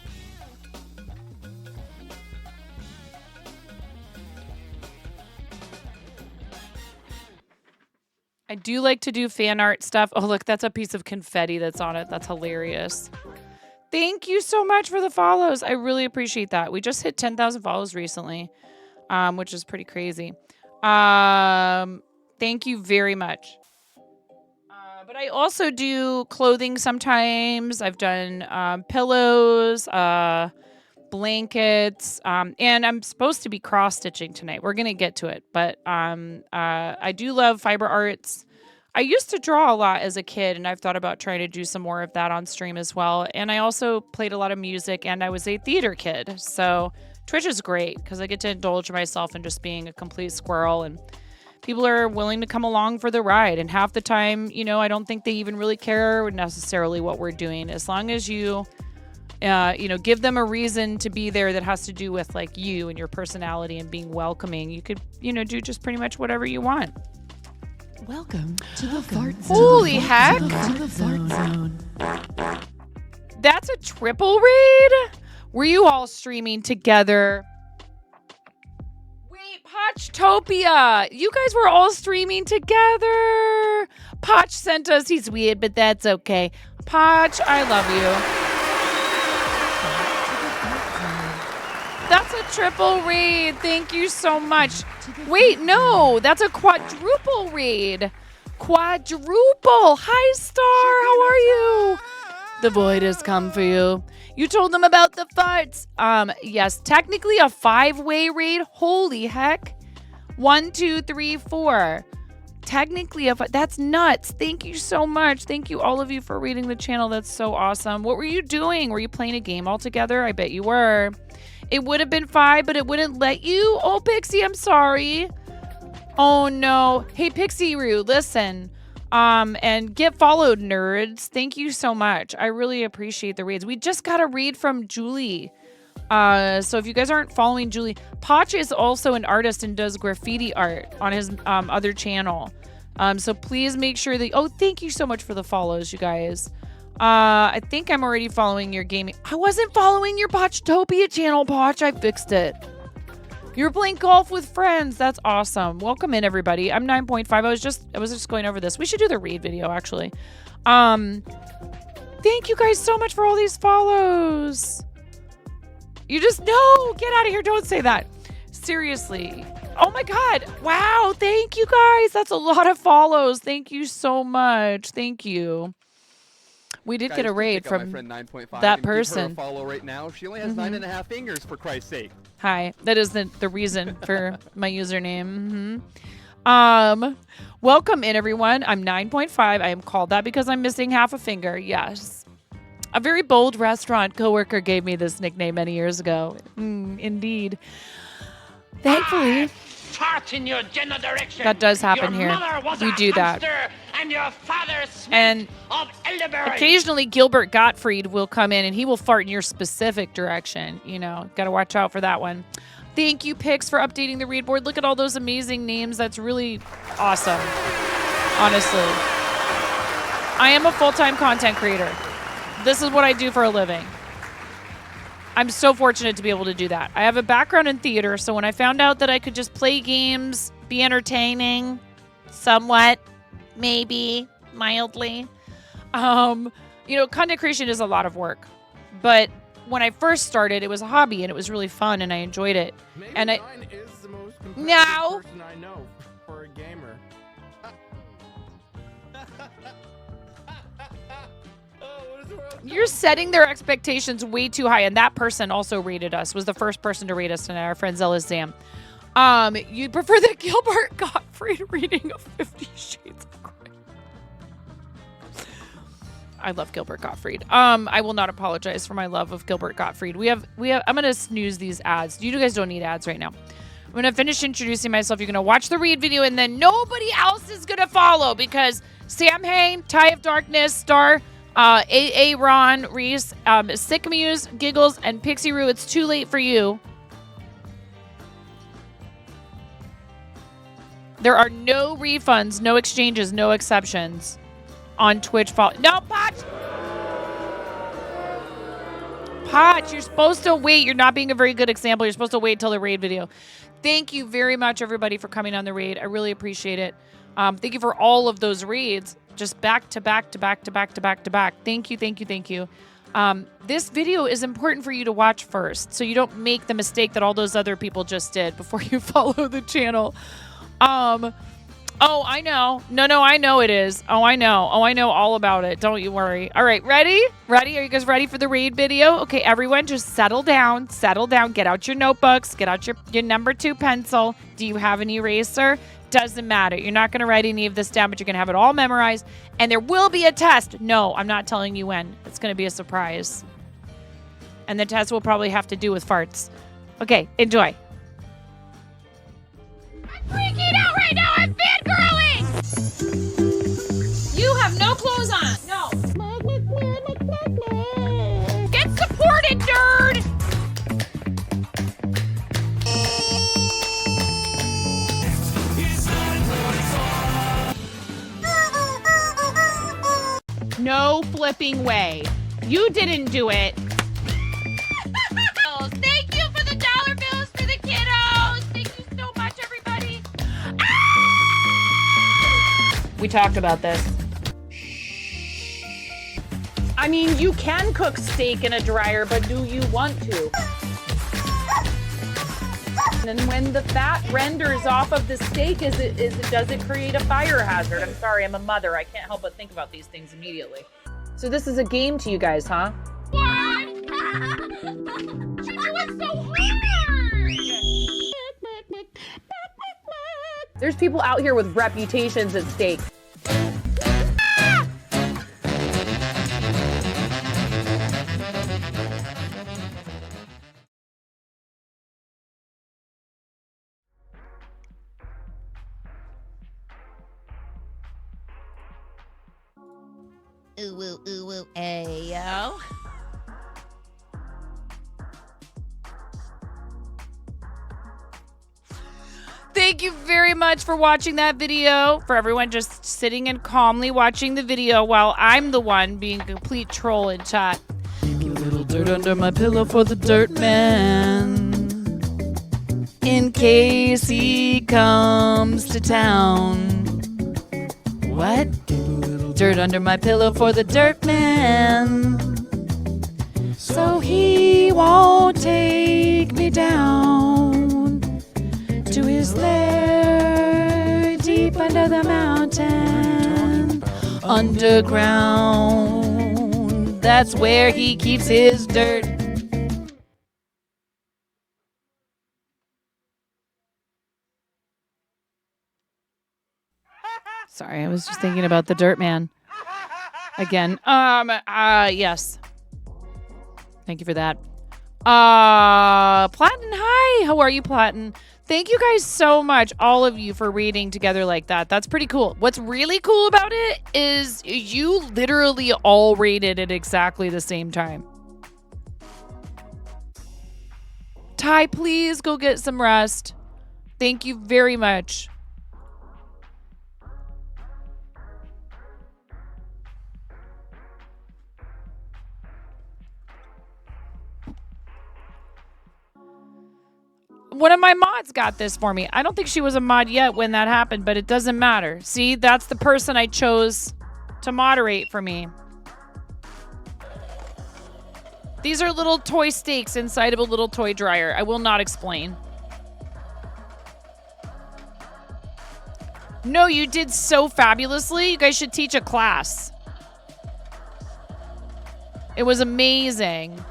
I do like to do fan art stuff. Oh, look, that's a piece of confetti that's on it. That's hilarious. Thank you so much for the follows. I really appreciate that. We just hit 10,000 follows recently, which is pretty crazy. Thank you very much. But I also do clothing sometimes. I've done pillows, blankets, and I'm supposed to be cross-stitching tonight. We're going to get to it. But I do love fiber arts. I used to draw a lot as a kid, and I've thought about trying to do some more of that on stream as well. And I also played a lot of music, and I was a theater kid. So Twitch is great because I get to indulge myself in just being a complete squirrel, and people are willing to come along for the ride. And half the time, you know, I don't think they even really care necessarily what we're doing. As long as you, give them a reason to be there that has to do with like you and your personality and being welcoming, you could, do just pretty much whatever you want. Welcome to the fart zone. Holy heck! To the fart zone. That's a triple raid? Were you all streaming together? Wait, Pochtopia! You guys were all streaming together! Poch sent us. He's weird, but that's okay. Poch, I love you. triple read. Thank you so much. Wait, no, that's a quadruple read. Quadruple. Hi, Star. How are you? The void has come for you. You told them about the farts. Yes, technically a 5-way raid. Holy heck. 1, 2, 3, 4. Technically, that's nuts. Thank you so much. Thank you, all of you, for reading the channel. That's so awesome. What were you doing? Were you playing a game all together? I bet you were. It would have been 5, but it wouldn't let you. Oh, Pixie, I'm sorry. Oh, no. Hey, Pixie Roo, listen. And get followed, nerds. Thank you so much. I really appreciate the reads. We just got a read from Julie. So if you guys aren't following Julie, Potch is also an artist and does graffiti art on his other channel. So please make sure that, oh, thank you so much for the follows, you guys. I think I'm already following your gaming. I wasn't following your Potchtopia channel, Potch. I fixed it. You were playing golf with friends. That's awesome. Welcome in, everybody. I'm 9.5. I was just going over this. We should do the read video, actually. Thank you guys so much for all these follows. You just, no, get out of here. Don't say that. Seriously. Oh my God. Wow. Thank you guys. That's a lot of follows. Thank you so much. Thank you. We did get a raid from that person. Give her a follow right now. She only has 9.5 fingers, for Christ's sake. Hi. That is the reason for my username. Welcome in, everyone. I'm 9.5. I am called that because I'm missing half a finger. Yes. A very bold restaurant coworker gave me this nickname many years ago. Indeed. Thankfully, Fart in your general direction. that does happen Your here. mother was We a do that. hamster, and your father smelt And of elderberry. occasionally Gilbert Gottfried will come in and he will fart in your specific direction. You know, got to watch out for that one. Thank you, Pix, for updating the read board. Look at all those amazing names. That's really awesome. Honestly. I am a full-time content creator. This is what I do for a living. I'm so fortunate to be able to do that. I have a background in theater, so when I found out that I could just play games, be entertaining, somewhat, maybe, mildly, you know, content creation is a lot of work. But when I first started, it was a hobby, and it was really fun, and I enjoyed it. Maybe and I mine is the most now person I know for a gamer. You're setting their expectations way too high, and that person also rated us, was the first person to rate us tonight, our friend Zealous Sam. You'd prefer the Gilbert Gottfried reading of 50 Shades of Grey. I love Gilbert Gottfried. I will not apologize for my love of Gilbert Gottfried. We have I'm gonna snooze these ads. You guys don't need ads right now. I'm gonna finish introducing myself. You're gonna watch the read video, and then nobody else is gonna follow because Sam Hain, Tie of Darkness, Star, AA Ron, Reese, Sick Muse, Giggles, and Pixie Roo. It's too late for you. There are no refunds, no exchanges, no exceptions on Twitch. No, Potch! Potch, you're supposed to wait. You're not being a very good example. You're supposed to wait until the raid video. Thank you very much, everybody, for coming on the raid. I really appreciate it. Thank you for all of those raids. Just back to back to back to back to back to back. Thank you, thank you, thank you. This video is important for you to watch first, so you don't make the mistake that all those other people just did before you follow the channel. Oh, I know. No, I know it is. Oh, I know. Oh, I know all about it. Don't you worry. All right, ready? Ready? Are you guys ready for the raid video? Okay, everyone, just settle down. Settle down. Get out your notebooks. Get out your number 2 pencil. Do you have an eraser? Doesn't matter. You're not going to write any of this down, but you're going to have it all memorized. And there will be a test. No, I'm not telling you when. It's going to be a surprise. And the test will probably have to do with farts. Okay, enjoy. I'm freaking out right now. I'm fangirling. You have no clothes on. No. Get supported, nerd. No flipping way. You didn't do it. Thank you for the dollar bills for the kiddos. Thank you so much, everybody. We talked about this. I mean, you can cook steak in a dryer, but do you want to? And when the fat renders off of the steak, does it create a fire hazard? I'm sorry, I'm a mother. I can't help but think about these things immediately. So this is a game to you guys, huh? What? You're doing so hard! There's people out here with reputations at stake. Ooh, ooh, ooh, ooh, ayo. Thank you very much for watching that video. For everyone just sitting and calmly watching the video while I'm the one being a complete troll in chat. Keep a little dirt under my pillow for the dirt man, in case he comes to town. What? Dirt under my pillow for the dirt man, so he won't take me down to his lair deep under the mountain, underground. That's where he keeps his dirt. Sorry, I was just thinking about the dirt man again. Yes. Thank you for that. Platin, hi. How are you, Platin? Thank you guys so much, all of you, for reading together like that. That's pretty cool. What's really cool about it is you literally all rated at exactly the same time. Ty, please go get some rest. Thank you very much. One of my mods got this for me. I don't think she was a mod yet when that happened, but it doesn't matter. See, that's the person I chose to moderate for me. These are little toy steaks inside of a little toy dryer. I will not explain. No, you did so fabulously. You guys should teach a class. It was amazing.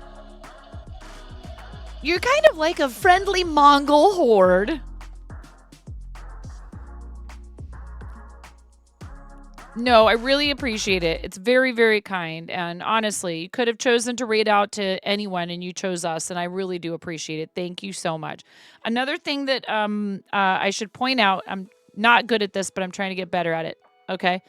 You're kind of like a friendly Mongol horde. No, I really appreciate it. It's very, very kind. And honestly, you could have chosen to read out to anyone and you chose us. And I really do appreciate it. Thank you so much. Another thing that I should point out, I'm not good at this, but I'm trying to get better at it. Okay.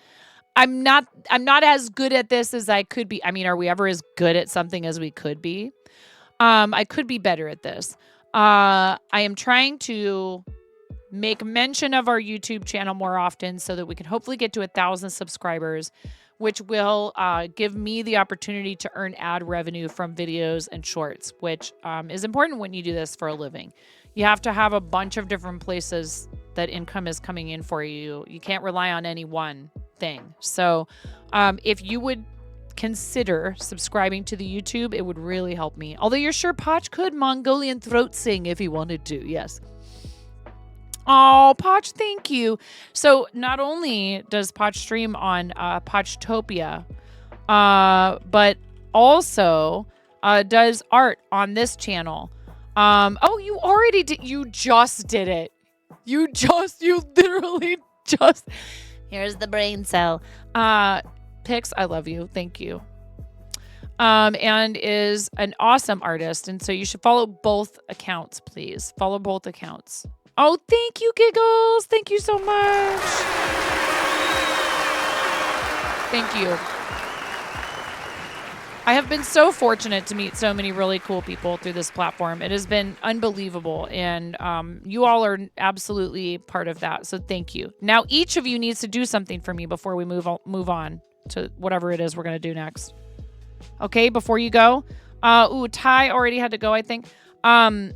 I'm not as good at this as I could be. I mean, are we ever as good at something as we could be? I could be better at this. I am trying to make mention of our YouTube channel more often so that we can hopefully get to 1,000 subscribers, which will give me the opportunity to earn ad revenue from videos and shorts, which is important when you do this for a living. You have to have a bunch of different places that income is coming in for you. You can't rely on any one thing. So if you would consider subscribing to the YouTube, it would really help me. Although you're sure Poch could Mongolian throat sing if he wanted to. Yes. Oh, Poch, thank you. So not only does Poch stream on Pochtopia, but also does art on this channel. Oh, you already did. You just did it. You literally just. Here's the brain cell. Pix, I love you. Thank you. And is an awesome artist. And so you should follow both accounts, please. Follow both accounts. Oh, thank you, Giggles. Thank you so much. Thank you. I have been so fortunate to meet so many really cool people through this platform. It has been unbelievable. And you all are absolutely part of that. So thank you. Now, each of you needs to do something for me before we move on to whatever it is we're going to do next. Okay, before you go. Ty already had to go, I think. You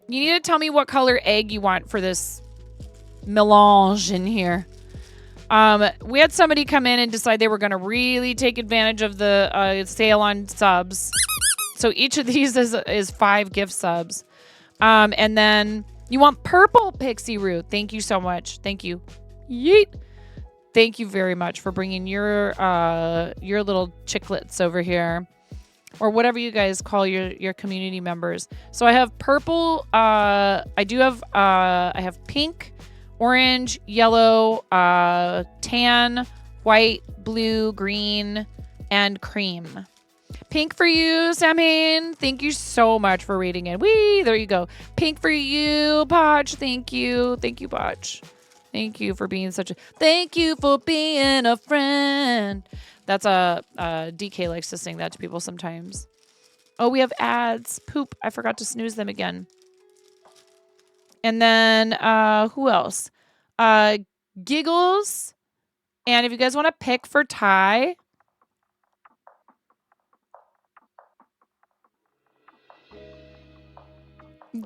need to tell me what color egg you want for this melange in here. We had somebody come in and decide they were going to really take advantage of the sale on subs. So each of these is 5 gift subs. And then You want purple pixie root. Thank you so much. Thank you. Yeet. Thank you very much for bringing your little chiclets over here, or whatever you guys call your community members. So I have purple. I have pink, orange, yellow, tan, white, blue, green, and cream. Pink for you, Samhain. Thank you so much for reading it. Wee, there you go. Pink for you, Botch. Thank you. Thank you, Botch. Thank you for being thank you for being a friend. That's DK likes to sing that to people sometimes. Oh, we have ads. Poop. I forgot to snooze them again. And then, who else? Giggles. And if you guys want to pick for Ty.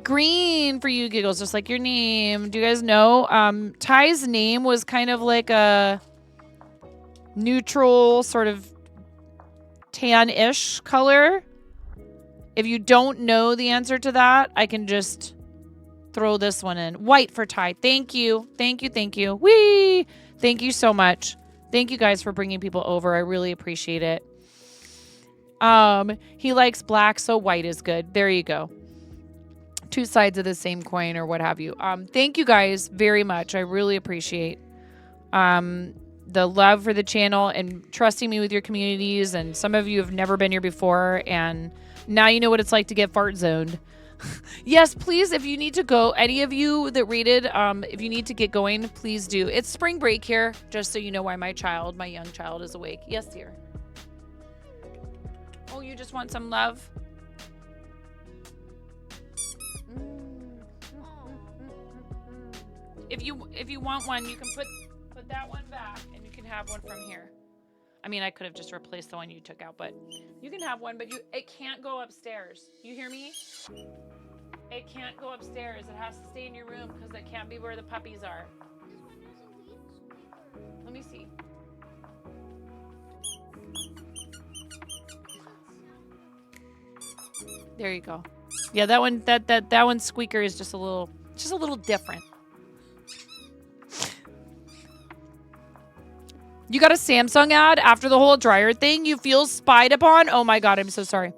Green for you, Giggles, just like your name. Do you guys know? Ty's name was kind of like a neutral, sort of tan-ish color. If you don't know the answer to that, I can just throw this one in. White for Ty. Thank you. Thank you. Thank you. Whee! Thank you so much. Thank you guys for bringing people over. I really appreciate it. He likes black, so white is good. There you go. Two sides of the same coin, or what have you. Thank you guys very much. I really appreciate the love for the channel and trusting me with your communities. And some of you have never been here before, and now you know what it's like to get fart zoned. Yes, please, if you need to go, any of you that rated, if you need to get going, please do. It's spring break here, just so you know why my young child is awake. Yes, dear. Oh, you just want some love? If you want one, you can put that one back, and you can have one from here. I mean, I could have just replaced the one you took out, but you can have one, but it can't go upstairs. You hear me? It can't go upstairs. It has to stay in your room because it can't be where the puppies are. Let me see. There you go. Yeah, that one squeaker is just a little different. You got a Samsung ad after the whole dryer thing? You feel spied upon? Oh my God, I'm so sorry.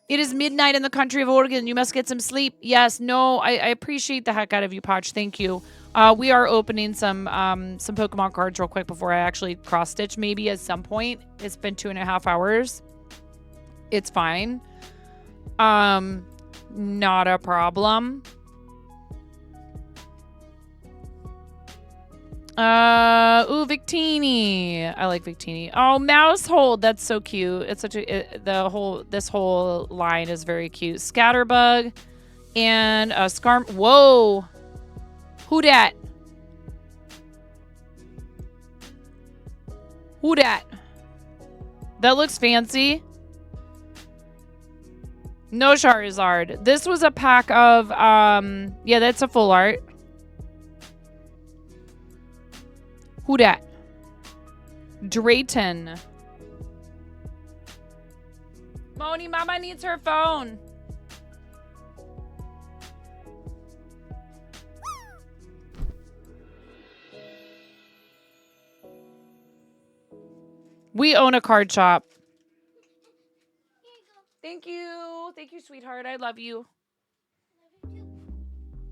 It is midnight in the country of Oregon. You must get some sleep. Yes, no, I appreciate the heck out of you, Potch. Thank you. We are opening some Pokemon cards real quick before I actually cross-stitch maybe at some point. It's been 2.5 hours. It's fine. Not a problem. Ooh, Victini. I like Victini. Oh, Mousehold. That's so cute. It's such this whole line is very cute. Scatterbug and Scarm. Whoa. Who dat? Who dat? That looks fancy. No Charizard. This was a pack of, yeah, that's a full art. Who dat? Drayton. Moni, Mama needs her phone. We own a card shop. Thank you. Thank you, sweetheart. I love you.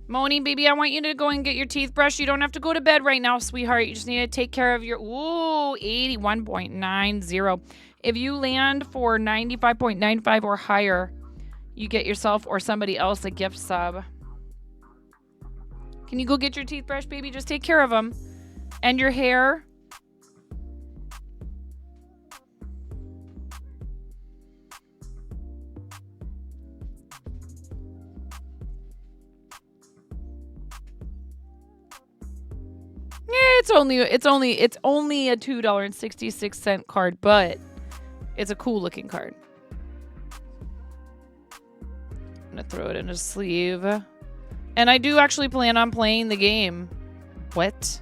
Moni, baby, I want you to go and get your teeth brushed. You don't have to go to bed right now, sweetheart. You just need to take care of your... Ooh, 81.90. If you land for 95.95 or higher, you get yourself or somebody else a gift sub. Can you go get your teeth brushed, baby? Just take care of them. And your hair. It's only a $2.66 card, but it's a cool looking card. I'm gonna throw it in a sleeve. And I do actually plan on playing the game. What?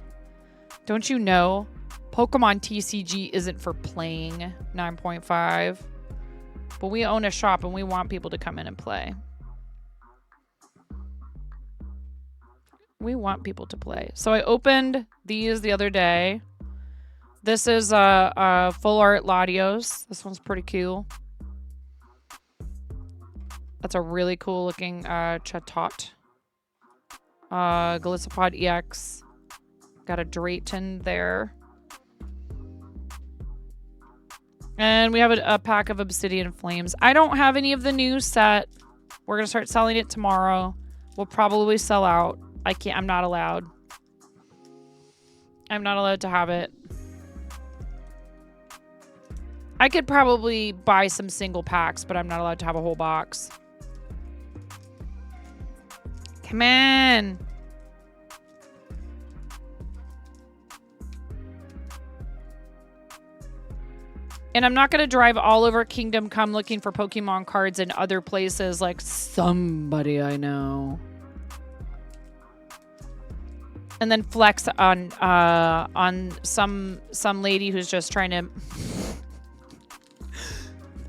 Don't you know? Pokemon TCG isn't for playing 9.5. But we own a shop and we want people to come in and play. want people to play. So I opened these the other day. This is a full art Latios. This one's pretty cool. That's a really cool looking Chatot. Galissapod EX. Got a Drayton there. And we have a pack of Obsidian Flames. I don't have any of the new set. We're going to start selling it tomorrow. We'll probably sell out. I'm not allowed. I'm not allowed to have it. I could probably buy some single packs, but I'm not allowed to have a whole box. Come on. And I'm not going to drive all over Kingdom Come looking for Pokemon cards in other places like somebody I know. And then flex on some lady who's just trying to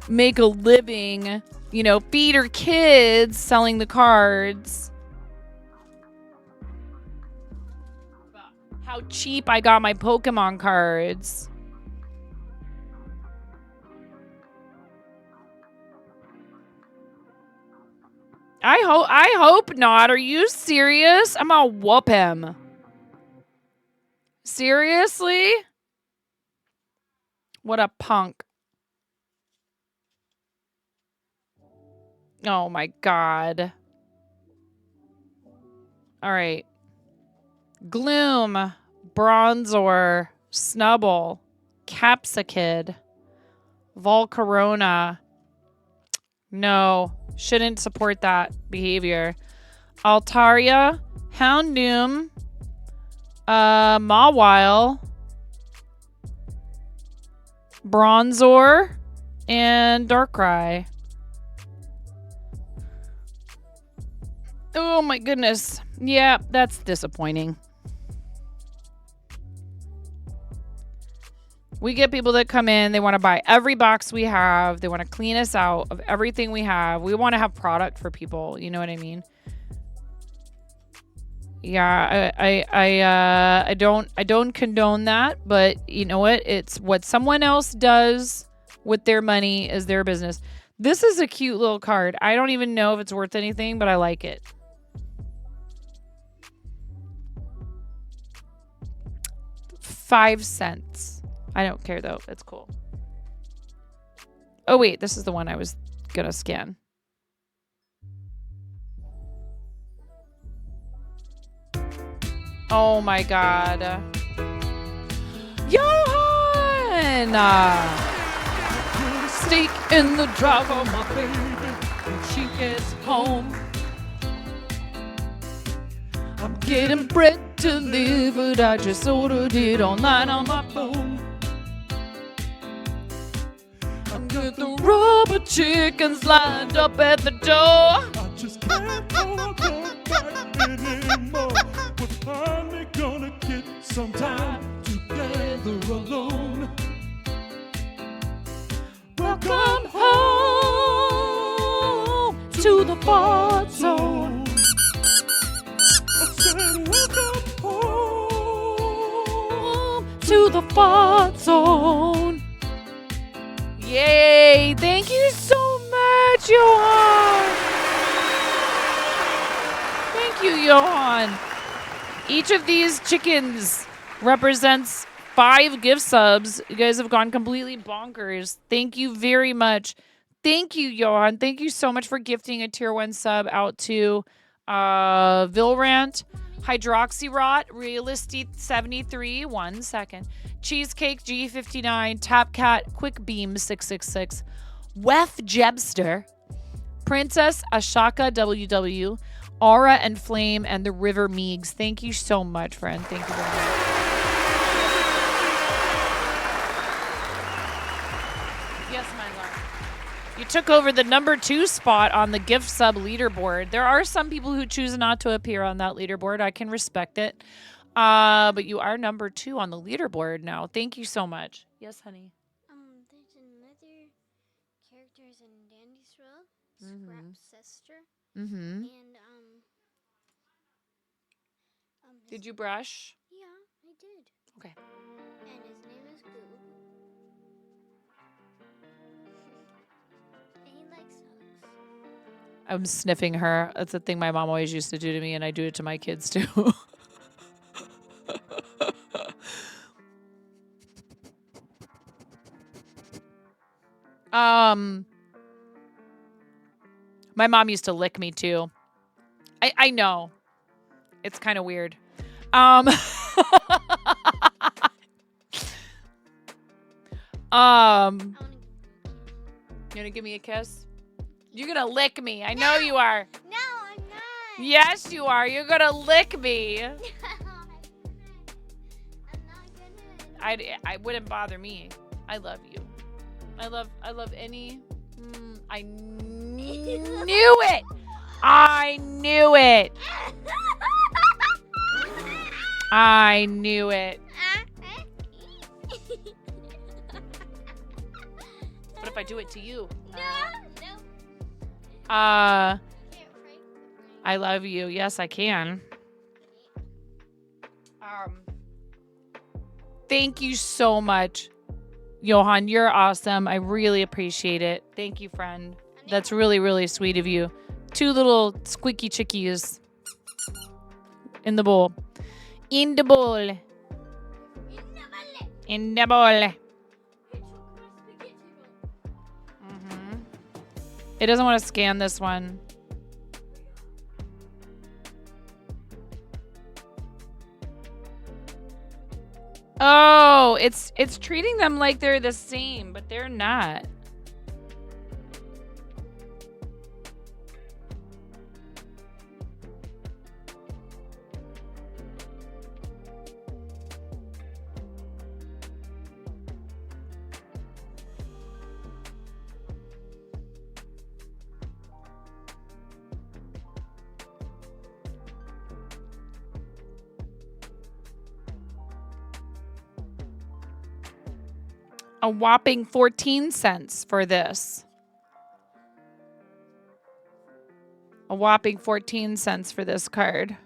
make a living, you know, feed her kids selling the cards. How cheap I got my Pokemon cards. I hope not. Are you serious? I'm gonna whoop him. Seriously? What a punk. Oh my god. All right. Gloom, Bronzor, Snubble, Capsicid, Volcarona. No, shouldn't support that behavior. Altaria, Houndoom, Mawile, Bronzor, and Darkrai. Oh my goodness. Yeah, that's disappointing. We get people that come in, they want to buy every box we have. They want to clean us out of everything we have. We want to have product for people. You know what I mean? Yeah, I don't condone that, but you know what? It's what someone else does with their money is their business. This is a cute little card. I don't even know if it's worth anything, but I like it. $0.05. I don't care though. It's cool. Oh wait, this is the one I was gonna scan. Oh my god. Johan! Steak in the drive of my baby when she gets home. I'm getting bread delivered. I just ordered it online on my phone. I'm getting the rubber chickens lined up at the door. I just can't hold them back anymore. We're finally gonna get some time together alone. Welcome home to the fart zone. I said welcome home to the fart zone. Yay! Thank you so much, Johan. Thank you, Johan. Each of these chickens represents 5 gift subs. You guys have gone completely bonkers. Thank you very much. Thank you, Johan. Thank you so much for gifting a tier 1 sub out to Vilrant, Hydroxyrot, Realistic 73, 1 second. Cheesecake G59, Tapcat, Quick Beam 666, Wef Jebster, Princess Ashaka WW, Aura and Flame, and the River Meegs. Thank you so much, friend. Thank you very much. Yes, my love. You took over the number 2 spot on the gift sub leaderboard. There are some people who choose not to appear on that leaderboard. I can respect it. But you are number 2 on the leaderboard now. Thank you so much. Yes, honey. There's another characters in Dandy's World, Scrap's sister. Mm-hmm. And Did you brush? Yeah, I did. Okay. And his name is Goob. And he likes hugs. I'm sniffing her. That's a thing my mom always used to do to me, and I do it to my kids too. My mom used to lick me too. I know. It's kind of weird. You gonna give me a kiss? You're gonna lick me. I know you are. No, I'm not. Yes, you are. You're gonna lick me. I'm not gonna. I wouldn't bother me. I love you. I love any. I knew it. I knew it. I knew it. What if I do it to you? No. I love you. Yes, I can. Thank you so much, Johan. You're awesome. I really appreciate it. Thank you, friend. That's really, really sweet of you. 2 little squeaky chickies in the bowl. In the bowl. In the bowl. It doesn't want to scan this one. Oh, it's treating them like they're the same, but they're not. A whopping 14 cents for this. A whopping 14 cents for this card.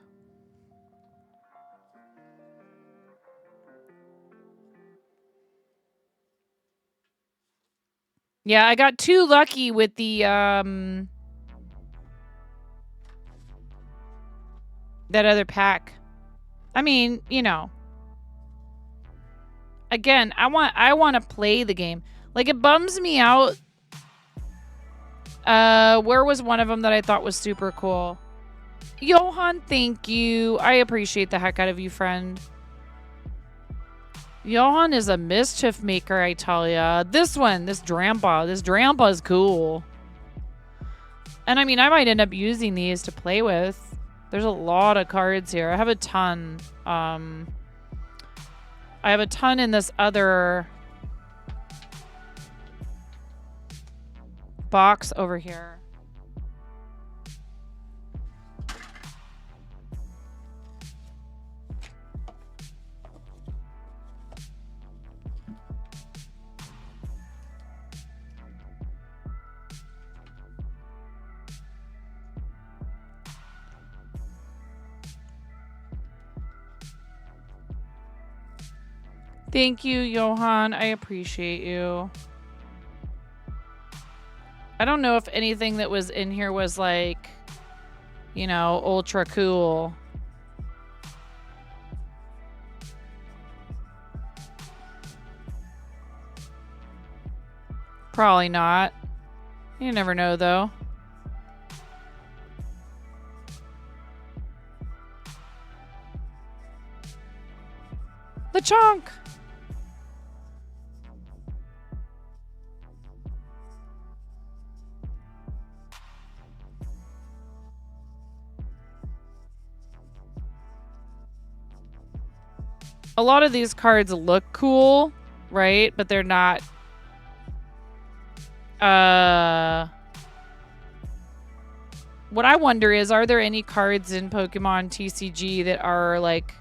Yeah, I got too lucky with the that other pack. I mean, you know. Again, I want to play the game. Like, it bums me out. Where was one of them that I thought was super cool? Johan, thank you. I appreciate the heck out of you, friend. Johan is a mischief maker, I tell ya. This one, this Drampa is cool. And I mean, I might end up using these to play with. There's a lot of cards here. I have a ton. I have a ton in this other box over here. Thank you, Johan. I appreciate you. I don't know if anything that was in here was like, you know, ultra cool. Probably not. You never know, though. LeChonk! A lot of these cards look cool, right? But they're not. What I wonder is, are there any cards in Pokemon TCG that are like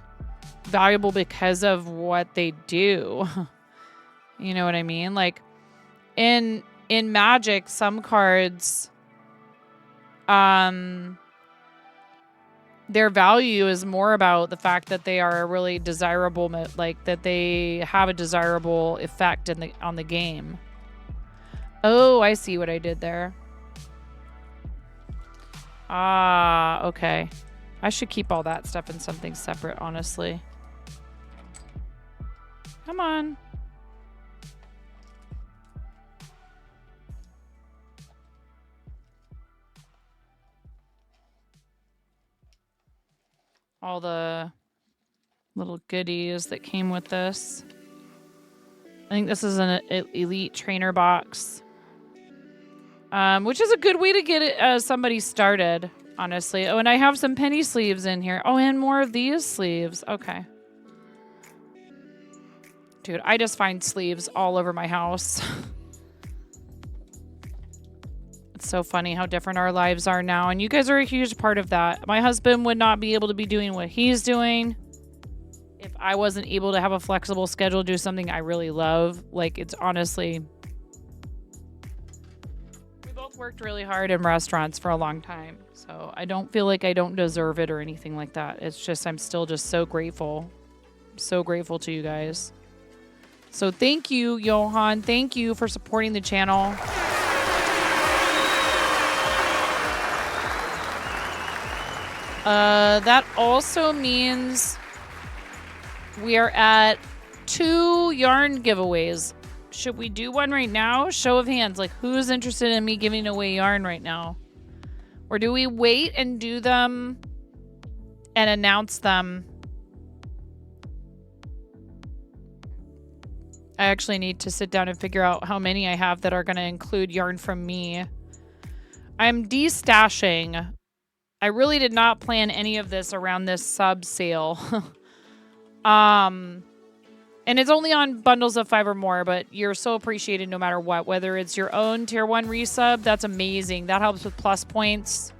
valuable because of what they do? You know what I mean? Like in Magic, some cards their value is more about the fact that they are a really desirable, like that they have a desirable effect on the game. Oh, I see what I did there. Ah, okay. I should keep all that stuff in something separate, honestly. Come on. All the little goodies that came with this. I think this is an elite trainer box. Which is a good way to get somebody started, honestly. Oh, and I have some penny sleeves in here. Oh, and more of these sleeves. Okay. Dude, I just find sleeves all over my house. It's so funny how different our lives are now, and you guys are a huge part of that. My husband would not be able to be doing what he's doing if I wasn't able to have a flexible schedule, do something I really love. Like, it's honestly... We both worked really hard in restaurants for a long time, so I don't feel like I don't deserve it or anything like that. It's just, I'm still just so grateful. So grateful to you guys. So thank you, Johan. Thank you for supporting the channel. That also means we are at 2 yarn giveaways. Should we do one right now? Show of hands. Like, who's interested in me giving away yarn right now? Or do we wait and do them and announce them? I actually need to sit down and figure out how many I have that are going to include yarn from me. I'm destashing. I really did not plan any of this around this sub sale. And it's only on bundles of 5 or more, but you're so appreciated no matter what. Whether it's your own tier 1 resub, that's amazing. That helps with plus points.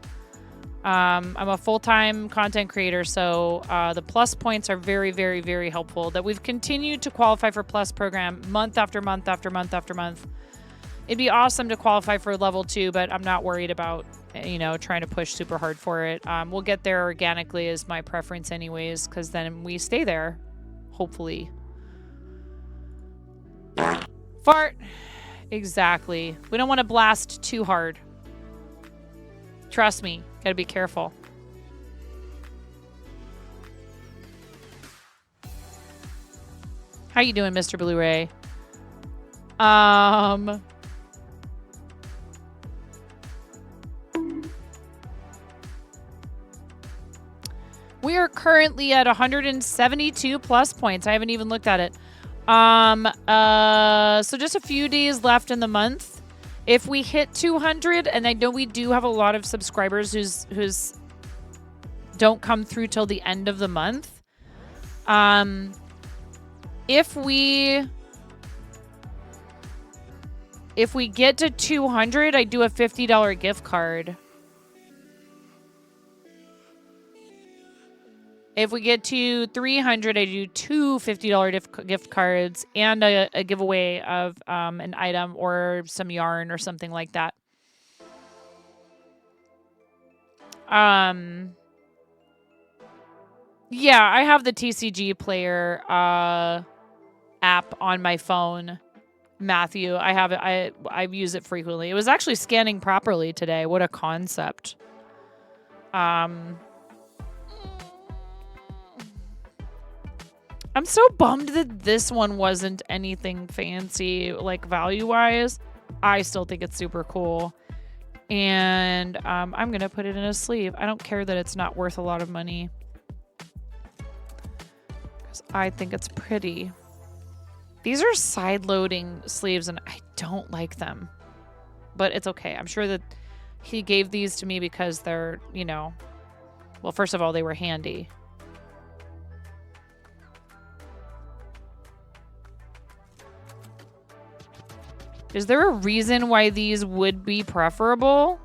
I'm a full-time content creator, so the plus points are very, very, very helpful. That we've continued to qualify for plus program month after month after month after month. It'd be awesome to qualify for level 2, but I'm not worried about, you know, trying to push super hard for it. We'll get there organically is my preference anyways, because then we stay there, hopefully. Fart. Exactly. We don't want to blast too hard. Trust me. Gotta be careful. How you doing, Mr. Blu-ray? We are currently at 172 plus points. I haven't even looked at it. So just a few days left in the month. If we hit 200, and I know we do have a lot of subscribers who's don't come through till the end of the month. If we get to 200, I do a $50 gift card. If we get to 300, I do 2 $50 gift cards and a giveaway of an item or some yarn or something like that. Yeah, I have the TCG Player app on my phone, Matthew. I have it. I use it frequently. It was actually scanning properly today. What a concept. I'm so bummed that this one wasn't anything fancy, like value-wise. I still think it's super cool. And I'm going to put it in a sleeve. I don't care that it's not worth a lot of money, because I think it's pretty. These are side-loading sleeves, and I don't like them. But it's okay. I'm sure that he gave these to me because they're, you know... Well, first of all, they were handy. Is there a reason why these would be preferable?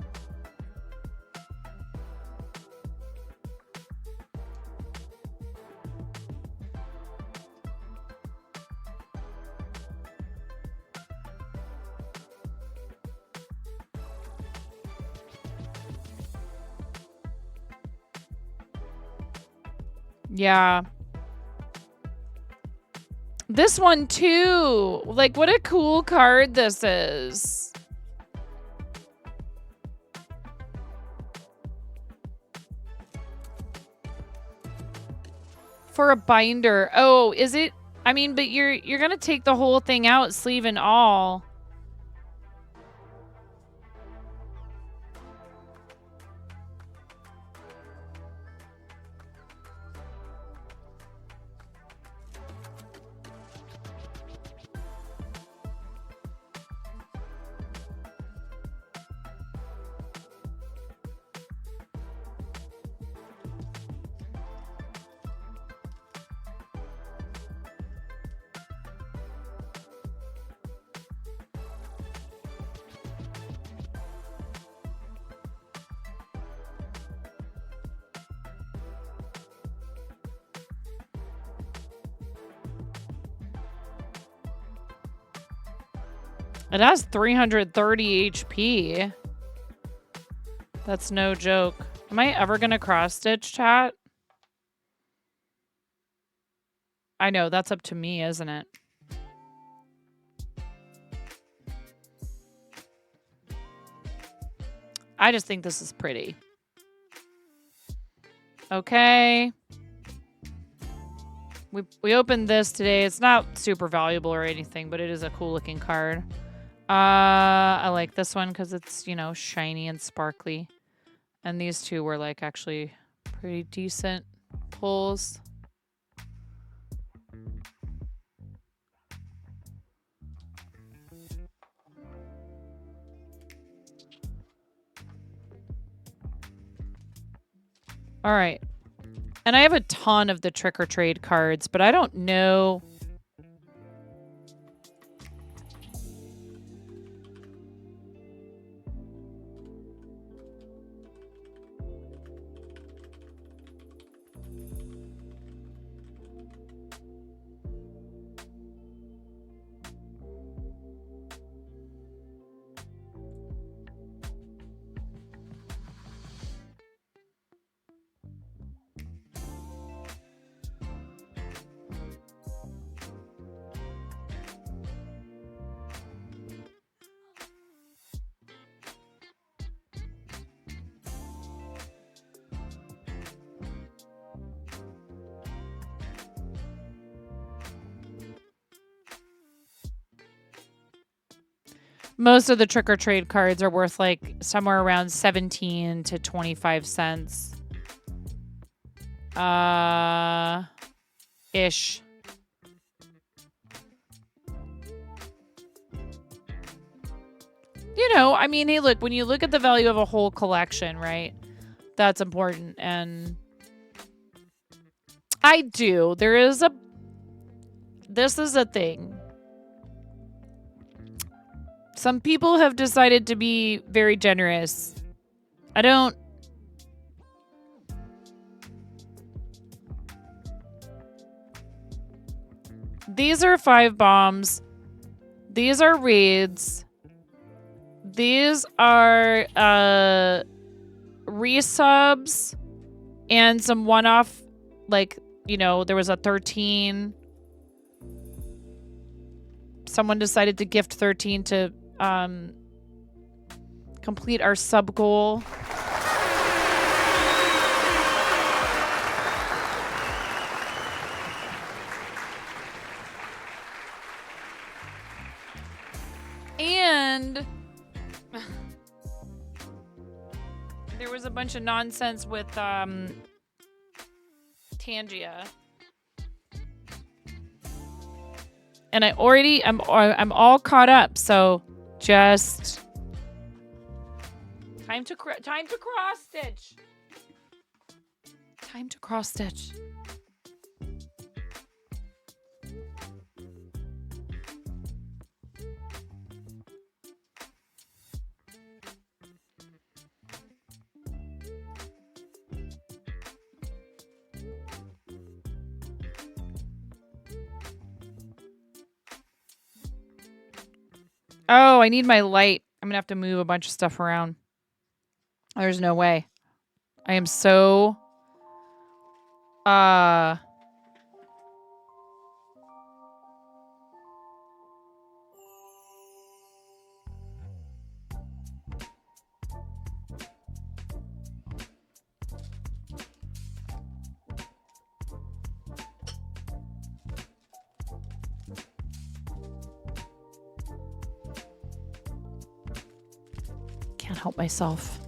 Yeah. This one too. Like, what a cool card this is. For a binder. Oh, is it? I mean, but you're gonna take the whole thing out, sleeve and all. It has 330 HP. That's no joke. Am I ever gonna cross stitch, chat? I know, that's up to me, isn't it? I just think this is pretty. Okay. We opened this today. It's not super valuable or anything, but it is a cool looking card. I like this one because it's, you know, shiny and sparkly. And these two were like actually pretty decent pulls. All right. And I have a ton of the trick or trade cards, but I don't know. Most of the trick or trade cards are worth like somewhere around 17 to 25 cents. Ish. You know, I mean, hey, look, when you look at the value of a whole collection, right? That's important. And I do. This is a thing. Some people have decided to be very generous. I don't. These are 5 bombs. These are raids. These are resubs and some one-off, like, you know, there was a 13. Someone decided to gift 13 to complete our sub goal. And there was a bunch of nonsense with Tangia. And I'm all caught up, so just time to cross stitch. Time to cross stitch. Oh, I need my light. I'm gonna have to move a bunch of stuff around. There's no way. I am so Can't help myself.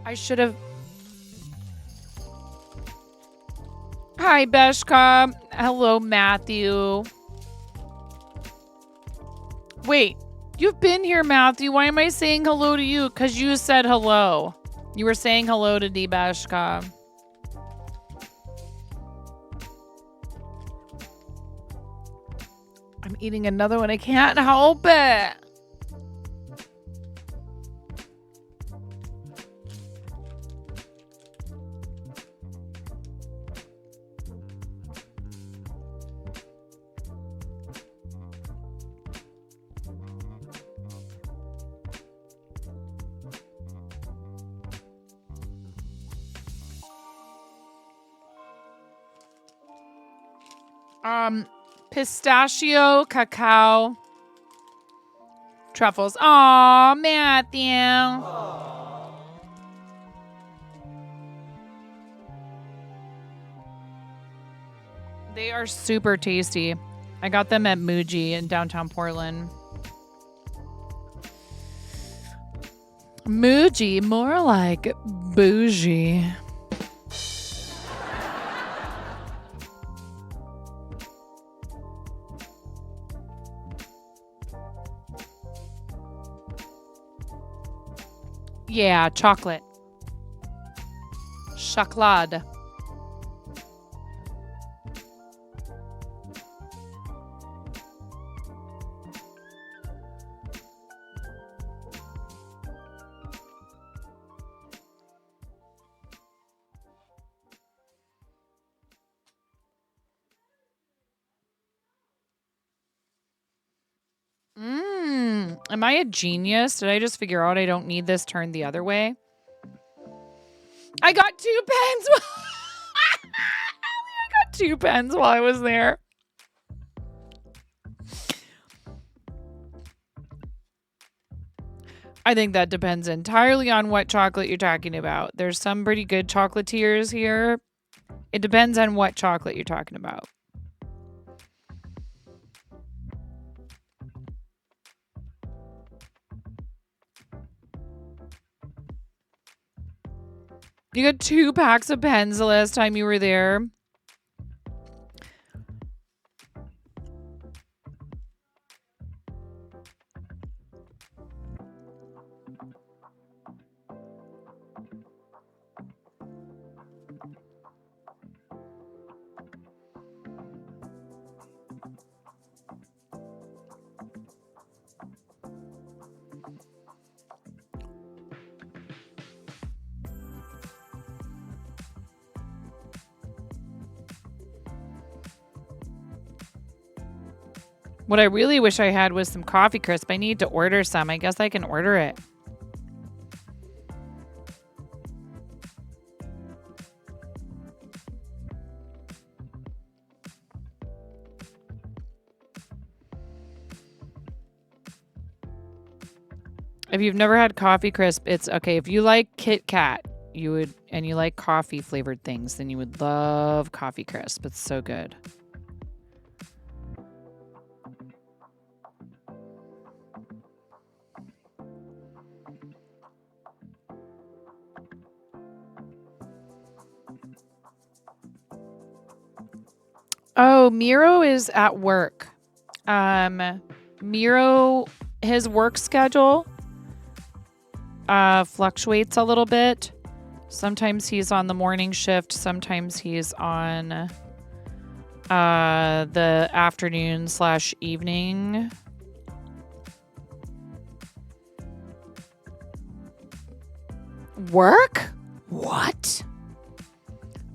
I should have. Hi, Beshka. Hello, Matthew. Wait, you've been here, Matthew. Why am I saying hello to you? Because you said hello. You were saying hello to D. Beshka. I'm eating another one. I can't help it. Pistachio, cacao, truffles. Aw, Matthew. They are super tasty. I got them at Muji in downtown Portland. Muji, more like bougie. Yeah, chocolate. Chocolade. Am I a genius? Did I just figure out I don't need this turned the other way? I got 2 pens. I got 2 pens while I was there. I think that depends entirely on what chocolate you're talking about. There's some pretty good chocolatiers here. It depends on what chocolate you're talking about. You got 2 packs of pens the last time you were there. What I really wish I had was some coffee crisp. I need to order some. I guess I can order it. If you've never had coffee crisp, it's okay. If you like Kit Kat, you would, and you like coffee flavored things, then you would love coffee crisp. It's so good. Oh, Miro is at work. Miro, his work schedule fluctuates a little bit. Sometimes he's on the morning shift. Sometimes he's on the afternoon/evening work? What?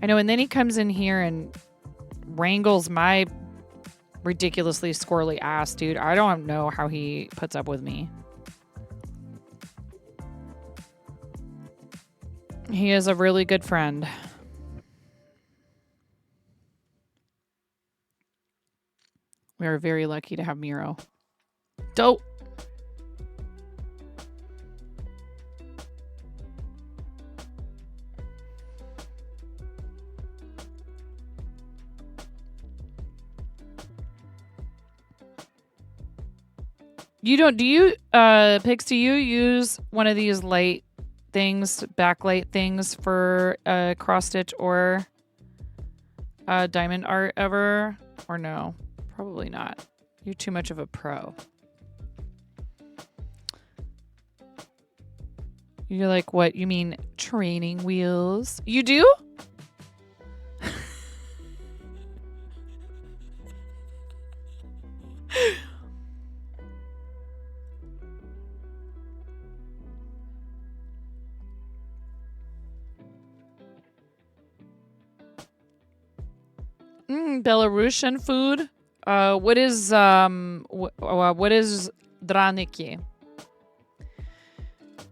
I know, and then he comes in here and wrangles my ridiculously squirrely ass, dude. I don't know how he puts up with me. He is a really good friend. We are very lucky to have Miro. Dope. You don't, do you, Pix, do you use one of these light things, backlight things for cross stitch or diamond art ever? Or no? Probably not. You're too much of a pro. You're like, what? You mean training wheels? You do? Belarusian food. What is draniki?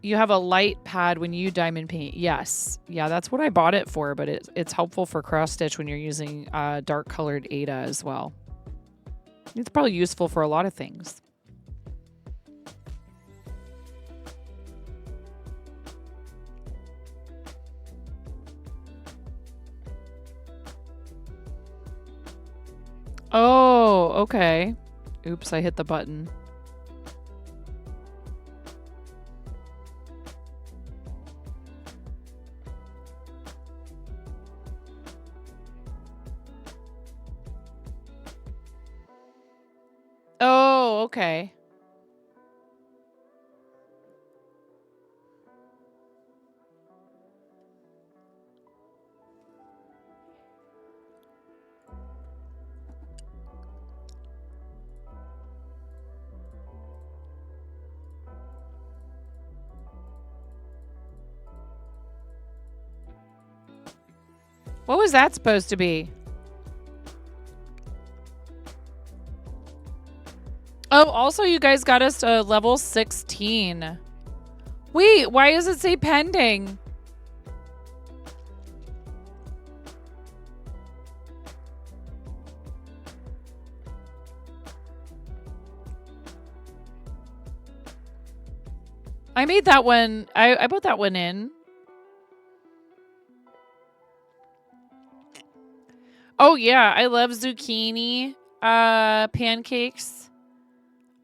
You have a light pad when you diamond paint. Yes. Yeah, that's what I bought it for, but it's helpful for cross stitch when you're using dark colored Ada as well. It's probably useful for a lot of things. Oh, okay. Oops, I hit the button. Oh, okay. What was that supposed to be? Oh, also you guys got us to level 16. Wait, why does it say pending? I made that one. I put that one in. Oh yeah, I love zucchini pancakes.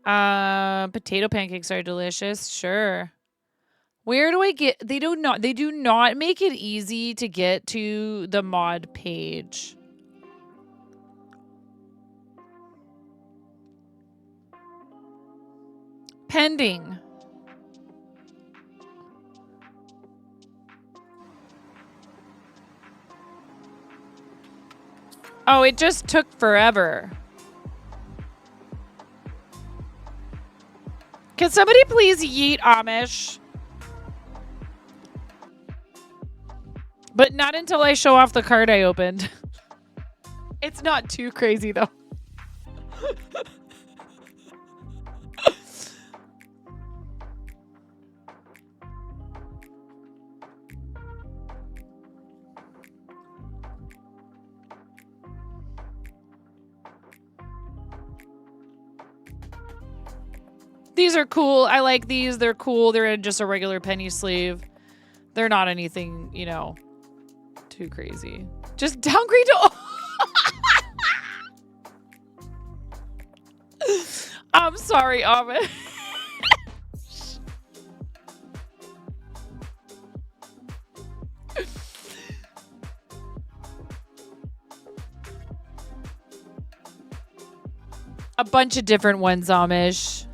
Potato pancakes are delicious. Sure. Where do I get? They do not make it easy to get to the mod page. Pending. Oh, it just took forever. Can somebody please yeet Amish? But not until I show off the card I opened. It's not too crazy though. These are cool. I like these. They're cool. They're in just a regular penny sleeve. They're not anything, you know, too crazy. Just downgrade to... I'm sorry, Amit. A bunch of different ones, Amish.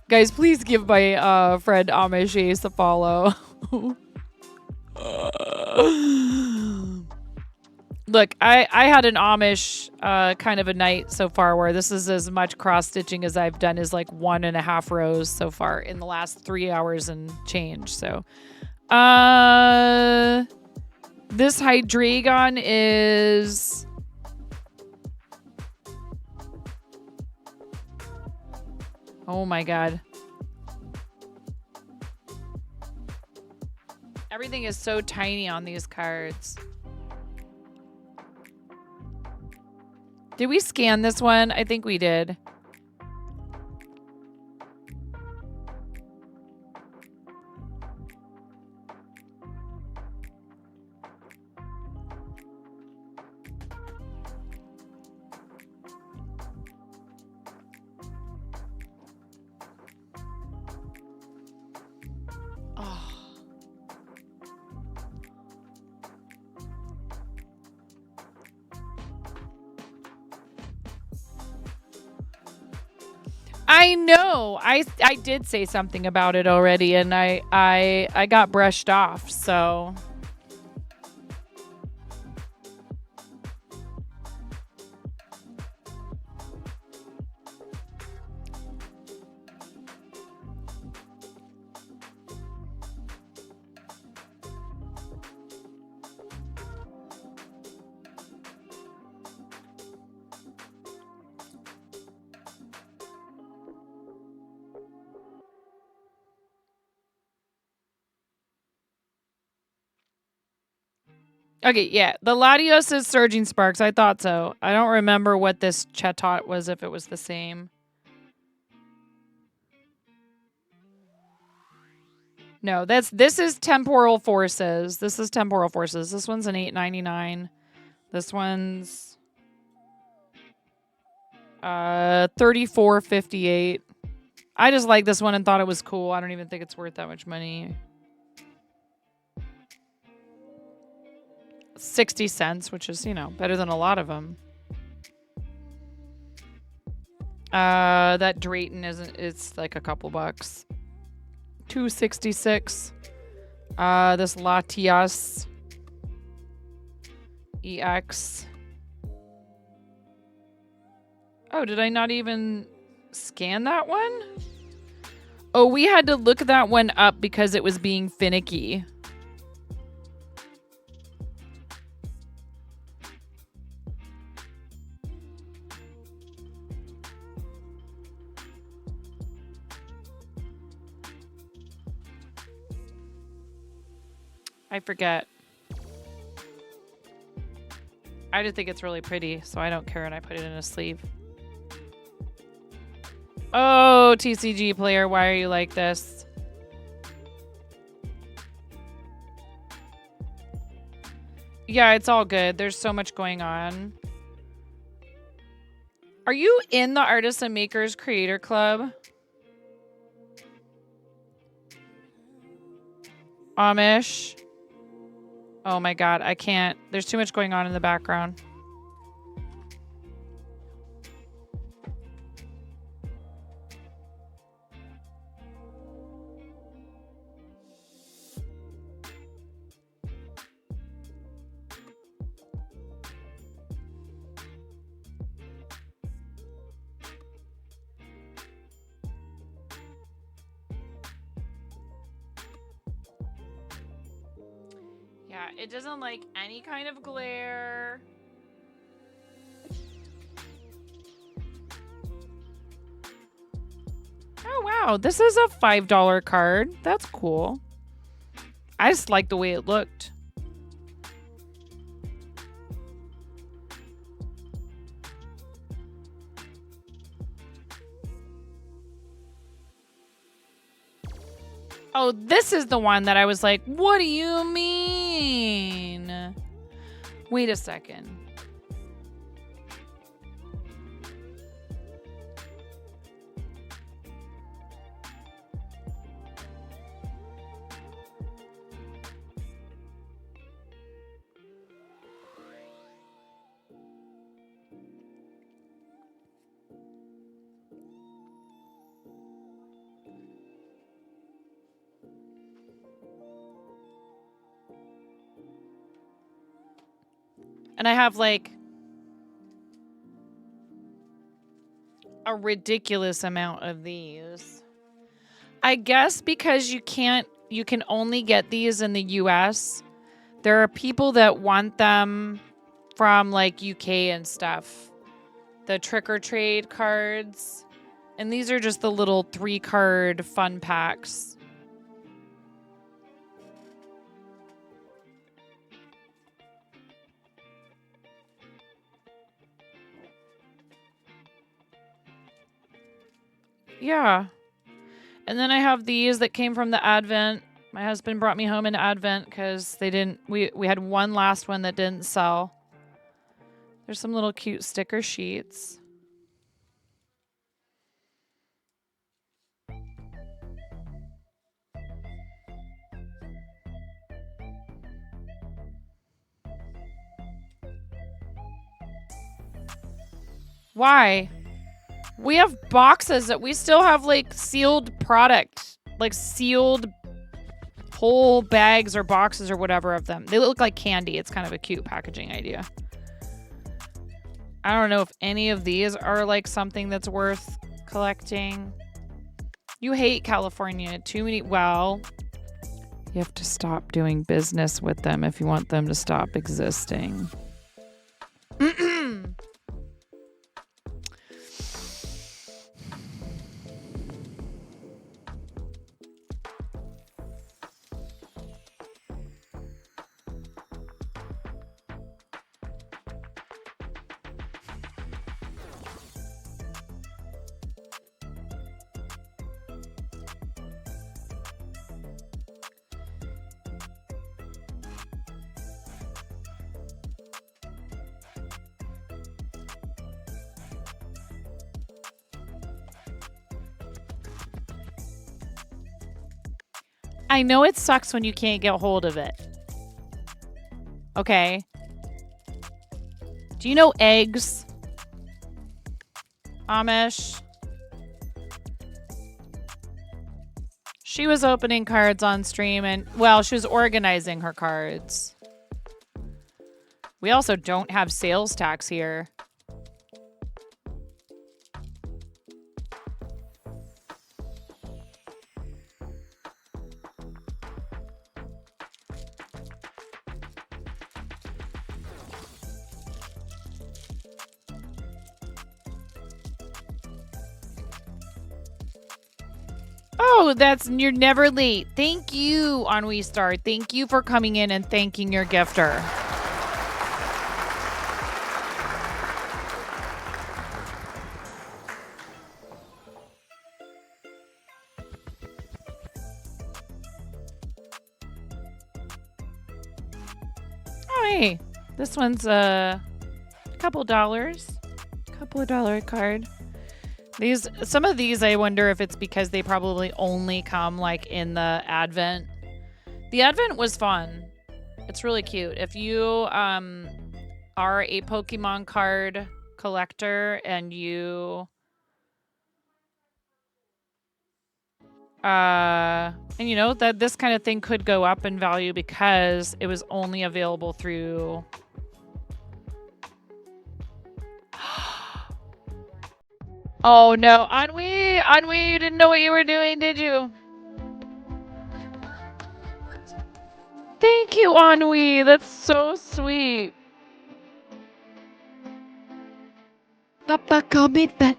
Guys, please give my friend Amish Ace a follow. Look, I had an Amish kind of a night so far where this is as much cross-stitching as I've done is like 1.5 rows so far in the last 3 hours and change. So This Hydreigon is... Oh my god. Everything is so tiny on these cards. Did we scan this one? I think we did. I know. I did say something about it already, and I got brushed off. So okay, yeah. The Latios is Surging Sparks. I thought so. I don't remember what this Chatot was, if it was the same. No, this is Temporal Forces. This is Temporal Forces. This one's an $8.99. This one's $34.58. I just like this one and thought it was cool. I don't even think it's worth that much money. 60 cents, which is, you know, better than a lot of them. That Drayton isn't, it's like a couple bucks. $2.66. This Latias EX. Oh, did I not even scan that one? Oh, we had to look that one up because it was being finicky. I forget. I just think it's really pretty, so I don't care, and I put it in a sleeve. Oh, TCG player, why are you like this? Yeah, it's all good. There's so much going on. Are you in the Artists and Makers Creator Club? Amish? Oh my god, I can't. There's too much going on in the background. Yeah, it doesn't like any kind of glare. Oh, wow. This is a $5 card. That's cool. I just like the way it looked. Oh, this is the one that I was like, what do you mean? Wait a second. And I have like a ridiculous amount of these. I guess because you can't you can only get these in the US. There are people that want them from like UK and stuff. The trick or trade cards. And these are just the little 3-card fun packs. Yeah. And then I have these that came from the Advent. My husband brought me home in Advent because they didn't. We had one last one that didn't sell. There's some little cute sticker sheets. Why? We have boxes that we still have like sealed product, like sealed whole bags or boxes or whatever of them. They look like candy. It's kind of a cute packaging idea. I don't know if any of these are like something that's worth collecting. You hate California. Too many. Well, you have to stop doing business with them if you want them to stop existing. I know it sucks when you can't get a hold of it. Okay. Do you know Eggs? Amish? She was opening cards on stream and, well, she was organizing her cards. We also don't have sales tax here. Oh, you're never late. Thank you, Ennui Star. Thank you for coming in and thanking your gifter. Oh, hey. This one's a couple dollars. Couple of dollar card. Some of these, I wonder if it's because they probably only come like in the Advent. The Advent was fun. It's really cute. If you are a Pokemon card collector and you you know that this kind of thing could go up in value because it was only available through Oh no, Ennui, you didn't know what you were doing, did you? Thank you, Ennui. That's so sweet. Papa commitment.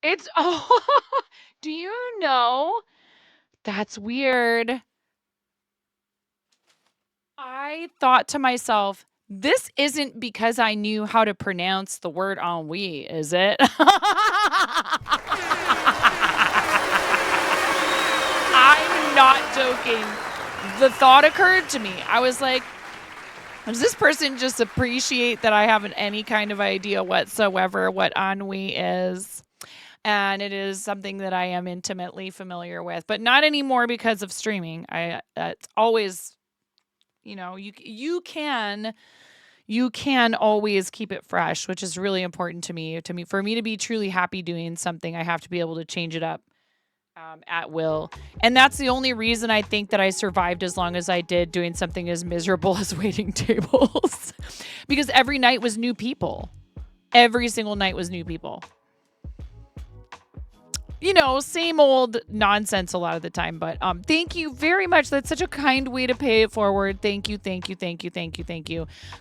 It's do you know? That's weird. I thought to myself, this isn't because I knew how to pronounce the word ennui, is it? I'm not joking. The thought occurred to me. I was like, Does this person just appreciate that I haven't any kind of idea whatsoever what ennui is? And it is something that I am intimately familiar with, but not anymore because of streaming. It's always, you can always keep it fresh, which is really important to me. For me to be truly happy doing something, I have to be able to change it up at will. And that's the only reason I think that I survived as long as I did doing something as miserable as waiting tables. Because every night was new people. Every single night was new people. Same old nonsense a lot of the time, but thank you very much. That's such a kind way to pay it forward. Thank you.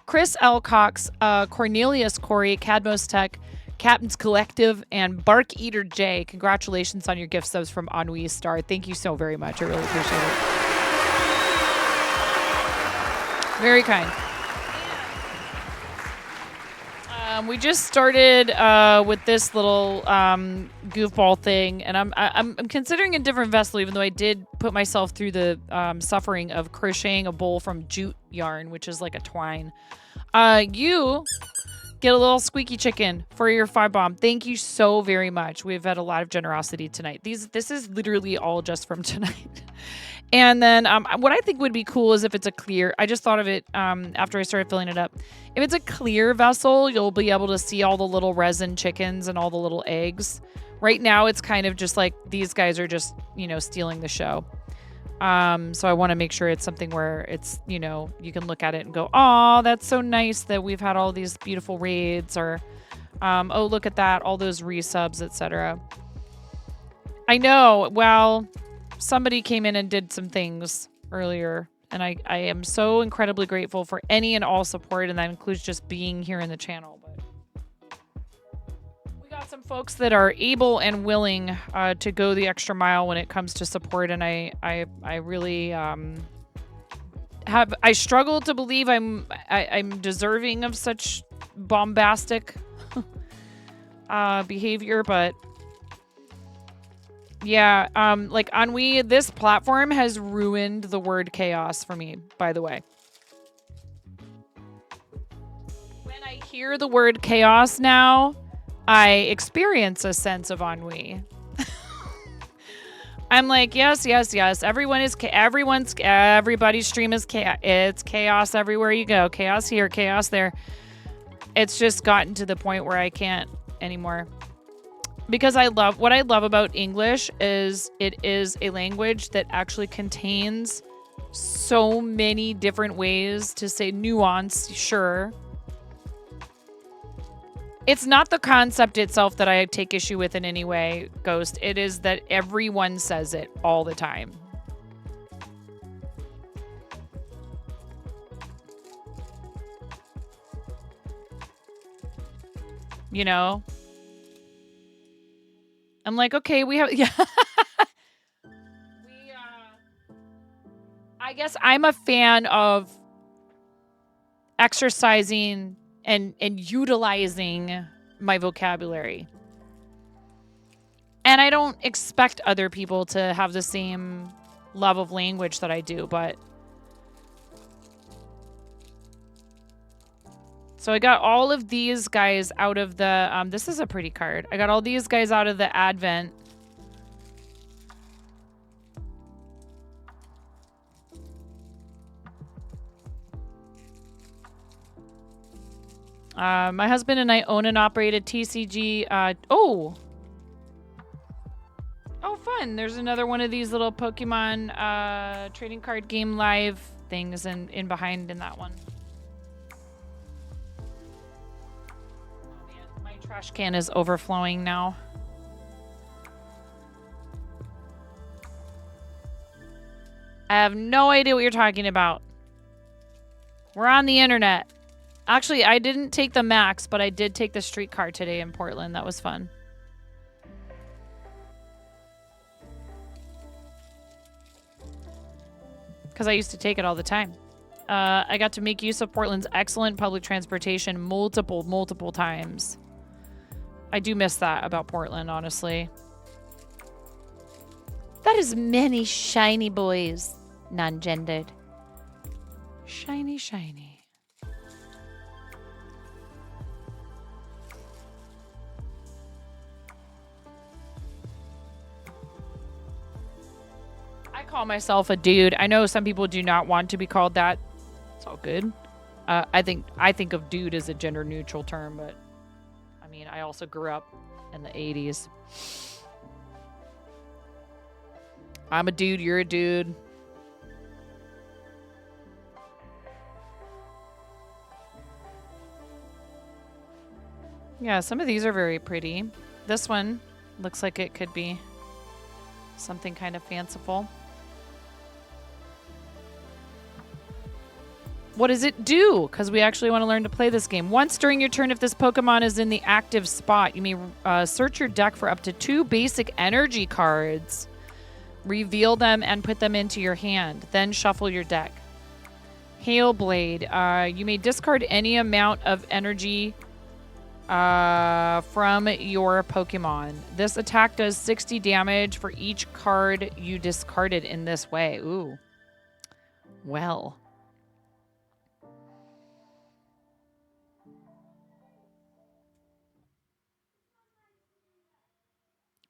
Chris L. Cox, Cornelius Corey, Cadmos Tech, Captain's Collective, and Bark Eater J. Congratulations on your gift subs from Ennui Star. Thank you so very much. I really appreciate it. Very kind. We just started with this little goofball thing, and I'm considering a different vessel, even though I did put myself through the suffering of crocheting a bowl from jute yarn, which is like a twine. You get a little squeaky chicken for your 5-bomb. Thank you so very much. We've had a lot of generosity tonight. This is literally all just from tonight. And then what I think would be cool is if it's a clear, I just thought of it after I started filling it up. If it's a clear vessel, you'll be able to see all the little resin chickens and all the little eggs. Right now, it's kind of just like these guys are just, stealing the show. So I want to make sure it's something where it's, you can look at it and go, oh, that's so nice that we've had all these beautiful raids, or, oh, look at that, all those resubs, etc. I know, well, somebody came in and did some things earlier, and I am so incredibly grateful for any and all support, and that includes just being here in the channel. But we got some folks that are able and willing to go the extra mile when it comes to support, and I really I struggle to believe I'm deserving of such bombastic behavior, but yeah, like Ennui, this platform has ruined the word chaos for me, by the way. When I hear the word chaos now, I experience a sense of ennui. I'm like, yes. Everybody's stream is chaos. It's chaos everywhere you go. Chaos here, chaos there. It's just gotten to the point where I can't anymore. Because what I love about English is it is a language that actually contains so many different ways to say nuance, sure. It's not the concept itself that I take issue with in any way, Ghost. It is that everyone says it all the time. I'm like, okay, we have, yeah. I guess I'm a fan of exercising and utilizing my vocabulary. And I don't expect other people to have the same love of language that I do, but so I got all of these guys out of the, this is a pretty card. I got all these guys out of the Advent. My husband and I own and operate a TCG. Oh, fun. There's another one of these little Pokemon trading card game live things in behind in that one. Trash can is overflowing now. I have no idea what you're talking about. We're on the internet. Actually, I didn't take the Max, but I did take the streetcar today in Portland. That was fun. Because I used to take it all the time. I got to make use of Portland's excellent public transportation multiple times. I do miss that about Portland, honestly. That is many shiny boys. Non-gendered. Shiny. call myself a dude. I know some people do not want to be called that. It's all good. I think of dude as a gender neutral term, but I mean, I also grew up in the 80s. I'm a dude, you're a dude. Yeah, some of these are very pretty. This one looks like it could be something kind of fanciful. What does it do? Because we actually want to learn to play this game. Once during your turn, if this Pokemon is in the active spot, you may search your deck for up to 2 basic energy cards. Reveal them and put them into your hand. Then shuffle your deck. Hailblade. You may discard any amount of energy from your Pokemon. This attack does 60 damage for each card you discarded in this way. Ooh. Well.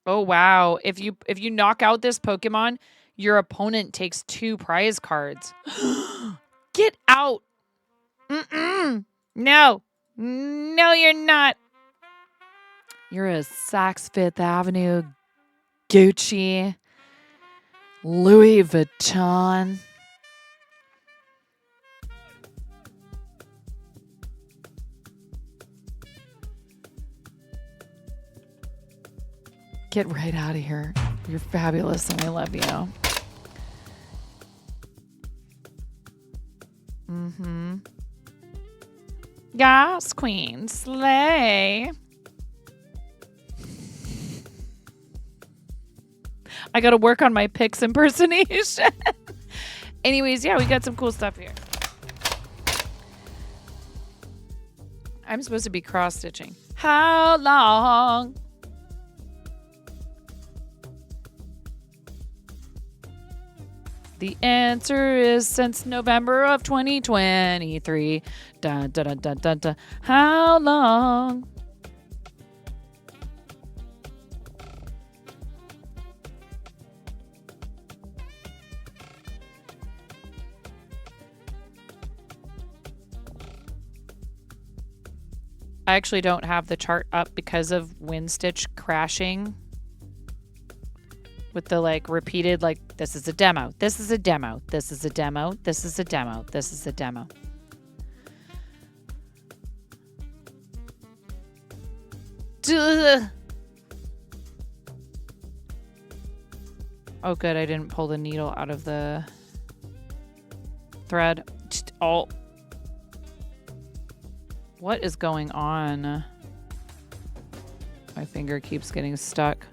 Oh wow. If you knock out this Pokemon, your opponent takes 2 prize cards. Get out. Mm-mm. No. No, you're not. You're a Saks Fifth Avenue, Gucci, Louis Vuitton. Get right out of here. You're fabulous and I love you. Mm-hmm. Yes, queen. Slay. I gotta work on my Pix impersonation. Anyways, yeah, we got some cool stuff here. I'm supposed to be cross-stitching. How long? The answer is since November of 2023. Dun, dun, dun, dun, dun, dun. How long? I actually don't have the chart up because of WinStitch crashing. With the like repeated, like, this is a demo, this is a demo, this is a demo, this is a demo, this is a demo. Duh. Oh, good, I didn't pull the needle out of the thread. Oh. What is going on? My finger keeps getting stuck.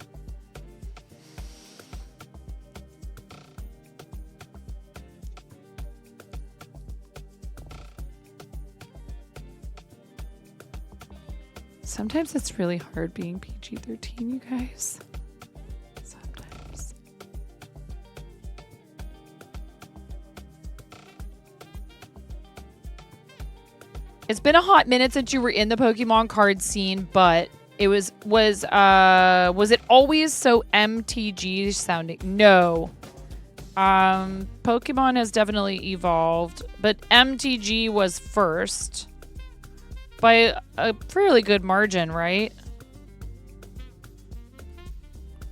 Sometimes it's really hard being PG-13, you guys. Sometimes. It's been a hot minute since you were in the Pokemon card scene, but it was it always so MTG sounding? No. Pokemon has definitely evolved, but MTG was first. By a fairly good margin, right?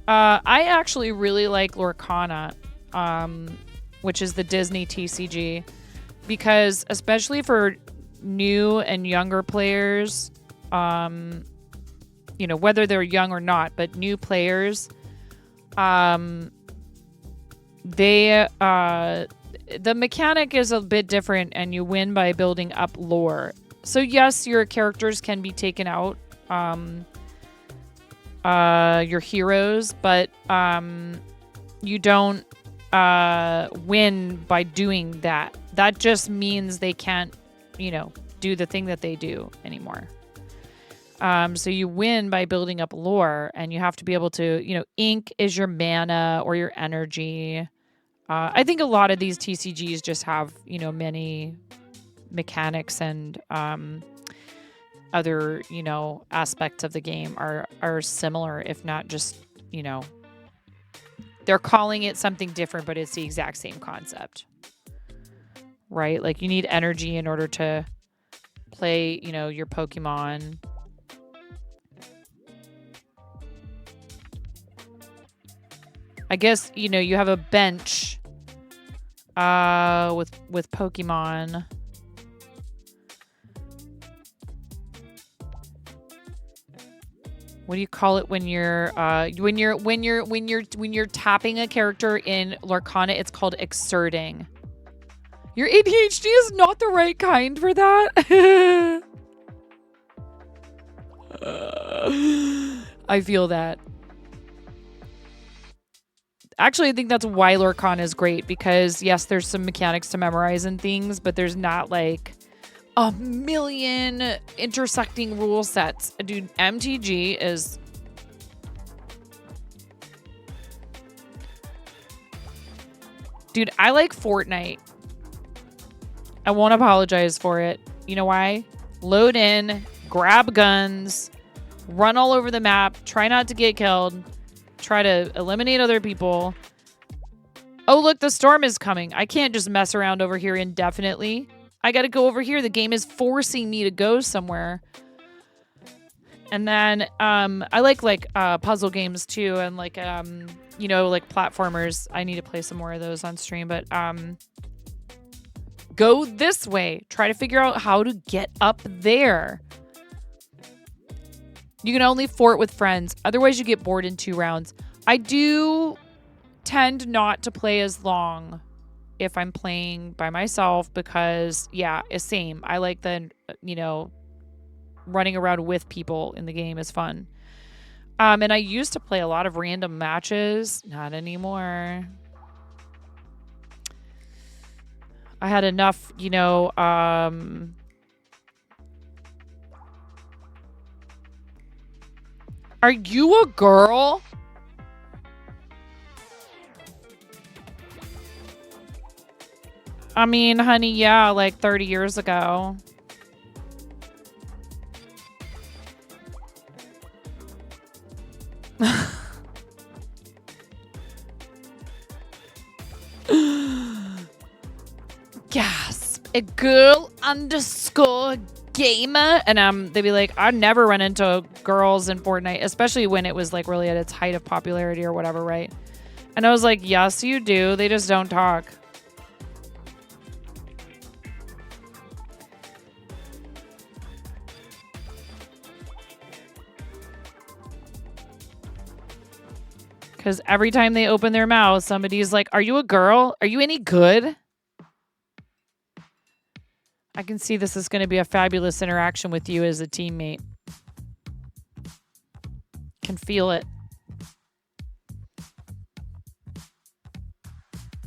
I actually really like Lorcana, which is the Disney TCG, because especially for new and younger players, you know, whether they're young or not, but new players, the mechanic is a bit different, and you win by building up lore. So yes, your characters can be taken out, your heroes, but you don't win by doing that. That just means they can't, you know, do the thing that they do anymore. So you win by building up lore, and you have to be able to, you know, ink is your mana or your energy. I think a lot of these TCGs just have, you know, many mechanics and other, you know, aspects of the game are similar, if not just, you know, They're calling it something different, but it's the exact same concept. Right? Like you need energy in order to play, you know, your Pokemon. I guess, you know, you have a bench with Pokemon. What do you call it when you're tapping a character in Lorcana? It's called exerting. Your ADHD is not the right kind for that. I feel that. Actually, I think that's why Lorcana is great, because yes, there's some mechanics to memorize and things, but there's not like a million intersecting rule sets. Dude, MTG is... Dude, I like Fortnite. I won't apologize for it. You know why? Load in, grab guns, run all over the map, try not to get killed, try to eliminate other people. Oh, look, the storm is coming. I can't just mess around over here indefinitely. I got to go over here. The game is forcing me to go somewhere. And then I like puzzle games too, and like you know, like platformers. I need to play some more of those on stream, but go this way. Try to figure out how to get up there. You can only fort with friends. Otherwise, you get bored in 2 rounds. I do tend not to play as long if I'm playing by myself because, yeah, it's same. I like the, you know, running around with people in the game is fun. And I used to play a lot of random matches. Not anymore. I had enough, you know, are you a girl? I mean, honey, yeah, like 30 years ago. Gasp. A girl _ gamer. And they'd be like, I'd never run into girls in Fortnite, especially when it was like really at its height of popularity or whatever, right? And I was like, yes, you do. They just don't talk. Because every time they open their mouth, somebody's like, are you a girl? Are you any good? I can see this is going to be a fabulous interaction with you as a teammate. Can feel it.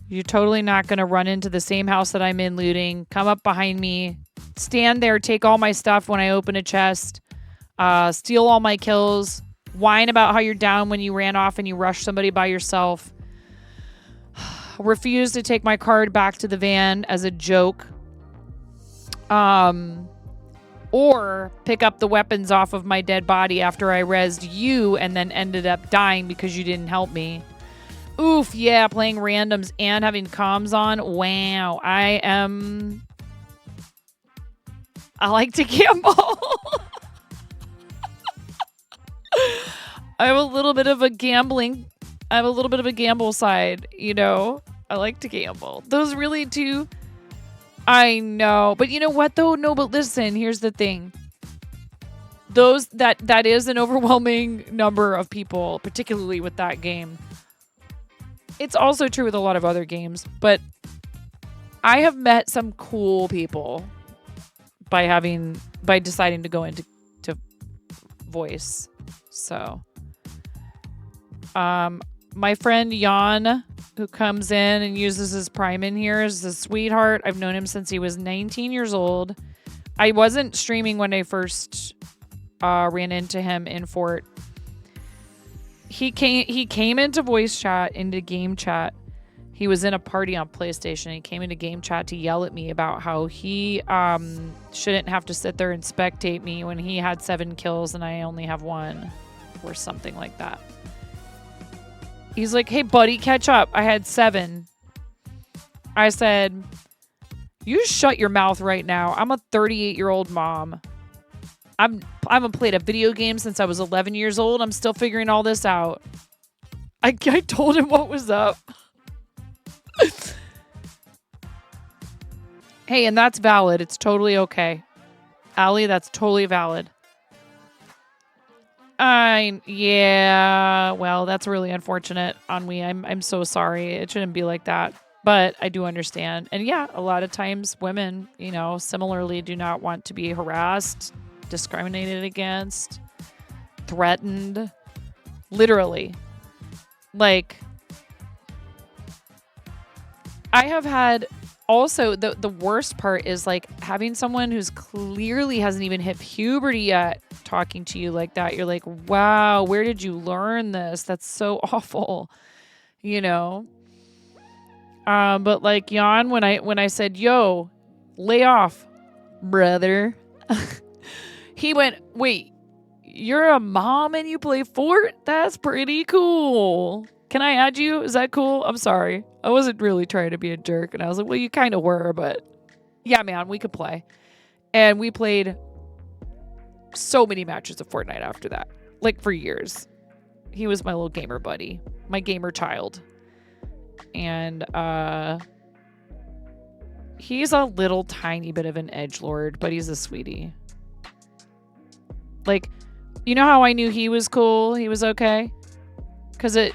You're totally not going to run into the same house that I'm in looting. Come up behind me. Stand there. Take all my stuff when I open a chest. Steal all my kills. Whine about how you're down when you ran off and you rushed somebody by yourself. Refuse to take my card back to the van as a joke. Or pick up the weapons off of my dead body after I rezzed you and then ended up dying because you didn't help me. Oof, yeah, playing randoms and having comms on. Wow, I like to gamble. I have a little bit of a gamble side, you know. I like to gamble. Those really do. I know. But you know what though? No, but listen, here's the thing. Those that is an overwhelming number of people, particularly with that game. It's also true with a lot of other games, but I have met some cool people by deciding to go into voice. So my friend Jan, who comes in and uses his Prime in here, is a sweetheart. I've known him since he was 19 years old. I wasn't streaming when I first ran into him in Fort. He came into voice chat, into game chat. He was in a party on PlayStation. He came into game chat to yell at me about how he shouldn't have to sit there and spectate me when he had 7 kills and I only have 1, or something like that. He's like, hey, buddy, catch up. I had 7. I said, you shut your mouth right now. I'm a 38-year-old mom. I haven't played a video game since I was 11 years old. I'm still figuring all this out. I told him what was up. Hey, and that's valid. It's totally okay. Allie, that's totally valid. Yeah, well, that's really unfortunate on me. I'm so sorry. It shouldn't be like that. But I do understand. And yeah, a lot of times women, you know, similarly do not want to be harassed, discriminated against, threatened. Literally. Like, I have had also the worst part is like having someone who's clearly hasn't even hit puberty yet talking to you like that. You're like, wow, where did you learn this? That's so awful, you know? But like Jan, when I said, yo, lay off, brother, he went, wait, you're a mom and you play Fort? That's pretty cool. Can I add you? Is that cool? I'm sorry. I wasn't really trying to be a jerk. And I was like, well, you kind of were, but yeah, man, we could play. And we played so many matches of Fortnite after that. Like for years. He was my little gamer buddy. My gamer child. And he's a little tiny bit of an edgelord, but he's a sweetie. Like, you know how I knew he was cool? He was okay? Because it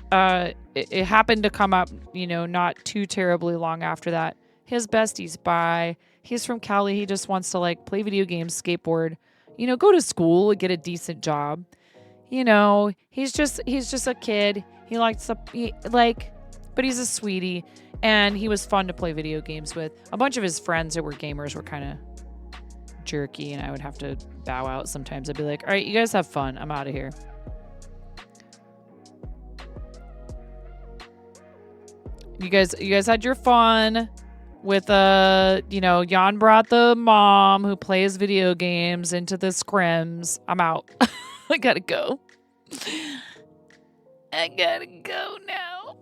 happened to come up, you know, not too terribly long after that. His bestie's bi. He's from Cali. He just wants to like play video games, skateboard, you know, go to school and get a decent job. You know, he's just a kid. He likes but he's a sweetie, and he was fun to play video games with. A bunch of his friends that were gamers were kind of jerky, and I would have to bow out sometimes. I'd be like, all right, you guys have fun. I'm out of here. You guys had your fun with you know, Jan brought the mom who plays video games into the scrims. I'm out. I gotta go. I gotta go now.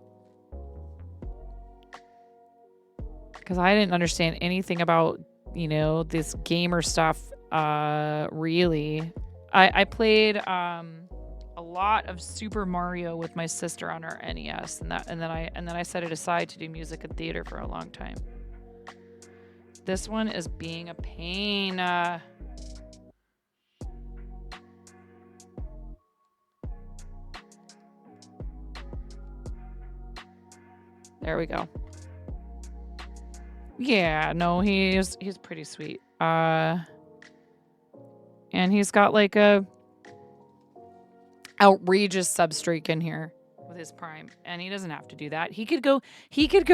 Because I didn't understand anything about, you know, this gamer stuff, really. I played a lot of Super Mario with my sister on her NES, and then I set it aside to do music and theater for a long time. This one is being a pain. There we go. Yeah, no, he's pretty sweet. And he's got like a outrageous substreak in here with his prime, and he doesn't have to do that. He could go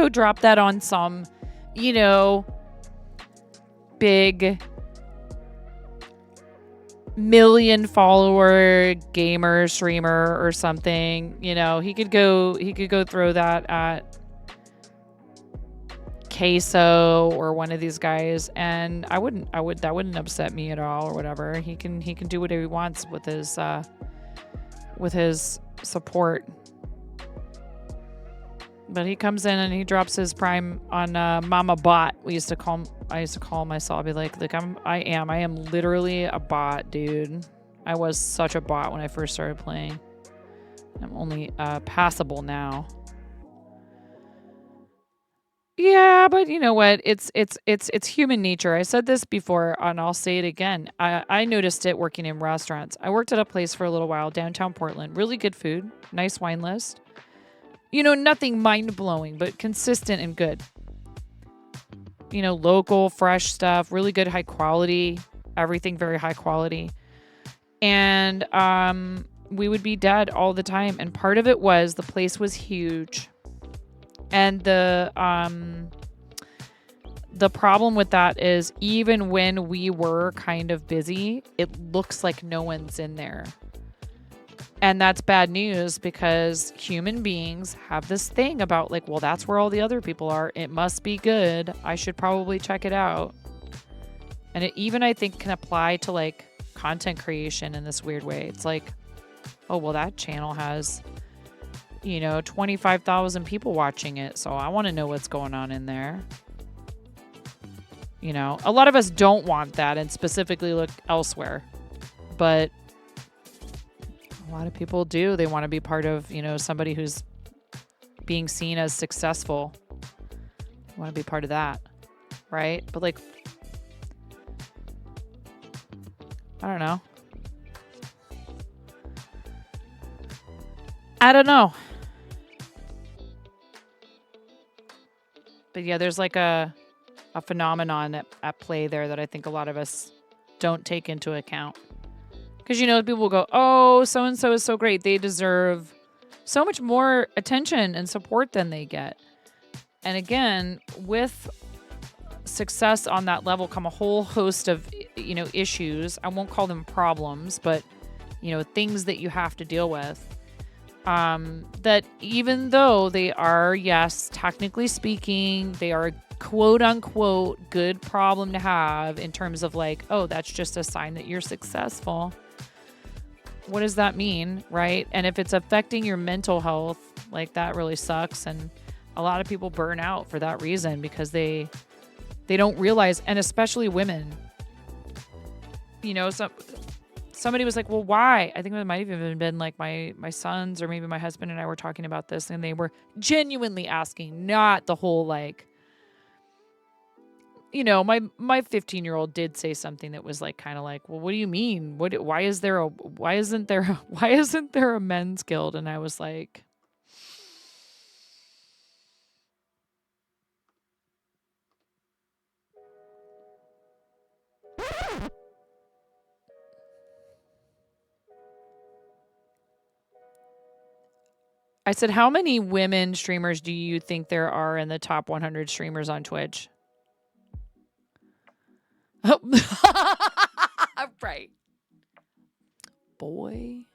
drop that on some, you know, big million follower gamer streamer or something. You know, he could go throw that at Queso or one of these guys, and that wouldn't upset me at all or whatever. He can do whatever he wants with his support. But he comes in and he drops his prime on Mama Bot. I used to call myself. I'd be like I am literally a bot, dude. I was such a bot when I first started playing. I'm only passable now. Yeah, but you know what? It's human nature. I said this before, and I'll say it again. I noticed it working in restaurants. I worked at a place for a little while, downtown Portland. Really good food, nice wine list. You know, nothing mind-blowing, but consistent and good. You know, local, fresh stuff, really good, high quality. Everything very high quality. And we would be dead all the time. And part of it was the place was huge. And the problem with that is even when we were kind of busy, it looks like no one's in there. And that's bad news because human beings have this thing about like, well, that's where all the other people are. It must be good. I should probably check it out. And it even, I think, can apply to like content creation in this weird way. It's like, oh, well, that channel has 25,000 people watching it. So I want to know what's going on in there. A lot of us don't want that and specifically look elsewhere. But a lot of people do. They want to be part of, somebody who's being seen as successful. They want to be part of that. Right? But like, I don't know. But yeah, there's like a phenomenon at play there that I think a lot of us don't take into account. Because, people will go, oh, so-and-so is so great. They deserve so much more attention and support than they get. And again, with success on that level come a whole host of, issues. I won't call them problems, but, things that you have to deal with. That even though they are, yes, technically speaking, they are a quote unquote good problem to have in terms of like, oh, that's just a sign that you're successful. What does that mean, right? And if it's affecting your mental health, like that really sucks. And a lot of people burn out for that reason because they don't realize, and especially women, somebody was like, well, why? I think it might have even been like my sons or maybe my husband and I were talking about this, and they were genuinely asking, not the whole like, my 15-year-old did say something that was like kind of like, well, what do you mean? Why isn't there a men's guild? And I was like, I said, how many women streamers do you think there are in the top 100 streamers on Twitch? Oh. Right. Boy.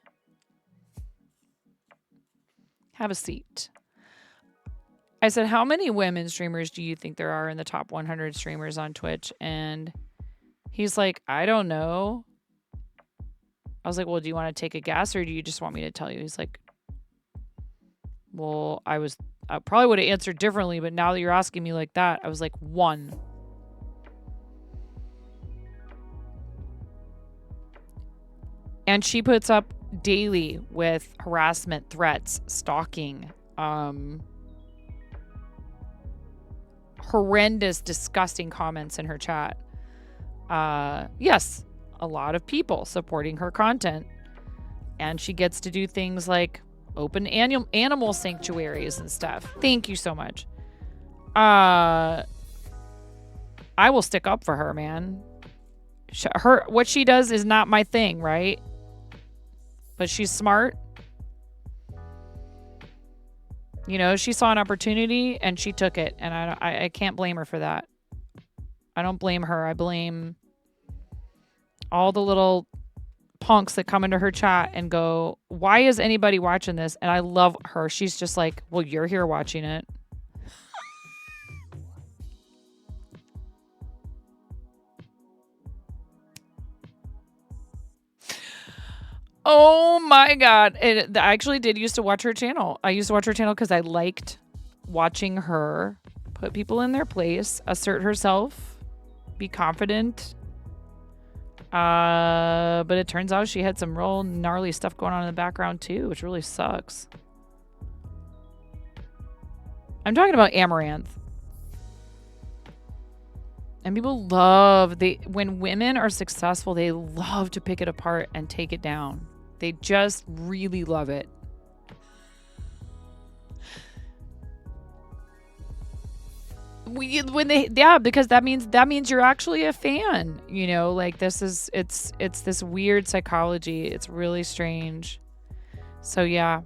Have a seat. I said, how many women streamers do you think there are in the top 100 streamers on Twitch? And he's like, I don't know. I was like, well, do you want to take a guess or do you just want me to tell you? He's like, well, I probably would have answered differently, but now that you're asking me like that, I was like, 1. And she puts up daily with harassment, threats, stalking, horrendous, disgusting comments in her chat. Yes, a lot of people supporting her content. And she gets to do things like open animal sanctuaries and stuff. Thank you so much. I will stick up for her, man. What she does is not my thing, right? But she's smart. She saw an opportunity and she took it. And I can't blame her for that. I don't blame her. I blame all the little punks that come into her chat and go, why is anybody watching this? And I love her. She's just like, well, you're here watching it. Oh my God. I actually did used to watch her channel. I used to watch her channel because I liked watching her put people in their place, assert herself, be confident. But it turns out she had some real gnarly stuff going on in the background too, which really sucks. I'm talking about Amaranth. And people when women are successful, they love to pick it apart and take it down. They just really love it. Because that means you're actually a fan, like it's this weird psychology. It's really strange. So yeah,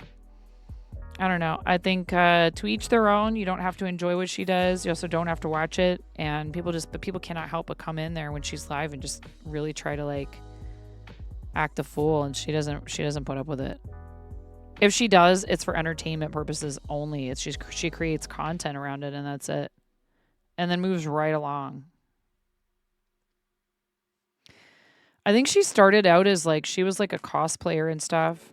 I don't know. I think to each their own. You don't have to enjoy what she does. You also don't have to watch it. And people cannot help but come in there when she's live and just really try to like act a fool. And she doesn't put up with it. If she does, it's for entertainment purposes only. She creates content around it and that's it. And then moves right along. I think she started out as like, she was like a cosplayer and stuff.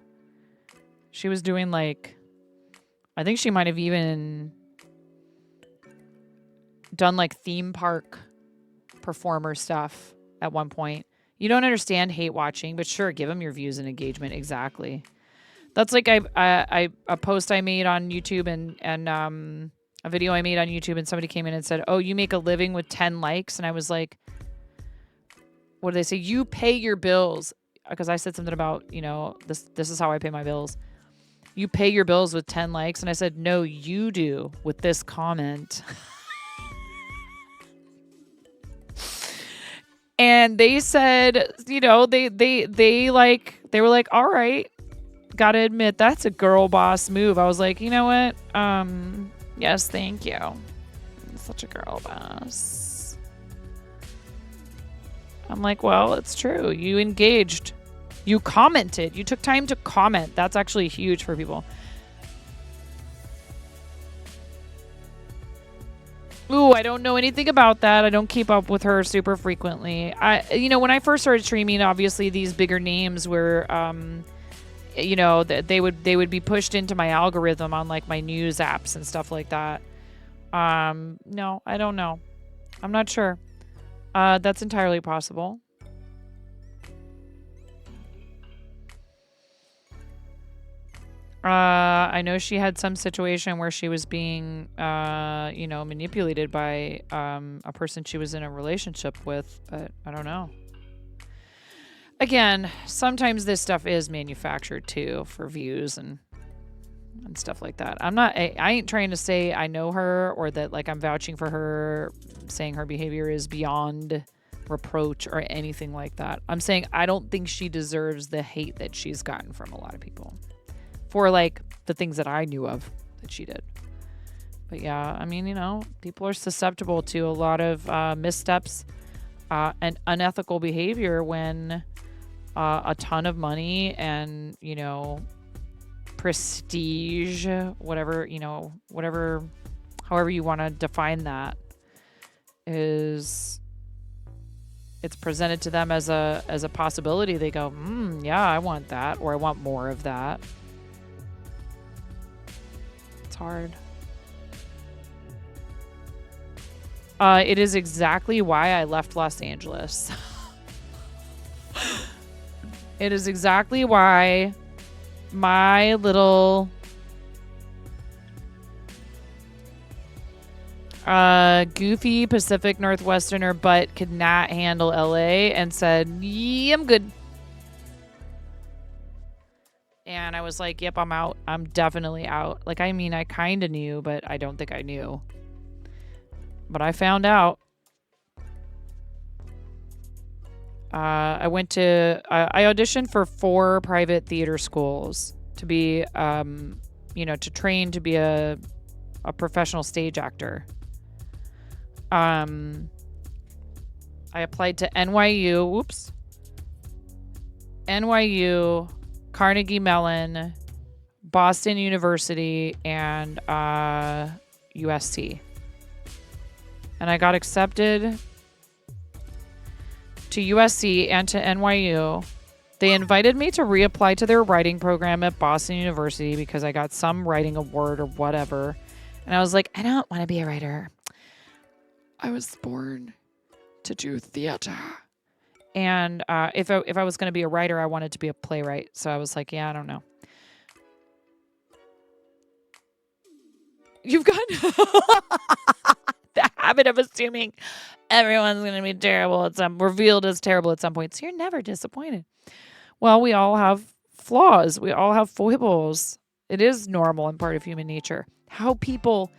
She was doing like I think she might have even done like theme park performer stuff at one point. You don't understand hate watching, but sure, give them your views and engagement. Exactly. That's like a post I made on YouTube and a video I made on YouTube, and somebody came in and said, "Oh, you make a living with 10 likes," and I was like, "What do they say? You pay your bills." Because I said something about, you know, this is how I pay my bills. You pay your bills with 10 likes, and I said, "No, you do with this comment." And they said, you know, they were like, "All right, gotta admit that's a girl boss move." I was like, you know what? Yes, thank you. I'm such a girl boss. I'm like, well, it's true. You engaged. You commented. You took time to comment. That's actually huge for people. Ooh, I don't know anything about that. I don't keep up with her super frequently. You know, when I first started streaming, obviously these bigger names were, you know, they would be pushed into my algorithm on like my news apps and stuff like that. No, I don't know. I'm not sure. That's entirely possible. I know she had some situation where she was being, you know, manipulated by a person she was in a relationship with, but I don't know. Again, sometimes this stuff is manufactured too for views and stuff like that. I ain't trying to say I know her or that like I'm vouching for her, saying her behavior is beyond reproach or anything like that. I'm saying I don't think she deserves the hate that she's gotten from a lot of people for like the things that I knew of that she did. But yeah, I mean, you know, people are susceptible to a lot of missteps and unethical behavior when a ton of money and, you know, prestige, whatever, you know, whatever, however you want to define that, is it's presented to them as a possibility. They go, yeah, I want that, or I want more of that. It's hard. It is exactly why I left Los Angeles. It is exactly why my little goofy Pacific Northwesterner butt could not handle LA and said, yeah, I'm good. And I was like, yep, I'm out. I'm definitely out. Like, I mean, I kind of knew, but I don't think I knew. But I found out. I auditioned for 4 private theater schools to be, you know, to train to be a professional stage actor. I applied to NYU, Carnegie Mellon, Boston University, and USC. And I got accepted to USC and to NYU. They invited me to reapply to their writing program at Boston University because I got some writing award or whatever. And I was like, I don't want to be a writer. I was born to do theater. And if I was going to be a writer, I wanted to be a playwright. So I was like, yeah, I don't know. You've got the habit of assuming everyone's going to be terrible at revealed as terrible at some point. So you're never disappointed. Well, we all have flaws. We all have foibles. It is normal and part of human nature. How people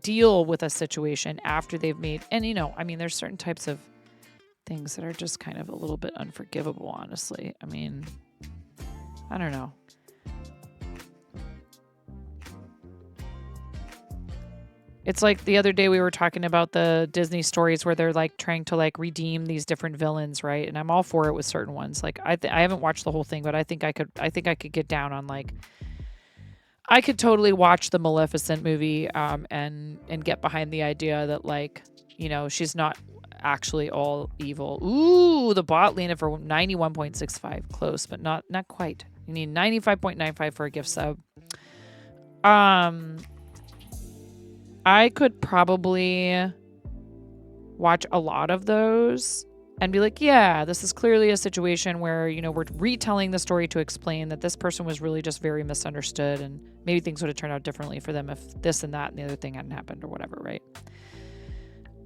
deal with a situation after they've made, and you know, I mean, there's certain types of things that are just kind of a little bit unforgivable, honestly. I mean, I don't know. It's like the other day we were talking about the Disney stories where they're like trying to like redeem these different villains, right? And I'm all for it with certain ones. Like I haven't watched the whole thing, but I think I could get down on like, I could totally watch the Maleficent movie and get behind the idea that like, you know, she's not actually all evil. Ooh, the bot landed for 91.65. Close, but not quite. You need 95.95 for a gift sub. I could probably watch a lot of those and be like, yeah, this is clearly a situation where, you know, we're retelling the story to explain that this person was really just very misunderstood and maybe things would have turned out differently for them if this and that and the other thing hadn't happened or whatever, right?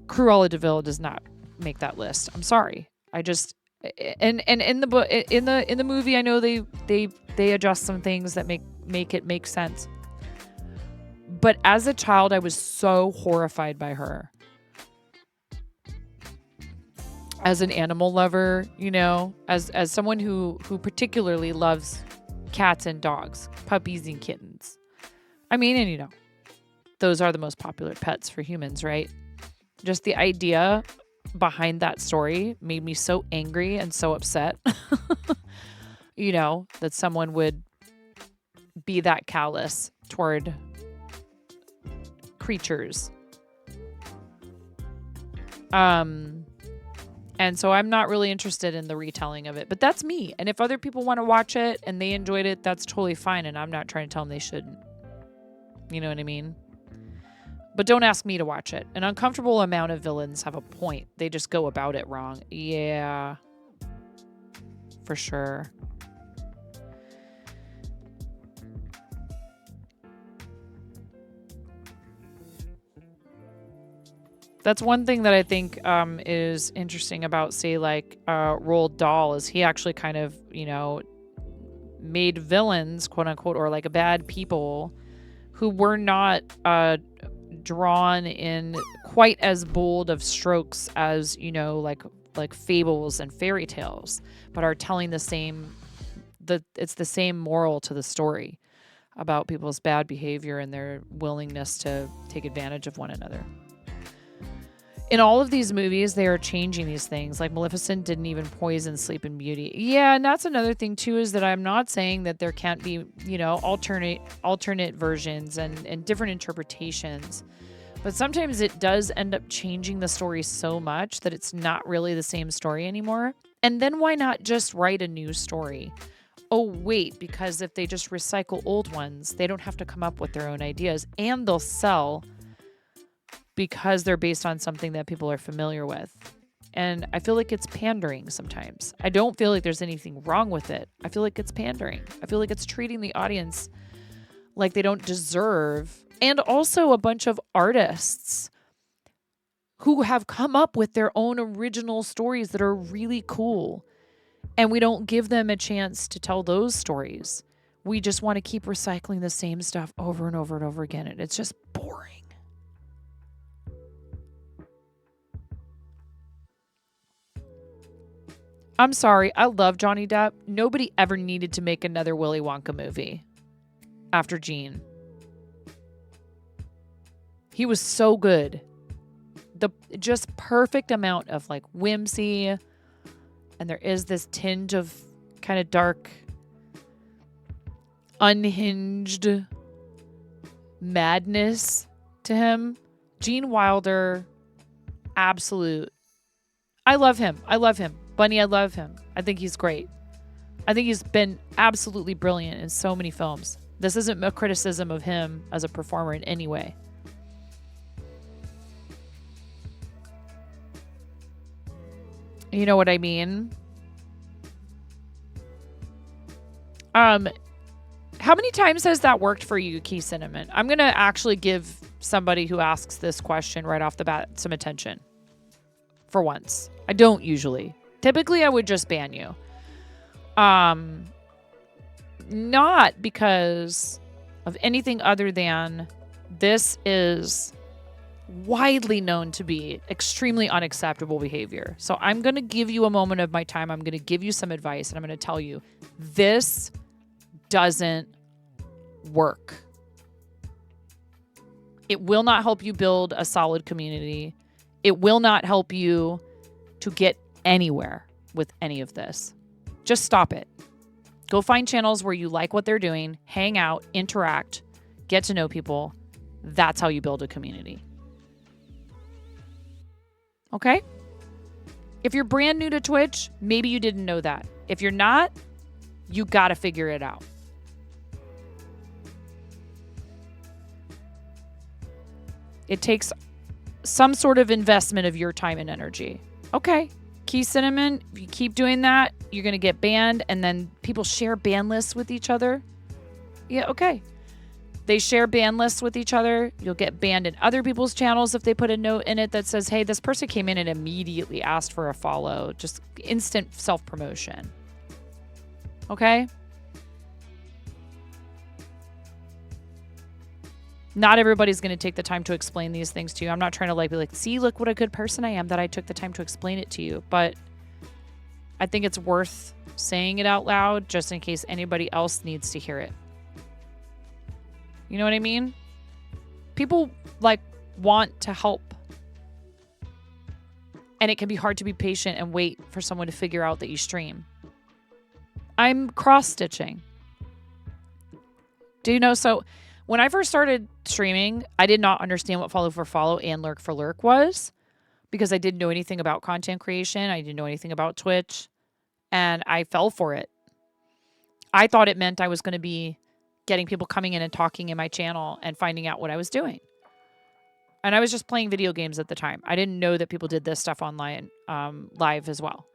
Cruella de Vil does not make that list. I'm sorry. I just and in the book in the movie, I know they adjust some things that make it make sense. But as a child, I was so horrified by her. As an animal lover, you know, as someone who particularly loves cats and dogs, puppies and kittens. I mean, and you know, those are the most popular pets for humans, right? Just the idea behind that story made me so angry and so upset. You know, that someone would be that callous toward creatures. And so I'm not really interested in the retelling of it, but that's me. And if other people want to watch it and they enjoyed it, that's totally fine. And I'm not trying to tell them they shouldn't. You know what I mean? But don't ask me to watch it. An uncomfortable amount of villains have a point. They just go about it wrong. Yeah, for sure. That's one thing that I think is interesting about, say, like Roald Dahl, is he actually kind of, you know, made villains, quote unquote, or like bad people who were not drawn in quite as bold of strokes as, you know, like fables and fairy tales, but are telling it's the same moral to the story about people's bad behavior and their willingness to take advantage of one another. In all of these movies, they are changing these things. Like Maleficent didn't even poison Sleeping Beauty. Yeah, and that's another thing too, is that I'm not saying that there can't be, you know, alternate versions and different interpretations. But sometimes it does end up changing the story so much that it's not really the same story anymore. And then why not just write a new story? Oh, wait, because if they just recycle old ones, they don't have to come up with their own ideas, and they'll sell because they're based on something that people are familiar with. And I feel like it's pandering sometimes. I don't feel like there's anything wrong with it. I feel like it's pandering. I feel like it's treating the audience like they don't deserve. And also a bunch of artists who have come up with their own original stories that are really cool. And we don't give them a chance to tell those stories. We just want to keep recycling the same stuff over and over and over again. And it's just boring. I'm sorry, I love Johnny Depp. Nobody ever needed to make another Willy Wonka movie after Gene. He was so good. The just perfect amount of like whimsy, and there is this tinge of kind of dark, unhinged madness to him. Gene Wilder, absolute. I love him. Bunny, I love him. I think he's great. I think he's been absolutely brilliant in so many films. This isn't a criticism of him as a performer in any way. You know what I mean? How many times has that worked for you, Key Cinnamon? I'm going to actually give somebody who asks this question right off the bat some attention. For once. I don't usually. Typically, I would just ban you. Not because of anything other than this is widely known to be extremely unacceptable behavior. So I'm going to give you a moment of my time. I'm going to give you some advice, and I'm going to tell you this doesn't work. It will not help you build a solid community. It will not help you to get anywhere with any of this. Just stop it. Go find channels where you like what they're doing, hang out, interact, get to know people. That's how you build a community. Okay? If you're brand new to Twitch, maybe you didn't know that. If you're not, you got to figure it out. It takes some sort of investment of your time and energy. Okay. Key Cinnamon, if you keep doing that, you're going to get banned, and then people share ban lists with each other. Yeah, okay. They share ban lists with each other. You'll get banned in other people's channels if they put a note in it that says, hey, this person came in and immediately asked for a follow. Just instant self-promotion. Okay? Not everybody's going to take the time to explain these things to you. I'm not trying to be like, see, look what a good person I am that I took the time to explain it to you. But I think it's worth saying it out loud just in case anybody else needs to hear it. You know what I mean? People want to help. And it can be hard to be patient and wait for someone to figure out that you stream. I'm cross-stitching. Do you know? So when I first started streaming, I did not understand what follow for follow and lurk for lurk was because I didn't know anything about content creation. I didn't know anything about Twitch, and I fell for it. I thought it meant I was going to be getting people coming in and talking in my channel and finding out what I was doing. And I was just playing video games at the time. I didn't know that people did this stuff online, live as well.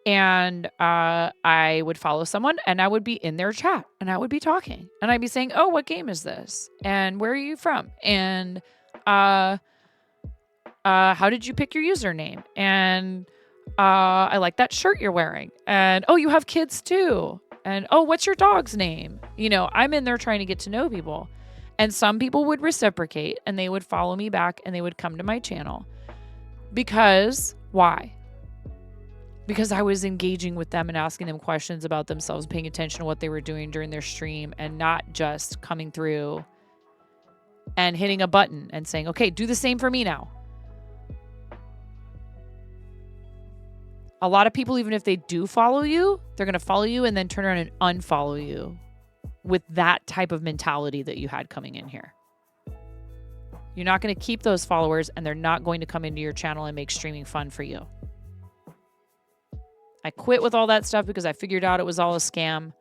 And I would follow someone and I would be in their chat and I would be talking and I'd be saying, oh, what game is this? And where are you from? And how did you pick your username? And I like that shirt you're wearing. And oh, you have kids too. And oh, what's your dog's name? You know, I'm in there trying to get to know people. And some people would reciprocate and they would follow me back and they would come to my channel. Because why? Because I was engaging with them and asking them questions about themselves, paying attention to what they were doing during their stream and not just coming through and hitting a button and saying, okay, do the same for me now. A lot of people, even if they do follow you, they're going to follow you and then turn around and unfollow you with that type of mentality that you had coming in here. You're not going to keep those followers and they're not going to come into your channel and make streaming fun for you. I quit with all that stuff because I figured out it was all a scam.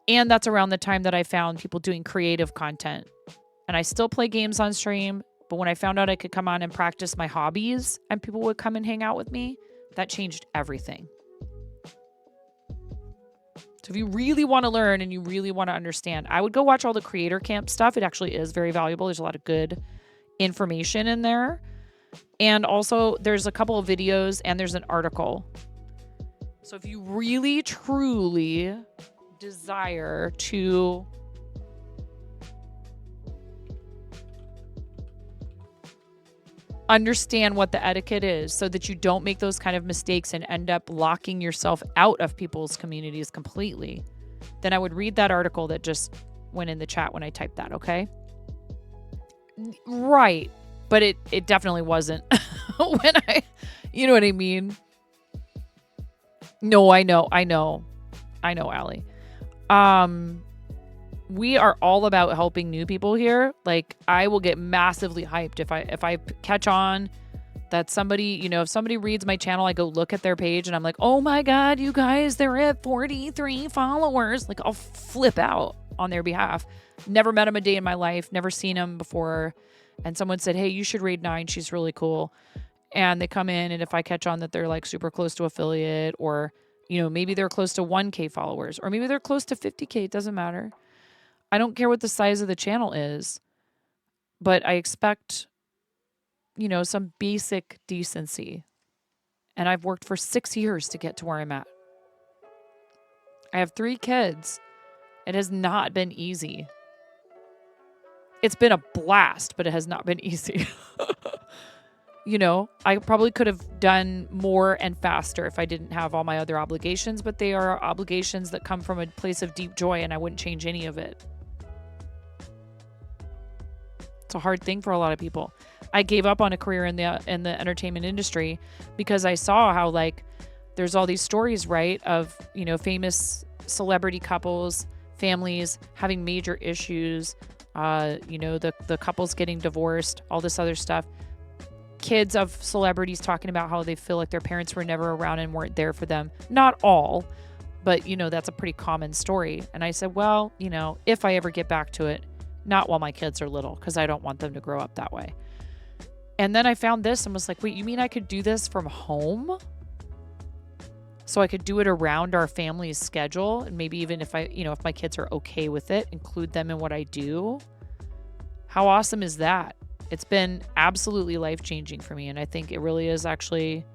And that's around the time that I found people doing creative content. And I still play games on stream, but when I found out I could come on and practice my hobbies and people would come and hang out with me, that changed everything. So if you really want to learn and you really want to understand, I would go watch all the creator camp stuff. It actually is very valuable. There's a lot of good information in there. And also there's a couple of videos and there's an article. So if you really, truly desire to understand what the etiquette is so that you don't make those kind of mistakes and end up locking yourself out of people's communities completely, then I would read that article that just went in the chat when I typed that, okay? Right. But it definitely wasn't when you know what I mean? No, I know, Allie. We are all about helping new people here. Like, I will get massively hyped if I catch on that somebody, you know, if somebody reads my channel, I go look at their page and I'm like, oh my God, you guys, they're at 43 followers. Like, I'll flip out on their behalf. Never met them a day in my life, never seen them before. And someone said, hey, you should raid 9. She's really cool. And they come in, and if I catch on that they're like super close to affiliate, or, you know, maybe they're close to 1K followers, or maybe they're close to 50K, it doesn't matter. I don't care what the size of the channel is, but I expect, you know, some basic decency. And I've worked for 6 years to get to where I'm at. I have 3 kids. It has not been easy. It's been a blast, but it has not been easy. You know, I probably could have done more and faster if I didn't have all my other obligations, but they are obligations that come from a place of deep joy, and I wouldn't change any of it. It's a hard thing for a lot of people. I gave up on a career in the entertainment industry because I saw how, like, there's all these stories, right, of, you know, famous celebrity couples, families having major issues, you know, the couples getting divorced, all this other stuff. Kids of celebrities talking about how they feel like their parents were never around and weren't there for them. Not all, but, you know, that's a pretty common story. And I said, well, you know, if I ever get back to it, Not while my kids are little, because I don't want them to grow up that way. And then I found this and was like, wait, you mean I could do this from home? So I could do it around our family's schedule, and maybe even if if my kids are okay with it, include them in what I do. How awesome is that? It's been absolutely life-changing for me, and I think it really is actually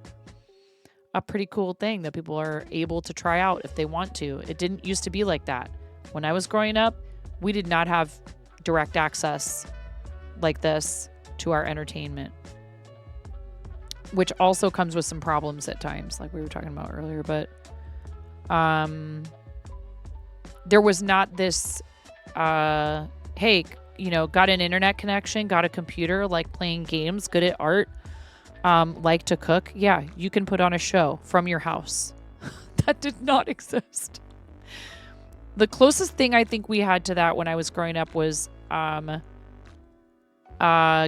a pretty cool thing that people are able to try out if they want to. It didn't used to be like that. When I was growing up, we did not have direct access like this to our entertainment, which also comes with some problems at times, like we were talking about earlier. But there was not this, hey, got an internet connection, got a computer, like playing games, good at art, like to cook. Yeah, you can put on a show from your house. That did not exist. The closest thing I think we had to that when I was growing up was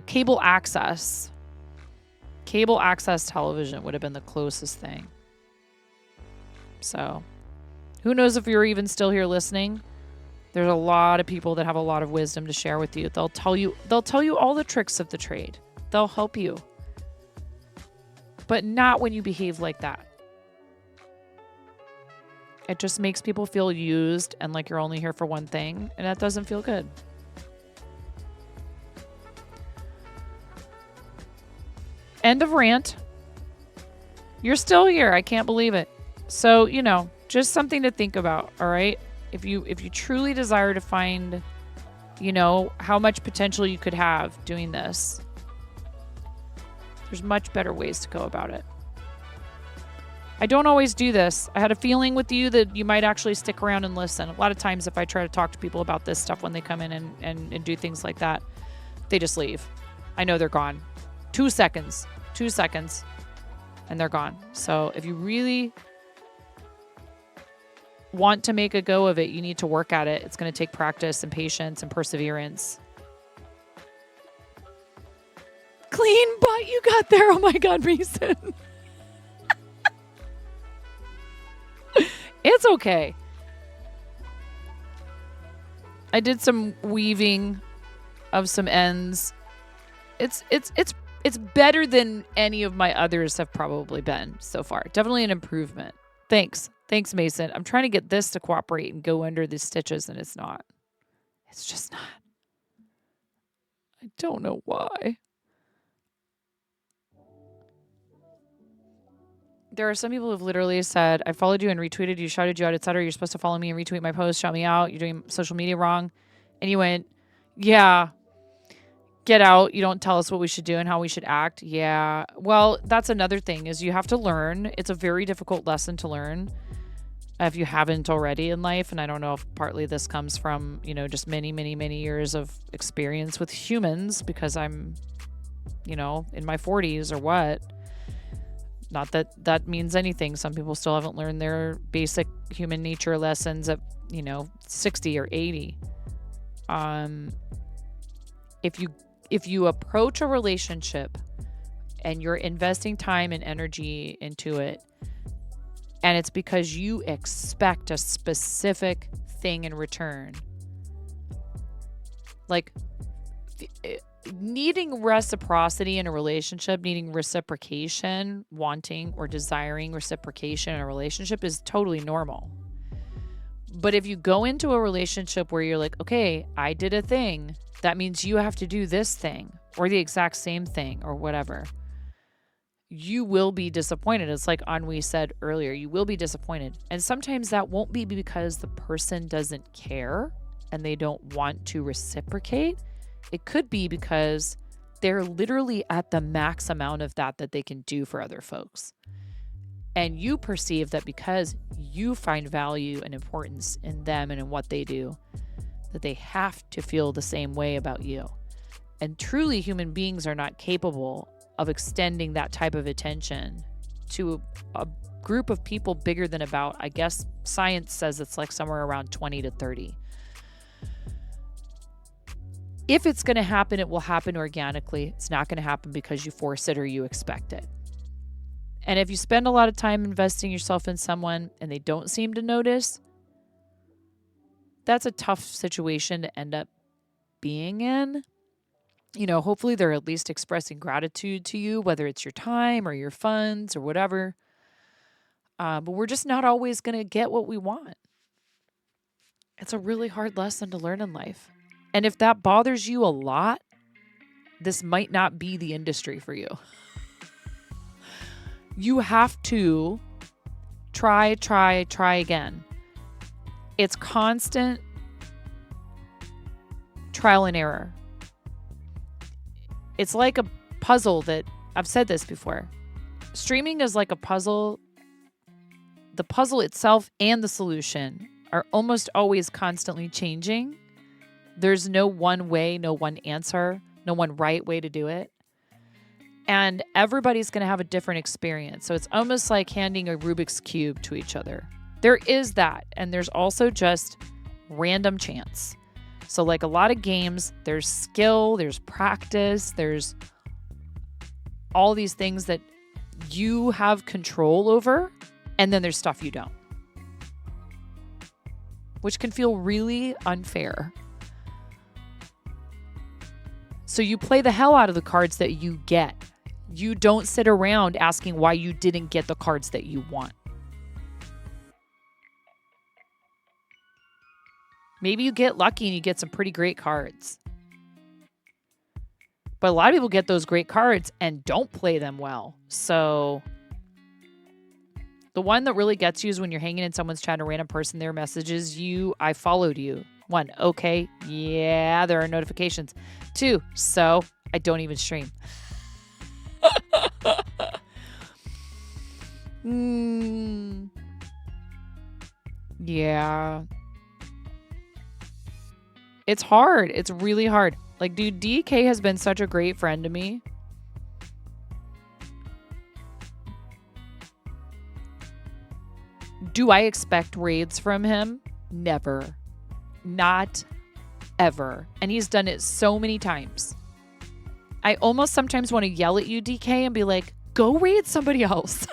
cable access. Cable access television would have been the closest thing. So, who knows if you're even still here listening? There's a lot of people that have a lot of wisdom to share with you. They'll tell you all the tricks of the trade. They'll help you. But not when you behave like that. It just makes people feel used and like you're only here for one thing, and that doesn't feel good. End of rant. You're still here. I can't believe it. So, just something to think about, all right? If you truly desire to find, how much potential you could have doing this, there's much better ways to go about it. I don't always do this. I had a feeling with you that you might actually stick around and listen. A lot of times if I try to talk to people about this stuff when they come in and do things like that, they just leave. I know they're gone. 2 seconds, and they're gone. So if you really want to make a go of it, you need to work at it. It's going to take practice and patience and perseverance. Clean butt, you got there. Oh my God, Mason. It's okay. I did some weaving of some ends. It's better than any of my others have probably been so far. Definitely an improvement. Thanks, Mason. I'm trying to get this to cooperate and go under the stitches, and it's not. It's just not. I don't know why. There are some people who've literally said, I followed you and retweeted you, shouted you out, etc. You're supposed to follow me and retweet my post, shout me out. You're doing social media wrong. And you went, yeah, get out. You don't tell us what we should do and how we should act. Yeah. Well, that's another thing is you have to learn. It's a very difficult lesson to learn if you haven't already in life. And I don't know if partly this comes from, just many, many, many years of experience with humans because I'm, in my 40s or what. Not that that means anything. Some people still haven't learned their basic human nature lessons at, 60 or 80. If you approach a relationship and you're investing time and energy into it, and it's because you expect a specific thing in return, like needing reciprocity in a relationship, needing reciprocation, wanting or desiring reciprocation in a relationship is totally normal. But if you go into a relationship where you're like, okay, I did a thing, that means you have to do this thing or the exact same thing or whatever, you will be disappointed. It's like Anwi said earlier, you will be disappointed. And sometimes that won't be because the person doesn't care and they don't want to reciprocate. It could be because they're literally at the max amount of that they can do for other folks. And you perceive that because you find value and importance in them and in what they do, that they have to feel the same way about you. And truly, human beings are not capable of extending that type of attention to a group of people bigger than about, I guess science says it's like somewhere around 20 to 30. If it's going to happen, it will happen organically. It's not going to happen because you force it or you expect it. And if you spend a lot of time investing yourself in someone and they don't seem to notice, that's a tough situation to end up being in. You know, hopefully they're at least expressing gratitude to you, whether it's your time or your funds or whatever. But we're just not always going to get what we want. It's a really hard lesson to learn in life. And if that bothers you a lot, this might not be the industry for you. You have to try again. It's constant trial and error. It's like a puzzle that I've said this before. Streaming is like a puzzle. The puzzle itself and the solution are almost always constantly changing. There's no one way, no one answer, no one right way to do it. And everybody's going to have a different experience. So it's almost like handing a Rubik's Cube to each other. There is that. And there's also just random chance. So like a lot of games, there's skill, there's practice, there's all these things that you have control over, and then there's stuff you don't, which can feel really unfair. So you play the hell out of the cards that you get. You don't sit around asking why you didn't get the cards that you want. Maybe you get lucky and you get some pretty great cards. But a lot of people get those great cards and don't play them well. So the one that really gets you is when you're hanging in someone's chat, a random person, their messages you, I followed you. 1, okay, yeah, there are notifications. 2, so I don't even stream. Yeah. It's hard. It's really hard. Like, dude, DK has been such a great friend to me. Do I expect raids from him? Never. Not ever. And he's done it so many times. I almost sometimes want to yell at you, DK, and be like, go raid somebody else.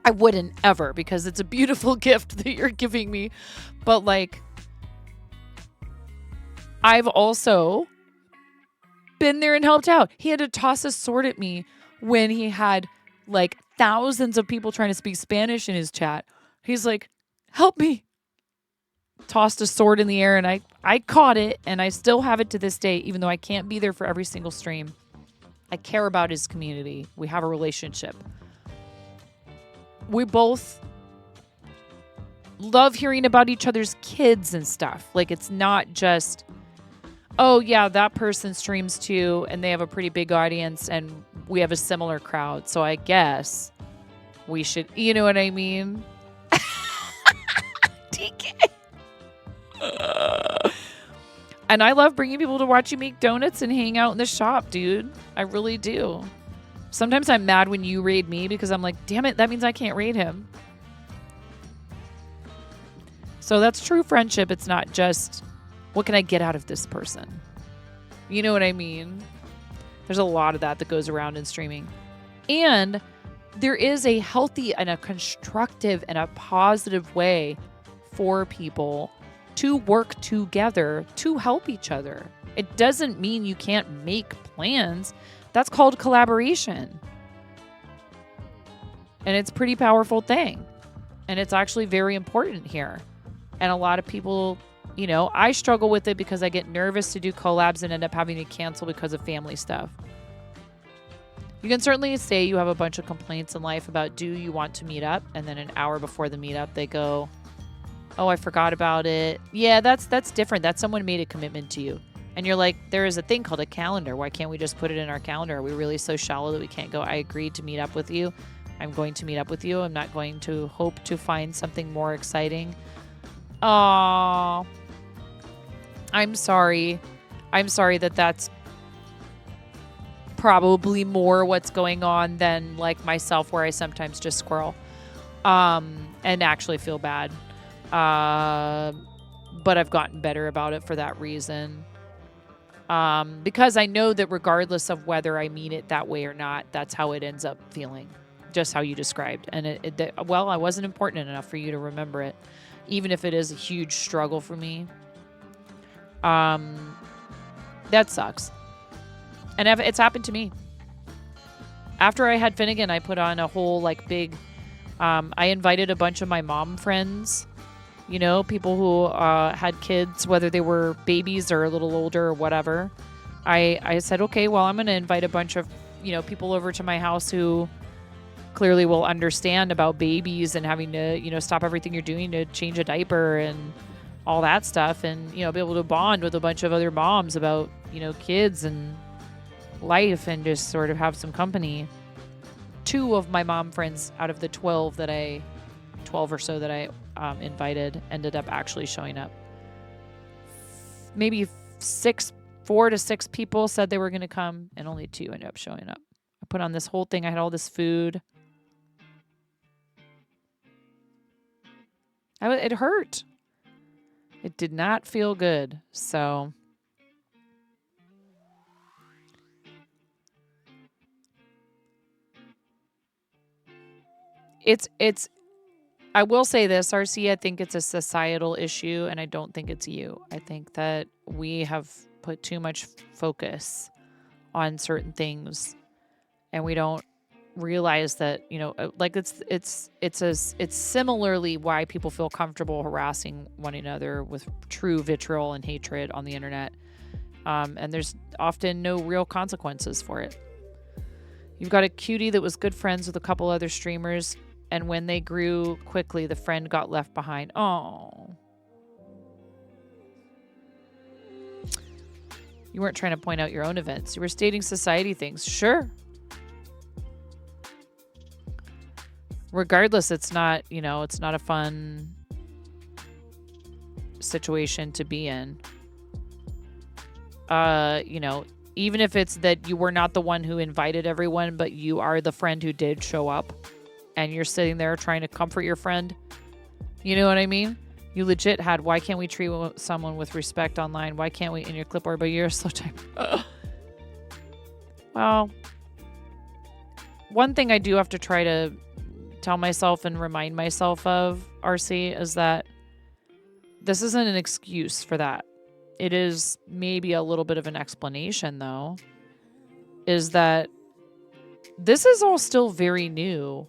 I wouldn't ever, because it's a beautiful gift that you're giving me. But like, I've also been there and helped out. He had to toss a sword at me when he had like thousands of people trying to speak Spanish in his chat. He's like, help me. Tossed a sword in the air, and I caught it, and I still have it to this day, even though I can't be there for every single stream. I care about his community. We have a relationship. We both love hearing about each other's kids and stuff. Like, it's not just, oh yeah, that person streams too, and they have a pretty big audience, and we have a similar crowd, so I guess we should, you know what I mean? DK. And I love bringing people to watch you make donuts and hang out in the shop, dude. I really do. Sometimes I'm mad when you raid me because I'm like, damn it, that means I can't raid him. So that's true friendship. It's not just, what can I get out of this person? You know what I mean? There's a lot of that goes around in streaming. And there is a healthy and a constructive and a positive way for people to work together to help each other. It doesn't mean you can't make plans. That's called collaboration. And it's a pretty powerful thing. And it's actually very important here. And a lot of people, you know, I struggle with it because I get nervous to do collabs and end up having to cancel because of family stuff. You can certainly say you have a bunch of complaints in life about, do you want to meet up? And then an hour before the meetup, they go, oh, I forgot about it. Yeah, that's different. That's someone made a commitment to you. And you're like, there is a thing called a calendar. Why can't we just put it in our calendar? Are we really so shallow that we can't go, I agreed to meet up with you. I'm going to meet up with you. I'm not going to hope to find something more exciting. Aww. I'm sorry. I'm sorry that that's probably more what's going on than like myself, where I sometimes just squirrel and actually feel bad. But I've gotten better about it for that reason. Because I know that regardless of whether I mean it that way or not, that's how it ends up feeling. just how you described. And well, I wasn't important enough for you to remember it, even if it is a huge struggle for me. That sucks. And it's happened to me. After I had Finnegan, I put on a whole like big, I invited a bunch of my mom friends, you know, people who had kids, whether they were babies or a little older or whatever. I said, okay, well, I'm going to invite a bunch of, you know, people over to my house who clearly will understand about babies and having to, you know, stop everything you're doing to change a diaper and all that stuff, and, you know, be able to bond with a bunch of other moms about, you know, kids and life, and just sort of have some company. 2 of my mom friends out of the 12 or so that I invited ended up actually showing up. Maybe 4 to 6 people said they were going to come, and only 2 ended up showing up. I put on this whole thing. I had all this food. It hurt. It did not feel good. So it's I will say this, RC, I think it's a societal issue, and I don't think it's you. I think that we have put too much focus on certain things, and we don't realize that, you know, like it's similarly why people feel comfortable harassing one another with true vitriol and hatred on the internet. And there's often no real consequences for it. You've got a cutie that was good friends with a couple other streamers, and when they grew quickly, the friend got left behind. Oh. You weren't trying to point out your own events. You were stating society things. Sure. Regardless, it's not, you know, it's not a fun situation to be in. You know, even if it's that you were not the one who invited everyone, but you are the friend who did show up, and you're sitting there trying to comfort your friend. You know what I mean? You legit had, why can't we treat someone with respect online? Why can't we in your clipboard? But you're so type. Well, one thing I do have to try to tell myself and remind myself of, RC, is that this isn't an excuse for that. It is maybe a little bit of an explanation, though, is that this is all still very new,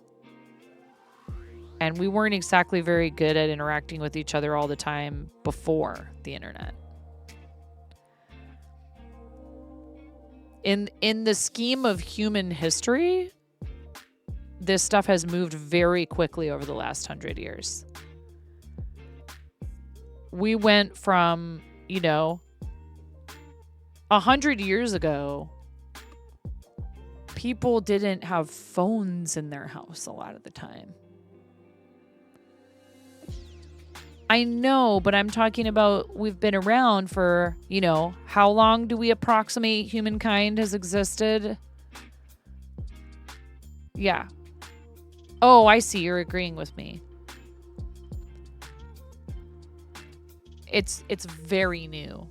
and we weren't exactly very good at interacting with each other all the time before the internet. In the scheme of human history, this stuff has moved very quickly over the last 100 years. We went from, you know, 100 years ago, people didn't have phones in their house a lot of the time. I know, but I'm talking about, we've been around for, you know, how long do we approximate humankind has existed? Yeah. Oh, I see. You're agreeing with me. It's very new.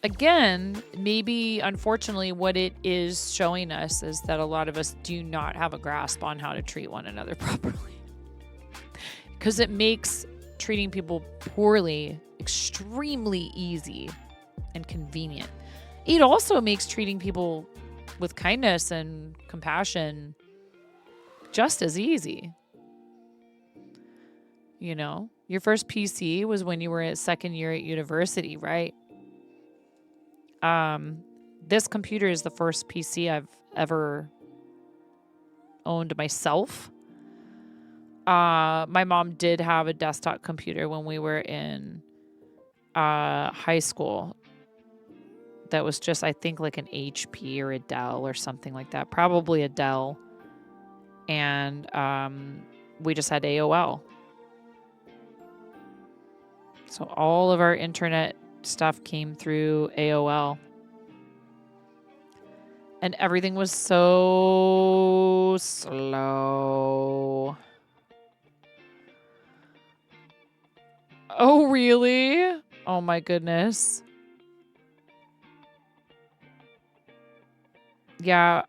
Again, maybe, unfortunately, what it is showing us is that a lot of us do not have a grasp on how to treat one another properly. Because it makes treating people poorly extremely easy and convenient. It also makes treating people with kindness and compassion just as easy. You know, your first PC was when you were at second year at university, right? This computer is the first PC I've ever owned myself. My mom did have a desktop computer when we were in high school. That was just, I think, like an HP or a Dell or something like that. Probably a Dell. And we just had AOL. So all of our internet stuff came through AOL. And everything was so slow. Oh, really? Oh, my goodness. Yeah,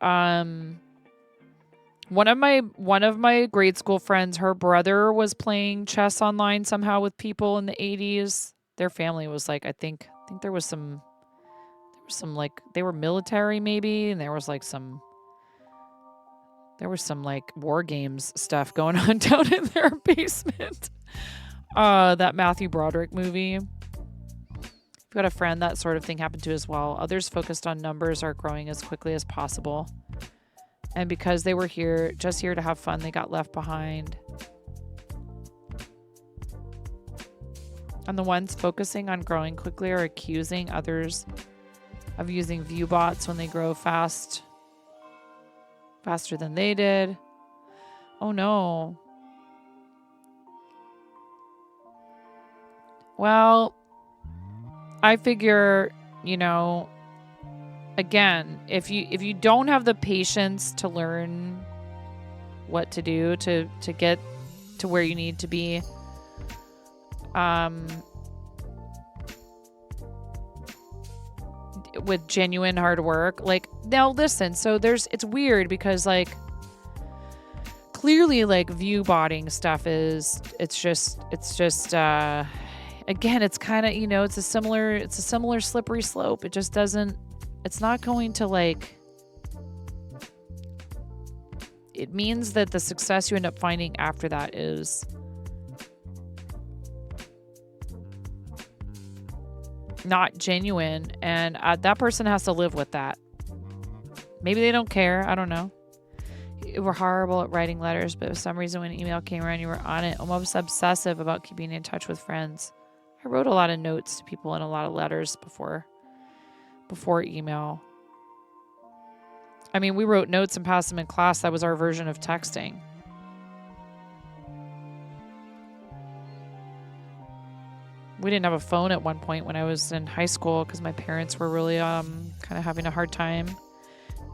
One of my grade school friends, her brother was playing chess online somehow with people in the 80s. Their family was like, I think there was some like, they were military maybe, and there was some like war games stuff going on down in their basement. That Matthew Broderick movie. I've got a friend that sort of thing happened to as well. Others focused on numbers are growing as quickly as possible. And because they were just here to have fun, they got left behind. And the ones focusing on growing quickly are accusing others of using view bots when they grow faster than they did. Oh no. Well, I figure, again, if you don't have the patience to learn what to do to get to where you need to be, with genuine hard work, like, now listen, so it's weird because like clearly like view botting stuff it's just again, it's kind of, it's a similar slippery slope. It's not going to like, it means that the success you end up finding after that is not genuine, and that person has to live with that. Maybe they don't care. I don't know. You were horrible at writing letters, but for some reason when an email came around, you were on it, almost obsessive about keeping in touch with friends. I wrote a lot of notes to people and a lot of letters before email. I mean, we wrote notes and passed them in class. That was our version of texting. We didn't have a phone at one point when I was in high school because my parents were really kind of having a hard time.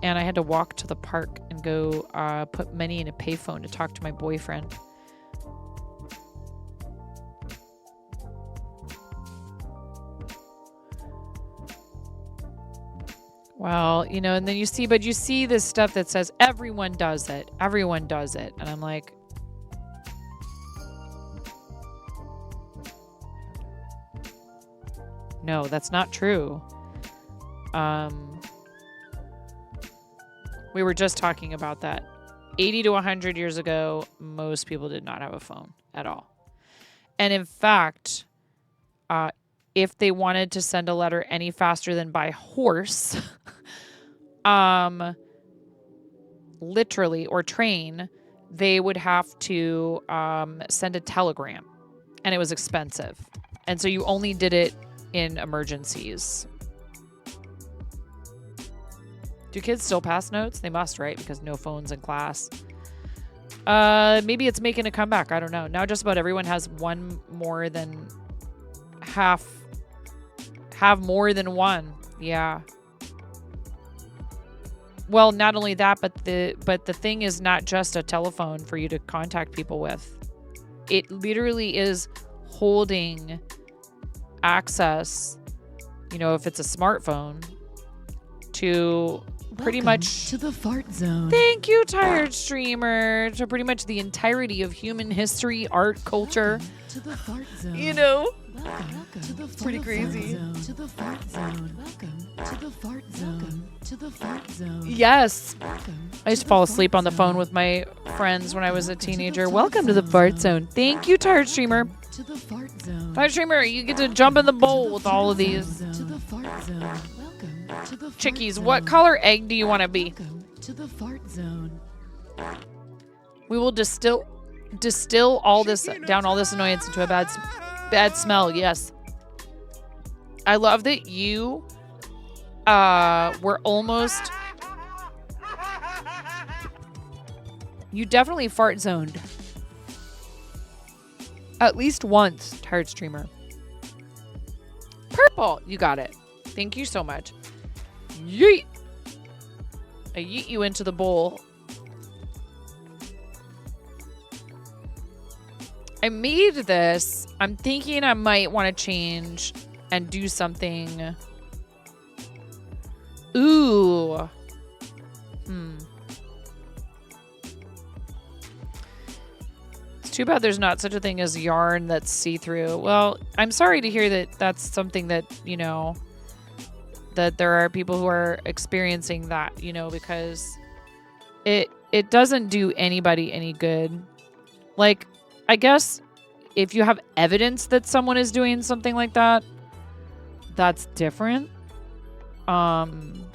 And I had to walk to the park and go put money in a payphone to talk to my boyfriend. Well, and then you see this stuff that says everyone does it. Everyone does it. And I'm like, no, that's not true. We were just talking about that. 80 to 100 years ago, most people did not have a phone at all. And in fact, if they wanted to send a letter any faster than by horse, literally, or train, they would have to send a telegram, and it was expensive. And so you only did it in emergencies. Do kids still pass notes? They must, right? Because no phones in class. Maybe it's making a comeback. I don't know. Now just about everyone has one more than have more than one. Yeah. Well, not only that, but the thing is not just a telephone for you to contact people with. It literally is holding access, if it's a smartphone, to pretty much to the fart zone. Thank you, tired streamer. To pretty much the entirety of human history, art, culture. To the fart zone. Welcome to the pretty crazy. To the fart zone. Welcome to the fart zone. To the fart zone. Yes. I used to fall asleep on the phone with my friends when I was a teenager. Welcome to the fart zone. Thank you, tired streamer. To the fart zone. Tired streamer, you get to jump in the bowl with all of these. To the fart zone. Welcome to the chickies. What color egg do you want to be? Welcome to the fart zone. We will distill all this annoyance into a bad smell. Yes. I love that you were almost. You definitely fart zoned. At least once, tired streamer. Purple. You got it. Thank you so much. Yeet. I yeet you into the bowl. I made this. I'm thinking I might want to change and do something. Ooh. It's too bad there's not such a thing as yarn that's see-through. Well, I'm sorry to hear that that's something that, you know, that there are people who are experiencing that, you know, because it doesn't do anybody any good. Like, I guess if you have evidence that someone is doing something like that, that's different. You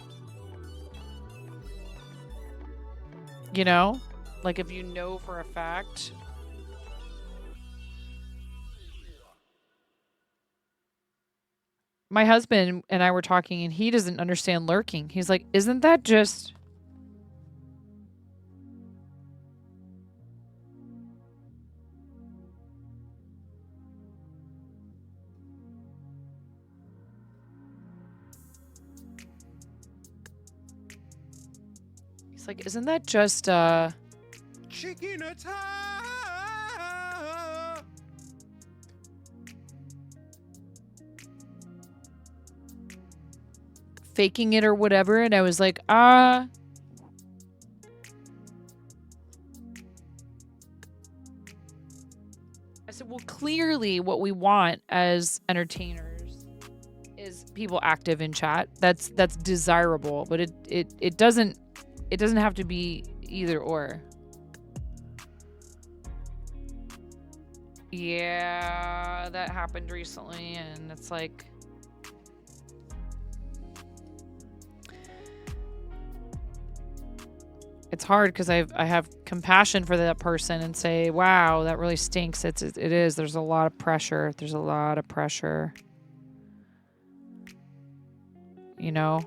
know, like if you know for a fact. My husband and I were talking and he doesn't understand lurking. He's like, isn't that just... He's like, isn't that just, chicken attack. faking it or whatever? And I was like, I said, well, clearly what we want as entertainers is people active in chat. That's desirable, but it doesn't have to be either or. Yeah, that happened recently, and it's like, it's hard because I have compassion for that person and say, wow, that really stinks. It is. There's a lot of pressure. There's a lot of pressure. You know?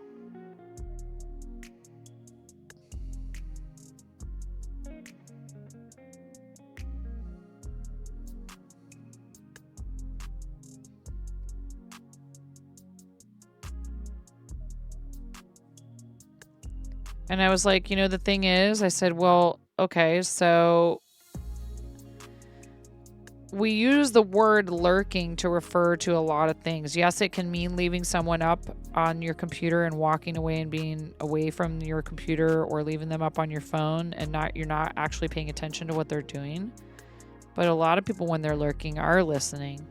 And I was like, you know, the thing is, I said, well, okay, so we use the word lurking to refer to a lot of things. Yes, it can mean leaving someone up on your computer and walking away and being away from your computer, or leaving them up on your phone and you're not actually paying attention to what they're doing. But a lot of people, when they're lurking, are listening.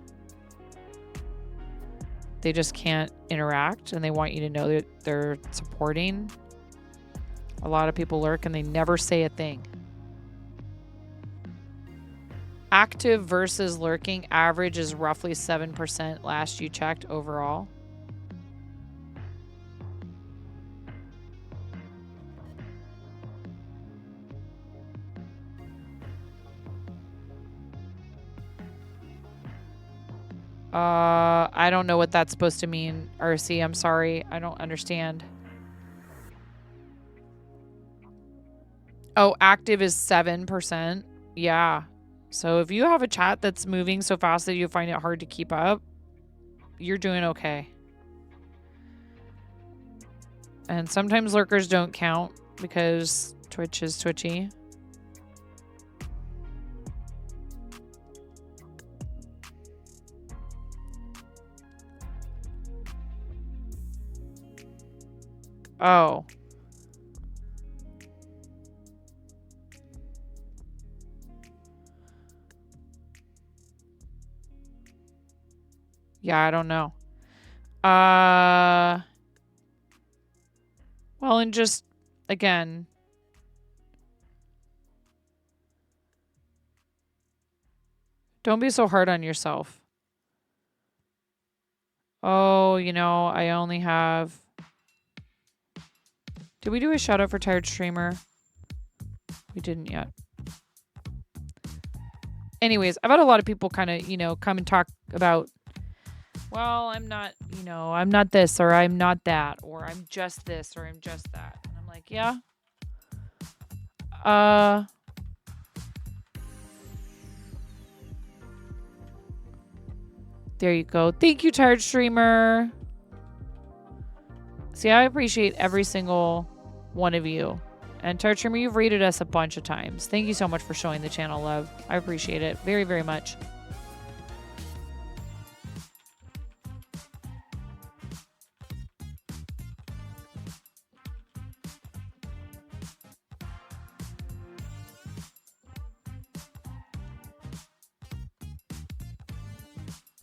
They just can't interact, and they want you to know that they're supporting. A lot of people lurk and they never say a thing. Active versus lurking average is roughly 7% last you checked overall. I don't know what that's supposed to mean, RC. I'm sorry. I don't understand. Oh, active is 7%. Yeah. So if you have a chat that's moving so fast that you find it hard to keep up, you're doing okay. And sometimes lurkers don't count because Twitch is twitchy. Oh. Yeah, I don't know. Well, and just, again, don't be so hard on yourself. Oh, you know, I only have... Did we do a shout out for Tired Streamer? We didn't yet. Anyways, I've had a lot of people kind of, you know, come and talk about, well, I'm not, you know, I'm not this, or I'm not that, or I'm just this, or I'm just that. And I'm like, yeah. There you go. Thank you, Tired Streamer. See, I appreciate every single one of you. And Tired Streamer, you've rated us a bunch of times. Thank you so much for showing the channel love. I appreciate it very, very much.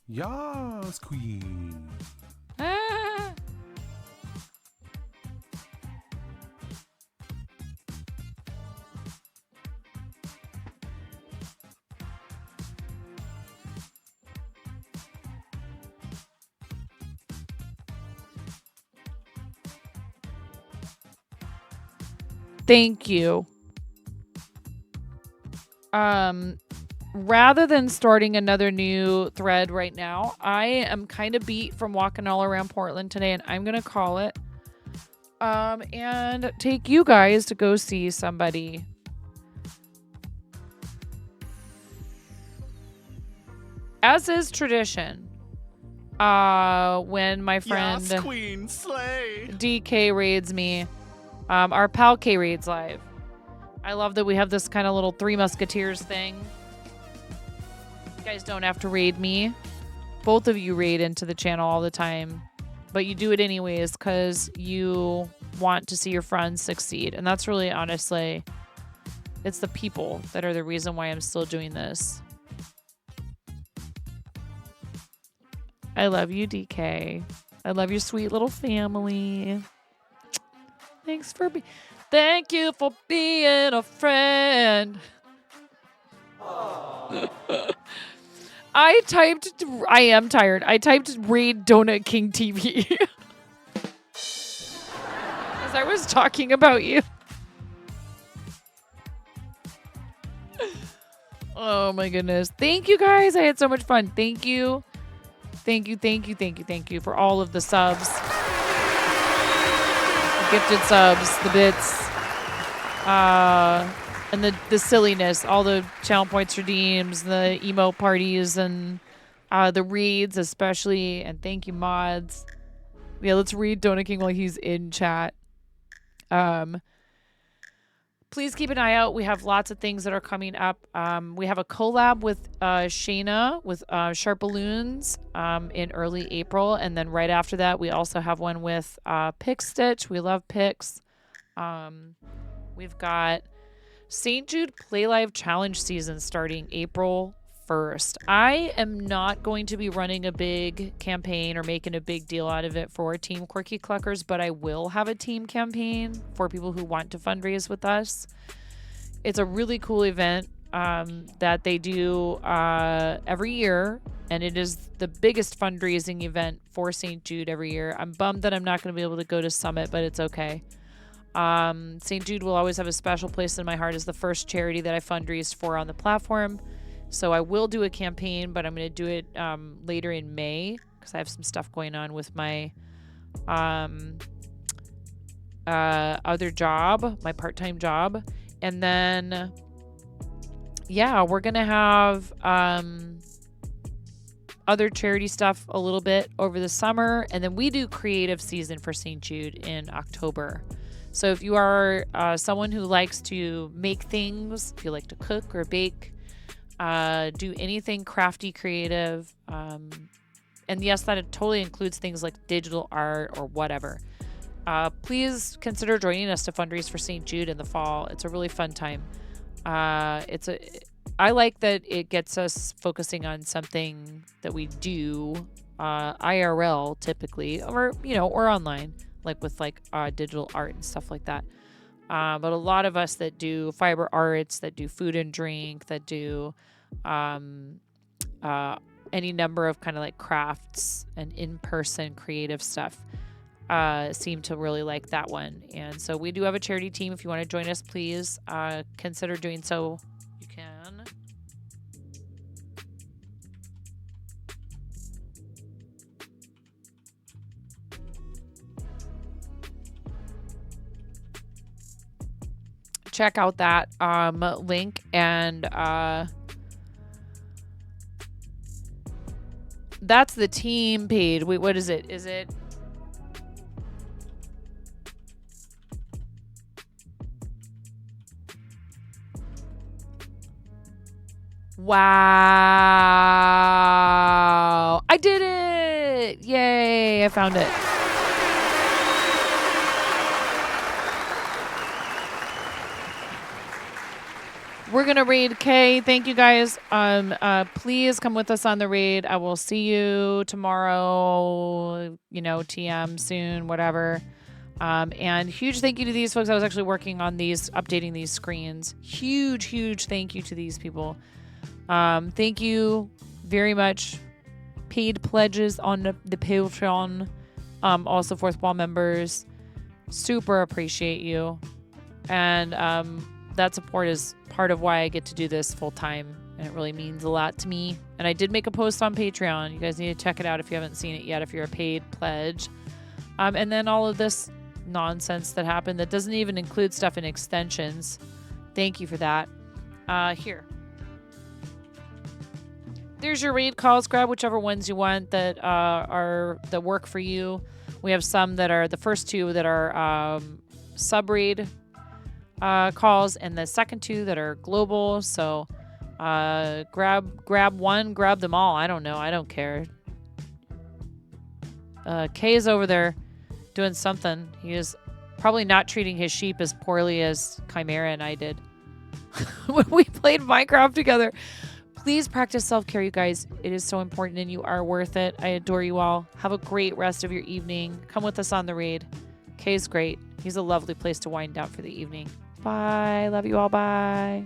Yes, queen. Ah. Thank you. Rather than starting another new thread right now, I am kind of beat from walking all around Portland today, and I'm going to call it. And take you guys to go see somebody. As is tradition, when my friend Yes, queen, slay. DK raids me, our pal K raids live. I love that we have this kind of little Three Musketeers thing. You guys don't have to raid me. Both of you raid into the channel all the time, but you do it anyways because you want to see your friends succeed. And that's really, honestly, it's the people that are the reason why I'm still doing this. I love you, DK. I love your sweet little family. Thank you for being a friend. I am tired. I typed raid Donut King TV. As I was talking about you. Oh my goodness. Thank you guys. I had so much fun. Thank you. Thank you for all of the subs. The gifted subs, the bits. And the silliness, all the channel points redeems, the emo parties, and the reads especially. And thank you, mods. Yeah, let's read Donut King while he's in chat. Please keep an eye out. We have lots of things that are coming up. We have a collab with Shayna with Sharp Balloons in early April. And then right after that, we also have one with Pick Stitch. We love Picks. We've got St. Jude Play Live Challenge season starting April 1st. I am not going to be running a big campaign or making a big deal out of it for Team Quirky Cluckers, but I will have a team campaign for people who want to fundraise with us. It's a really cool event that they do every year, and it is the biggest fundraising event for St. Jude every year. I'm bummed that I'm not going to be able to go to Summit, but it's okay. St. Jude will always have a special place in my heart as the first charity that I fundraised for on the platform. So I will do a campaign, but I'm going to do it later in May because I have some stuff going on with my other job, my part-time job. And then, yeah, we're going to have other charity stuff a little bit over the summer. And then we do creative season for St. Jude in October. So if you are someone who likes to make things, if you like to cook or bake, do anything crafty, creative, and yes, that totally includes things like digital art or whatever. Please consider joining us to fundraise for St. Jude in the fall. It's a really fun time. I like that it gets us focusing on something that we do IRL typically, or or online, like with digital art and stuff like that. But a lot of us that do fiber arts, that do food and drink, that do any number of kind of like crafts and in-person creative stuff seem to really like that one. And so we do have a charity team. If you want to join us, please consider doing so. You can. Check out that link, and that's the team page. Wait, what is it? Is it? Wow. I did it. Yay. I found it. We're gonna raid Kay. Thank you guys. Please come with us on the raid. I will see you tomorrow. You know, TM soon, whatever. And huge thank you to these folks. I was actually working on these, updating these screens. Huge thank you to these people. Thank you very much. Paid pledges on the Patreon. Also fourth wall members. Super appreciate you. And that support is part of why I get to do this full time. And it really means a lot to me. And I did make a post on Patreon. You guys need to check it out if you haven't seen it yet, if you're a paid pledge. And then all of this nonsense that happened that doesn't even include stuff in extensions. Thank you for that. Here. There's your raid calls. Grab whichever ones you want that that work for you. We have some that are the first two that are sub raid calls, and the second two that are global. So grab one, grab them all. I don't know. I don't care. Kay is over there doing something. He is probably not treating his sheep as poorly as Chimera and I did when we played Minecraft together. Please practice self-care, you guys. It is so important, and you are worth it. I adore you all. Have a great rest of your evening. Come with us on the raid. Kay's great. He's a lovely place to wind down for the evening. Bye. Love you all. Bye.